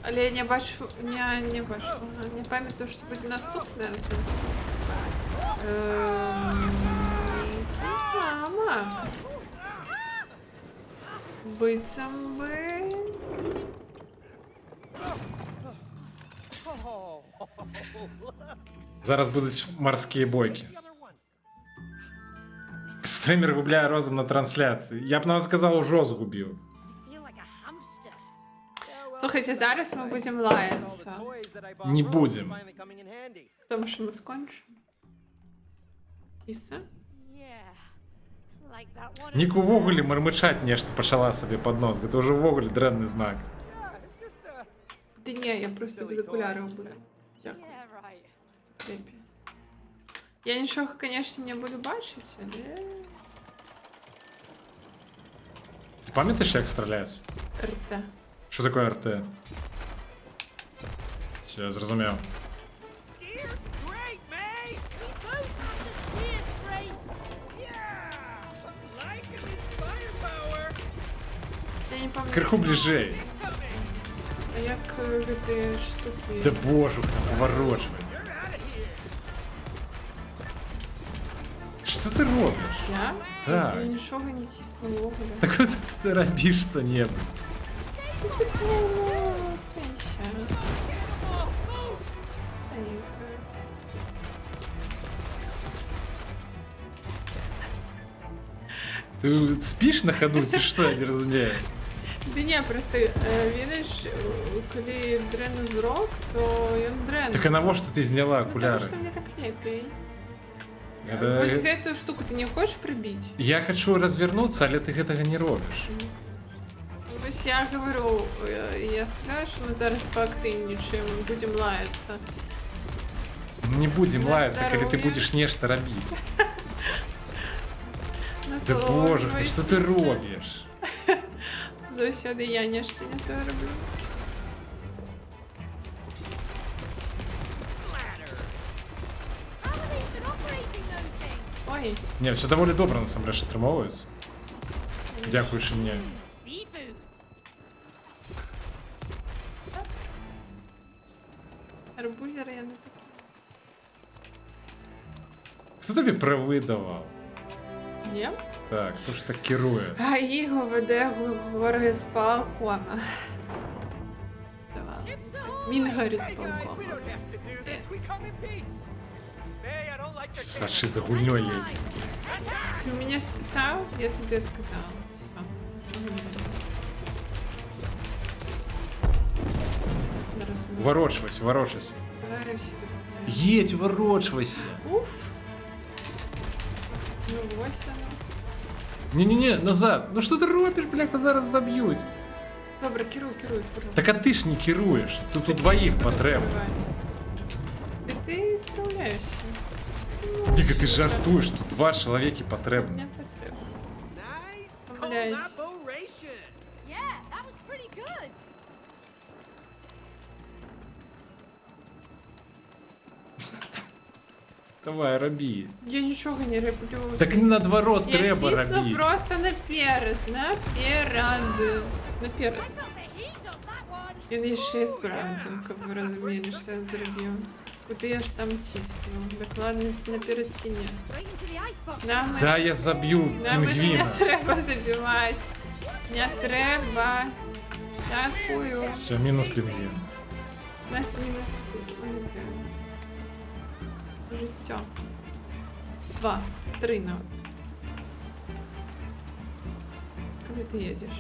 Але я не бачу, не бачу. Ага, не пам'ятаю, що буде наступне. Мама. Бицем би. Oh, Зараз будуть морські бойки. the other one. Стример губляє розум на трансляції. Я б навіть сказав, уже згубив. I feel like a hamster. Yeah, well, Слухайте, зараз ми будемо all the лаятися. toys that I bought Не Rose are будем. finally coming in handy. Тому що ми скончимо. Кіса? Yeah. Like that one. Ніку вогулі мармичать нешта почала собі під нос. Це вже вогулі дренний знак. Yeah, just Да ні, я просто без окулярів буду. Дякую. Yeah, right. Лепі. Я нічого, звісно, не буду бачити, але... Ти пам'ятаєш, як стріляти? РТ. Що таке РТ? Все, я зрозумів. Gear's great, May. We both have the spear straights. Yeah, I'm liking this firepower. Я не пам'ятаю. Криху ближей. А як ці штуки? Да божух, поворачивай. You're out of here. Що ти робиш? Я? Так. Я нічого не тиснула вогуля. Так от ти робиш що-небудь. Ну, сенся. Ти спиш на ходу, чи що, я не розумію. Да ні, просто, видиш, коли дрен зрок, то він дрен. Так а навіщо ти зняла Ну, окуляри? потому что мне так лепей. Это- Вось гэтую штуку ты не хочешь прибить? Я хочу розвернутися, але ти гэтага не робиш. Вось я говорю, я сказала, що ми зараз поактивнічаємо, будемо лаятися. Не будем На лаяться, коли ти здоров'я. будеш нешта робити. Да боже, Насолоджуйтеся. що ти робиш? Заўсёды я нешта не то роблю. How have they been operating those things? Ой, Не, все доволі добре насамрэч атрымоўваецца. Дзякуючы мне. Seafood. арбузер я не такі. Хто тобі правы давав? Ні? Так, хто ж так керує? А його веде горги з палку. Давай. Ships ahoy. Він горі з Hey guys, палком. we don't have to do this. We come in peace. May, I don't like the Саши за гульнёй лень. Ти мене спитав, я тобі відказала. Все. Що мені робити? Зараз у нас Уворочвайся, уворочвайся. двері всі так. Едь, уворочвайся. Уф. Ну, ось воно. Не-не-не, назад. Ну що ти робиш, бляха, зараз заб'ють. Добре, керуй. Так а ти ж не керуєш. Тут у двоїх потрібно. І ти справляєшся. Тільки ти жартуєш, тут два чоловіки потрібні. Не потрібно. Nice Помиляюсь. collaboration. Yeah, that was pretty good. Давай, роби. Я нічого не роблю. Так наоборот, Я треба тисну робити. просто наперед. Наперед. Наперед. I felt the heat on that one. Він ще справді, щоб ви розуміли, що я зробив. Куди я ж там тисну? Докладниць на перетині. Straight into the icebox. Нам Да, я заб'ю нам не пінгвіна. треба забивати. Не треба. Дякую. Все, мінус пінгвін. У нас мінус життя. 2, 3 на. Куди ти їдеш?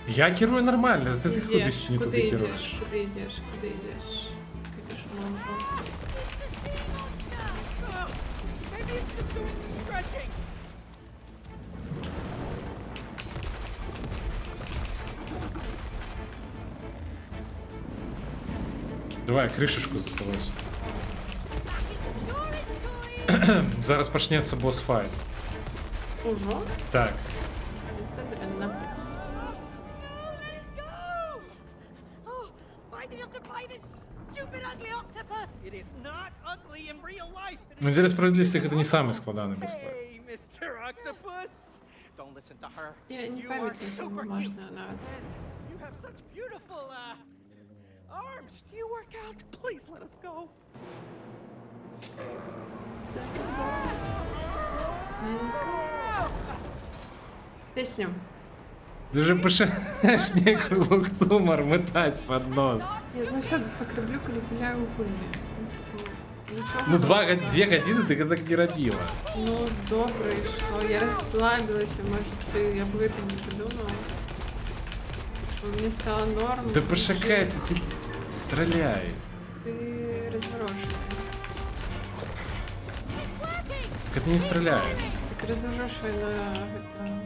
Я керую нормально, ты Ідеш, ходишь не куди туди йдеш? керуєш. Куди йдеш? Куди йдеш? Капішмон. Maybe it's just doing some stretching. Давай, кришечку заставайся. Back in the storage, Зараз почнеться босс-файт. Уже? Так. Це дрянно. No, let us go! Oh, why did you have to buy this stupid ugly octopus? It is not ugly in real life. It Ну, is для справедливості, це не самий складаний босс-файт. Hey, Mr. Octopus. Don't listen to her. Я не You are пам'ятаю, що super можна cute. навіть. And you have such beautiful arms. Do you work out? Please let us go. Пісню. Дуже починаєш некую луктумор метать под нос. Я завжди так роблю, коли гуляю у гульні. Нічого. Ну, нового. 2 години ти так не робила. Ну, добре, і що? Я розслабилася, може, я б этом не подумала. Що мені стало норм. Да пошакай, ты стреляй. Ти розворошуєш. Так это не стреляет. Так розворошує на это.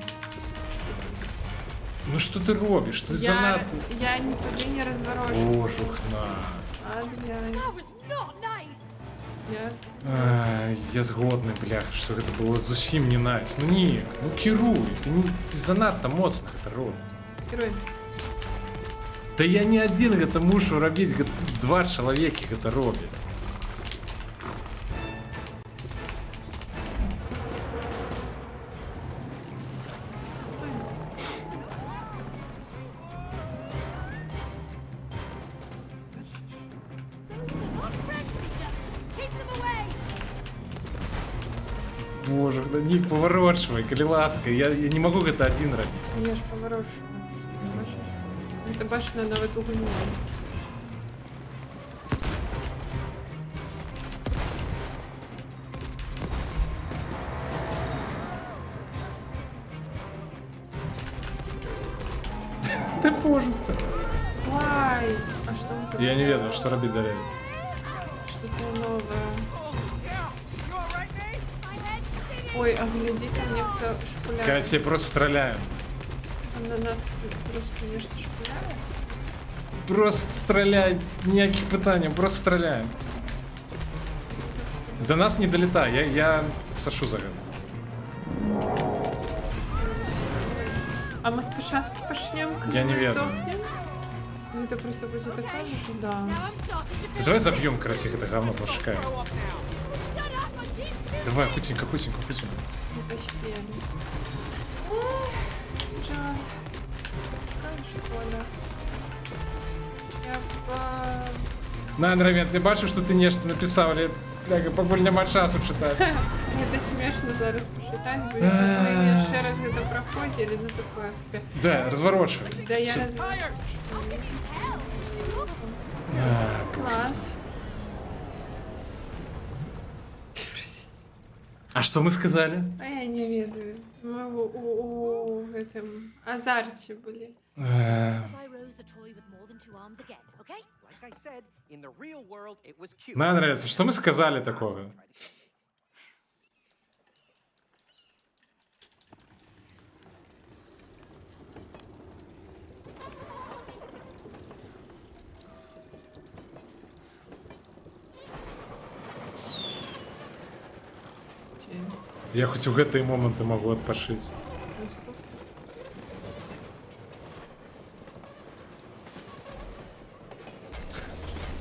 Ну что ты робишь? Ты Я занадто... не туди не розворошую. Божухна. Ад'яй. That was not nice! Я згодний, бляха, що це було зовсім не найс. Ну ні, ну керуй, ти занадто моцно це робиш. Керуй. Та я не один гэта мушу робіць, гэта 2 чалавекі гэта робяць. Not friendly ducks! Keep them away! Боже, Нік, поворочвай, калі ласка, я не могу гэта один рабіць. Я ж поворошую. Ти бачиш? Це бачно навіть у гульні. Ти боже. Ой, а что он там? Я не ведаю, що робити далі. Что-то новое. Oh, yeah. You all right, mate? My head's spinning! Ой, а гляди, там некто шпуляет. Катя, просто стреляем. Там на нас просто нечто шпуляет. Просто стреляй, ніяких питань, просто стреляем. До нас не долетай, я Сашу загадаю. А мы спочатку почнем, когда Я не мы ведаю. сдохнем? Ну это просто будет такое же, да. Now I'm starting to feel Давай забьем красиво это говно, пошикаем. Grow up now. shut up! I keep feeling Давай, хутенько, хутенько, хутенько. Не поспели. Ой, жаль. Какая школа. Я по... На, Андромец, я бачу, що ти нечто написав, але бляха, поболь нема часу читати. Это смешно зараз почитать будет. Мы еще раз это проходили, ну такое себе. Да, розворочуй. Да я Всё. раз... Класс. А что мы сказали? А я не ведаю. Мы у этом азарте были. buy Rose a toy with more than 2 arms again, okay? Like I said, in the real world, it was cute. Мне нравится, что мы сказали такого? Я хоть у гэтые моменты могу отпашить.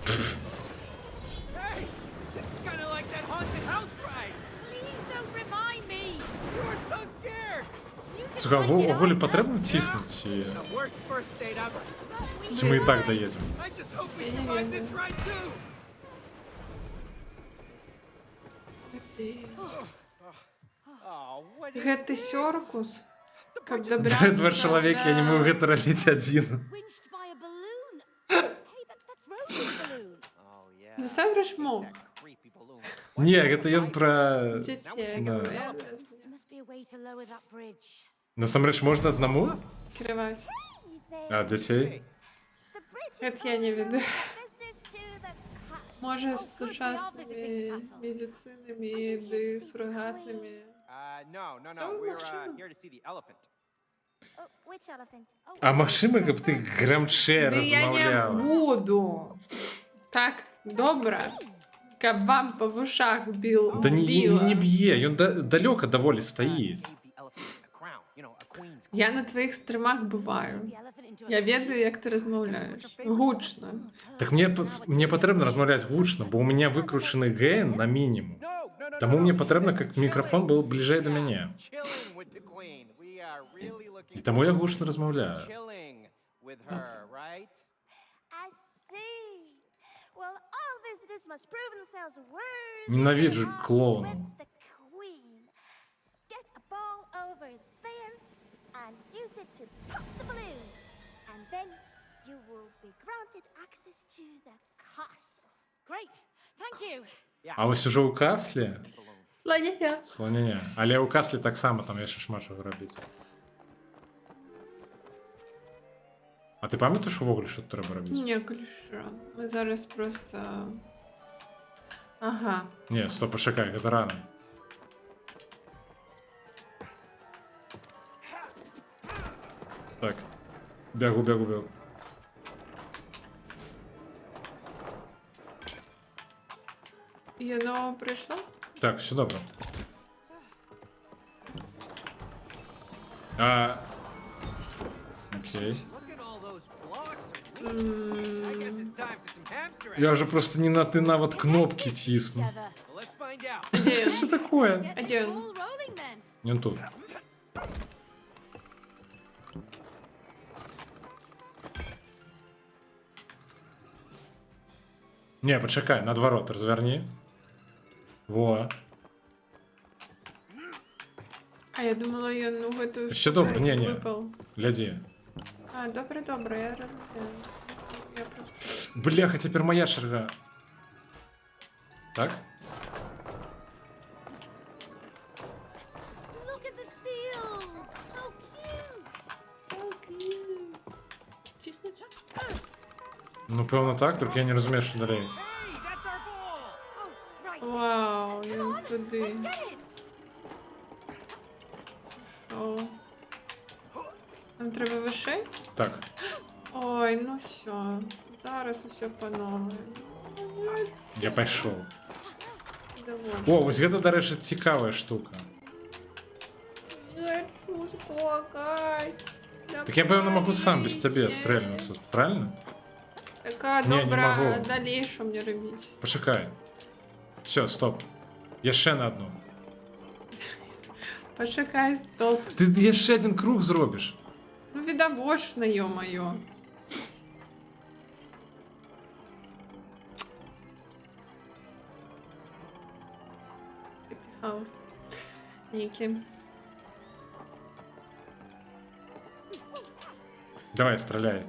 Hey, this is kind of like that haunted house ride. Please don't remind me! You were so scared. You just Слухай, а like it Голі on. потрібно тиснути? The worst first date ever. We Чи ми і так доїдемо? I just hope we Я не survive ведаю. this ride too. Oh, what is Гэты this? сёркус. Как добраться Два человека, я не могу это робить один. Winched by a balloon. Hey, that's Rose's balloon. Oh, yeah. Насамрэч мог. That creepy balloon. Не, это ён про... Дзяцей, Да. говорю. There must be a way to lower that bridge. Насамрэч можна аднаму? Кривать. А, дзяцей? The bridge is Это я не веду. visitors to the castle. Може, з Oh, good, we are сучасними visiting castle. медицинами, ди сурогатними. No, no, So no. We're much. here to see the elephant. Oh, which elephant? А магчыма, каб ты грамчэй Ды я не размаўляла? буду. Так, добра. Каб вам по вушах бил. Да не била. б'е, ён далёка даволі стаіць. Give the elephant a crown. You know, a queen's Я на твоїх стримах буваю. The elephant into a Я ведаю, як ти розмовляєш. Гучно. Так мне патрэбна размаўляць гучна, бо у меня выкручаны гейн на мінімум. Таму мне патрэбна, каб мікрафон быў бліжэй да мяне. Chilling with the queen. We are really looking І таму я гучна размаўляю. chilling with her, right? I see. Well, all visitors must prove themselves worthy. Ненавиджу of arms клоунов. with the queen. Get a ball over there and use it to pop the balloon. And then you will be granted access to the castle. Great. Thank you. А вось ужо ў касле? Слоняя. Сланяня. Але ў касле таксама там яшчэ шмат чаго рабіць. А ты памятаеш увогуле, што тут трэба рабіць? Не, каліша. Ми зараз просто... Ага. Не, стоп, пачакай, гэта рана. Так. Бегу. Яно прийшло? Так, все добре. Окей. Look at all those blocks of wheat. I guess it's time for some hamster Я action. вже просто не на ти навіть кнопки тисну. Together. Well, let's find out. А де Що він? таке? Get А the де він? ball rolling then. Він тут. Не, почекай, наоборот, розверні. Во. А я думала, я ну готую. Ще добре, ні. Випав. Гляди. А, добре, я розумію. Я просто... Бляха, тепер моя черга. Так? Look at the seals. How cute. Тиснуть? Ну, певно так, тільки я не розумію, що далі. Hey, that's our ball. Oh, right. Вау, Come він on. туди. Let's get it. О. Нам треба вишей? Так. Ой, ну все. Зараз усе по-новому. Я пішов. Довольно. О, ось гэта, дарэчы, цікавая штука. Я хочу сплакать. Так я, певно, могу сам без тебе стрельнуться, правильно? Така Не, не добра, могу. далі що мені робити? Почекай. Все, стоп. Яшчэ на одну. Почекай, стоп. Ти яшчэ один круг зробиш. Ну відавочно, ё-моё. Хаус. Ніки. Давай, стреляй.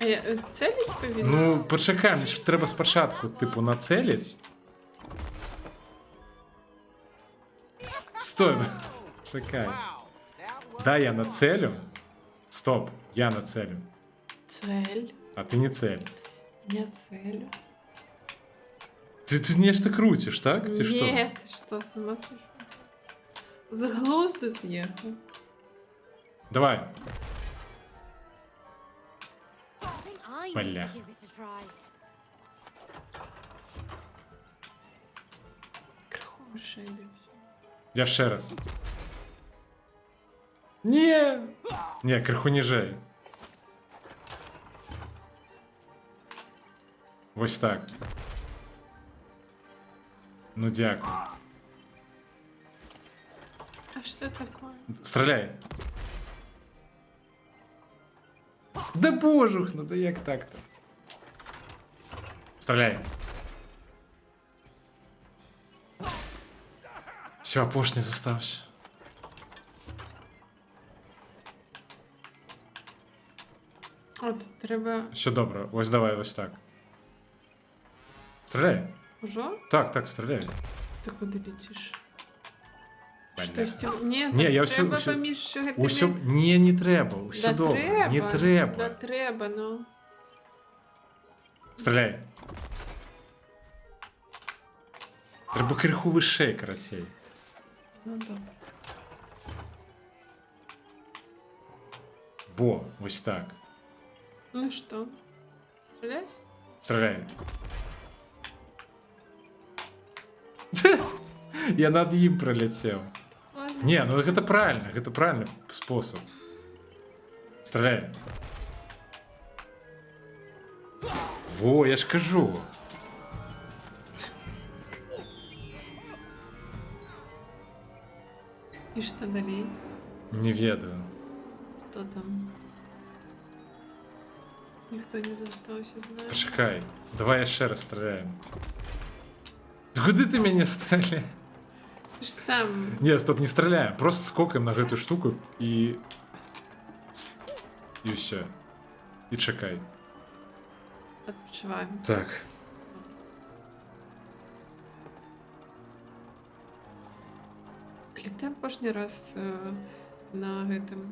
А я целість повинна? Ну, почекай, мені ж треба спочатку, типу, нацелить. Стой. Чекай. Wow, that was Да, я нацелю. Стоп, я нацелю. Цель. А ти не цель. Не цель. Ти нечто крутиш, так? Ти що? Нет, ты что, с ума сошел? З глузду з'їхав. Давай. I think I need Бля. to give this a try. Криху вище йде. Я ще раз. Ні. Ні, криху ніжей. Ось так. Ну, дякую. А що таке? Стреляй. Да божух, ну да як так-то? Стріляй. Все, апошній застався. От, треба... Все добре, ось давай, ось так. Стріляй. Уже? Так, стріляй. Ти куди летиш? Бля. Щось ті... Ні, Ні, я треба всю- поміж тими... Усьо... Ні, не треба, все Да добре. треба, Не треба. Да треба, ну. Стріляй. Треба криху вище, карацей. Ну добре. Во, ось так. Ну що? Стрілять? Стріляй. Я над ним пролетел. Ладно. Не, ну это правильный способ. Стреляй. Во, я ж кажу. І що далі? Не ведаю. Хто там? Ніхто не зостався, знає. Почекай. Давай ще раз стріляємо. Куди ти мене стріляєш? Ти ж сам. Не, стоп, не стреляем. Просто скокаем на эту штуку и все. И чекай. Відпочиваємо. Так. Коли ти останній раз на этом...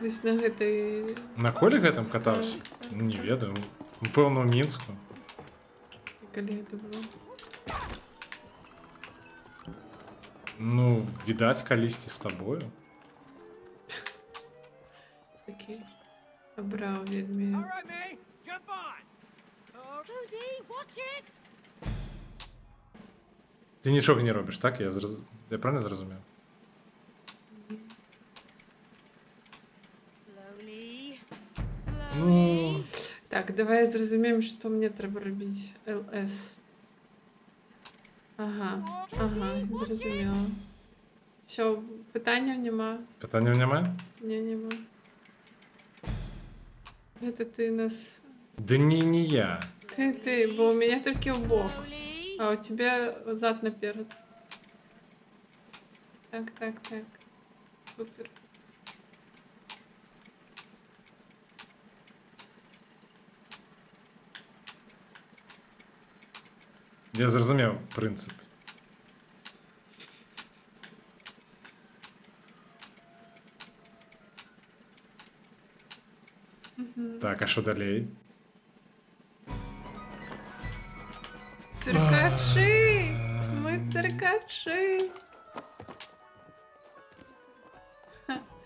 Ось на этой... На колі гэтым катався? Не ведаю. Певно, в Мінську. Коли це було? Ну, відать, калісті з тобою. Такий. Обрав відмі. All right, May, jump on. Cody, watch it! Ти нічого не робиш, так? Я правильно зрозумів? Slowly. Ну, Так, давай зрозуміємо, що мені треба робити. ЛС. Ага, зрозуміло. Все, питання нема. питання немає? Ні, нема. Это ти нас... Да не я. Ты, бо у меня только в бок. Slowly. А у тебя зад наперед. Так. Супер. Я зрозумів принцип. Так, а що далі? Циркачи! Мы циркачи!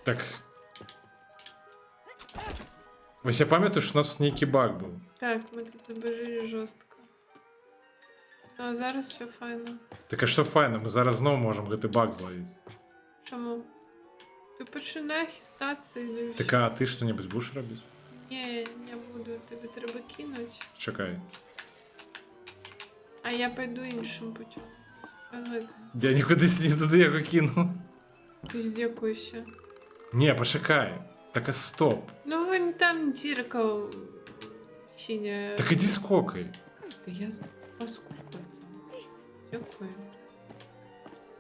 Так. Ось я пам'ятаю, що у нас некий баг був. Так, ми тут забежили жорстко. Ну, а зараз все файно. Так а що файно, ми зараз знову можемо гэты баг зловити. Чому? Ти починай хистатися і дивишся. Так а ти що-небудь будеш робити? Ні, не буду, тобі треба кинути. Чекай. А я пойду іншим путем. Я нікуди не туди його кинув. Ти здякуйся. Ні, почекай. Так а стоп. Ну, вон там дірка синя. Так іди скокай. Та я поскукаю. Дякую.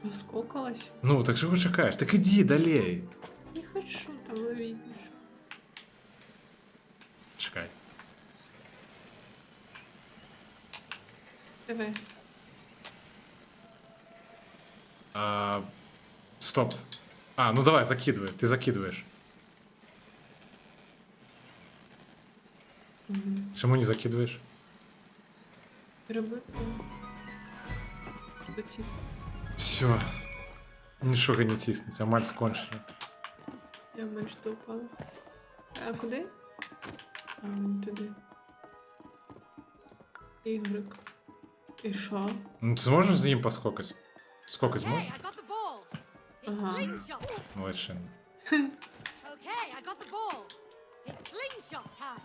Поскокалась? Ну, так чого чекаєш? Так іди далей. Не хочу там ловить нічого. Чекай. Давай. Стоп. А, ну давай, закидывай. Ты закидываешь. Чему не закидываешь? Работаю. Почисти. Все. Нічого не тиснуть, амаль скончено. Я бачу, що упала. А куди? А, вон туди. Y. І що? Ну ти зможеш з ним поскокати? Скокать Okay, зможеш? I got the ball. It's Uh-huh. slingshot. Молодчина. Okay, I got the ball. It's slingshot time.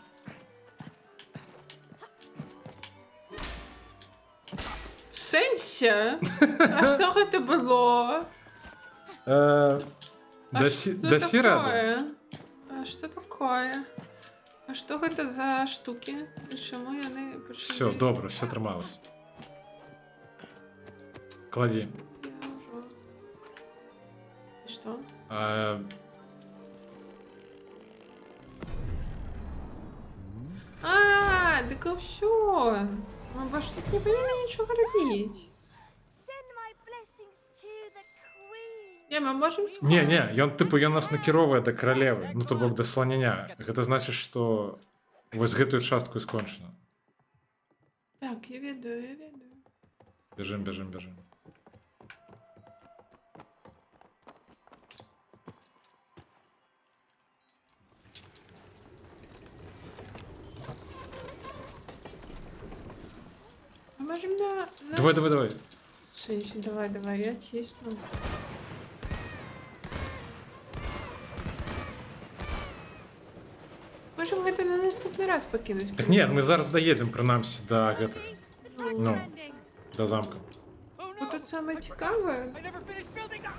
В сенсі? А що це було? До сі рада? А что такое? А што гэта за штукі? І чаму яны Все, добре, все трималось. Клади. І што? Дык ўсё. Мы бо ж тут не павінны нічога рабіць. Send my blessings to the queen. Не, мы можам... Не, ён нас накіроўвае да каралевы, ну то бок да сланяня. Гэта значыць, што вось гэтую частку і скончана. Так, я ведаю. Бежим. Мы можем на... Давай. В сенсі, давай, я тисну. Можем гэта на наступны раз пакінуць. Так нет, мы зараз даедзем прынамсі да гэтага, ну, да замка. Oh Бо no! тут самае цікавае, I never finished building the.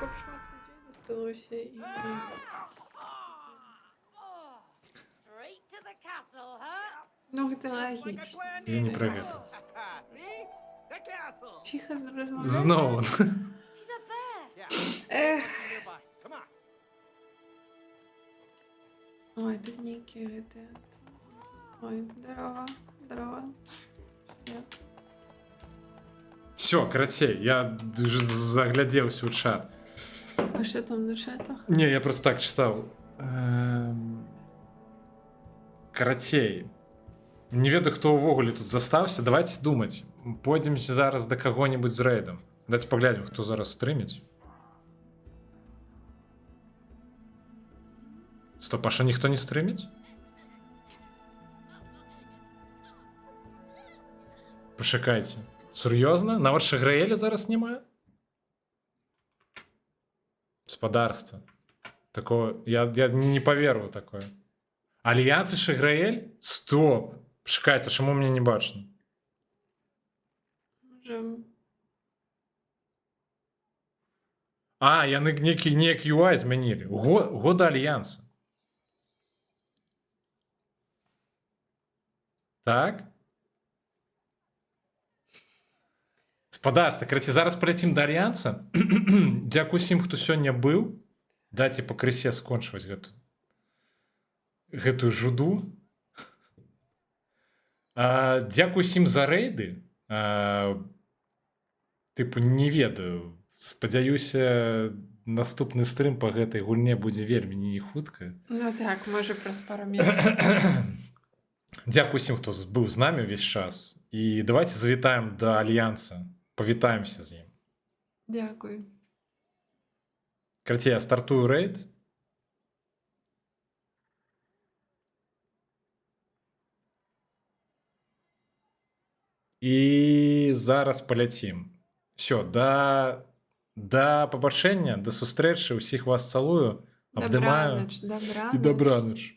каб шмат людзей засталося і... Straight to the castle, huh? Ну, гэта Like I лагічна. planned. Я не пра гэта. See? The castle. Ціха размаўляю. Зноў. She's up there. Yeah. Эх. Nearby. Come on. Ой, тут нейкія гэтыя... Ой, здарова. Все, карацей, я уже заглядзеўся ў чат. А што там на чатах? Не, я просто так чытаў. Карацей. Не ведаю, хто ўвогуле тут застаўся. Давайте думаць. Пойдзем зараз да каго-небудзь з рэйдам. Давайте паглядзім, хто зараз стрыміць. Стоп, а што ніхто не стрыміць? Пачакайце. Сур'ёзна? Нават Шаграэля зараз няма? Спадарства. Такого... Я не паверу такое. Альянс і Шаграэль? Стоп! Пачакайце, чаму мне не бачна? Можем... А, яны неяк UI змянілі. Года Альянса. Так? Спадарства, карацей, зараз паляцім да Альянса. Дзякуй усім, хто сёння быў. Дайце пакрысе скончваць гэтую жуду. Дзякуй усім за рэйды. Тыпу, не ведаю. Спадзяюся, наступны стрым па гэтай гульне будзе вельмі не хутка. Ну так, можа праз пару минут. Дзякуй усім, хто быў з намі ўвесь час. І давайте завітаем да Альянса. Павітаемся з ім. Дякую. Карацей, я стартую рэйд. І зараз паляцім. Всё, да пабачэння, да сустрэчы, усіх вас цалую, абдымаю. Добраноч. І добраноч.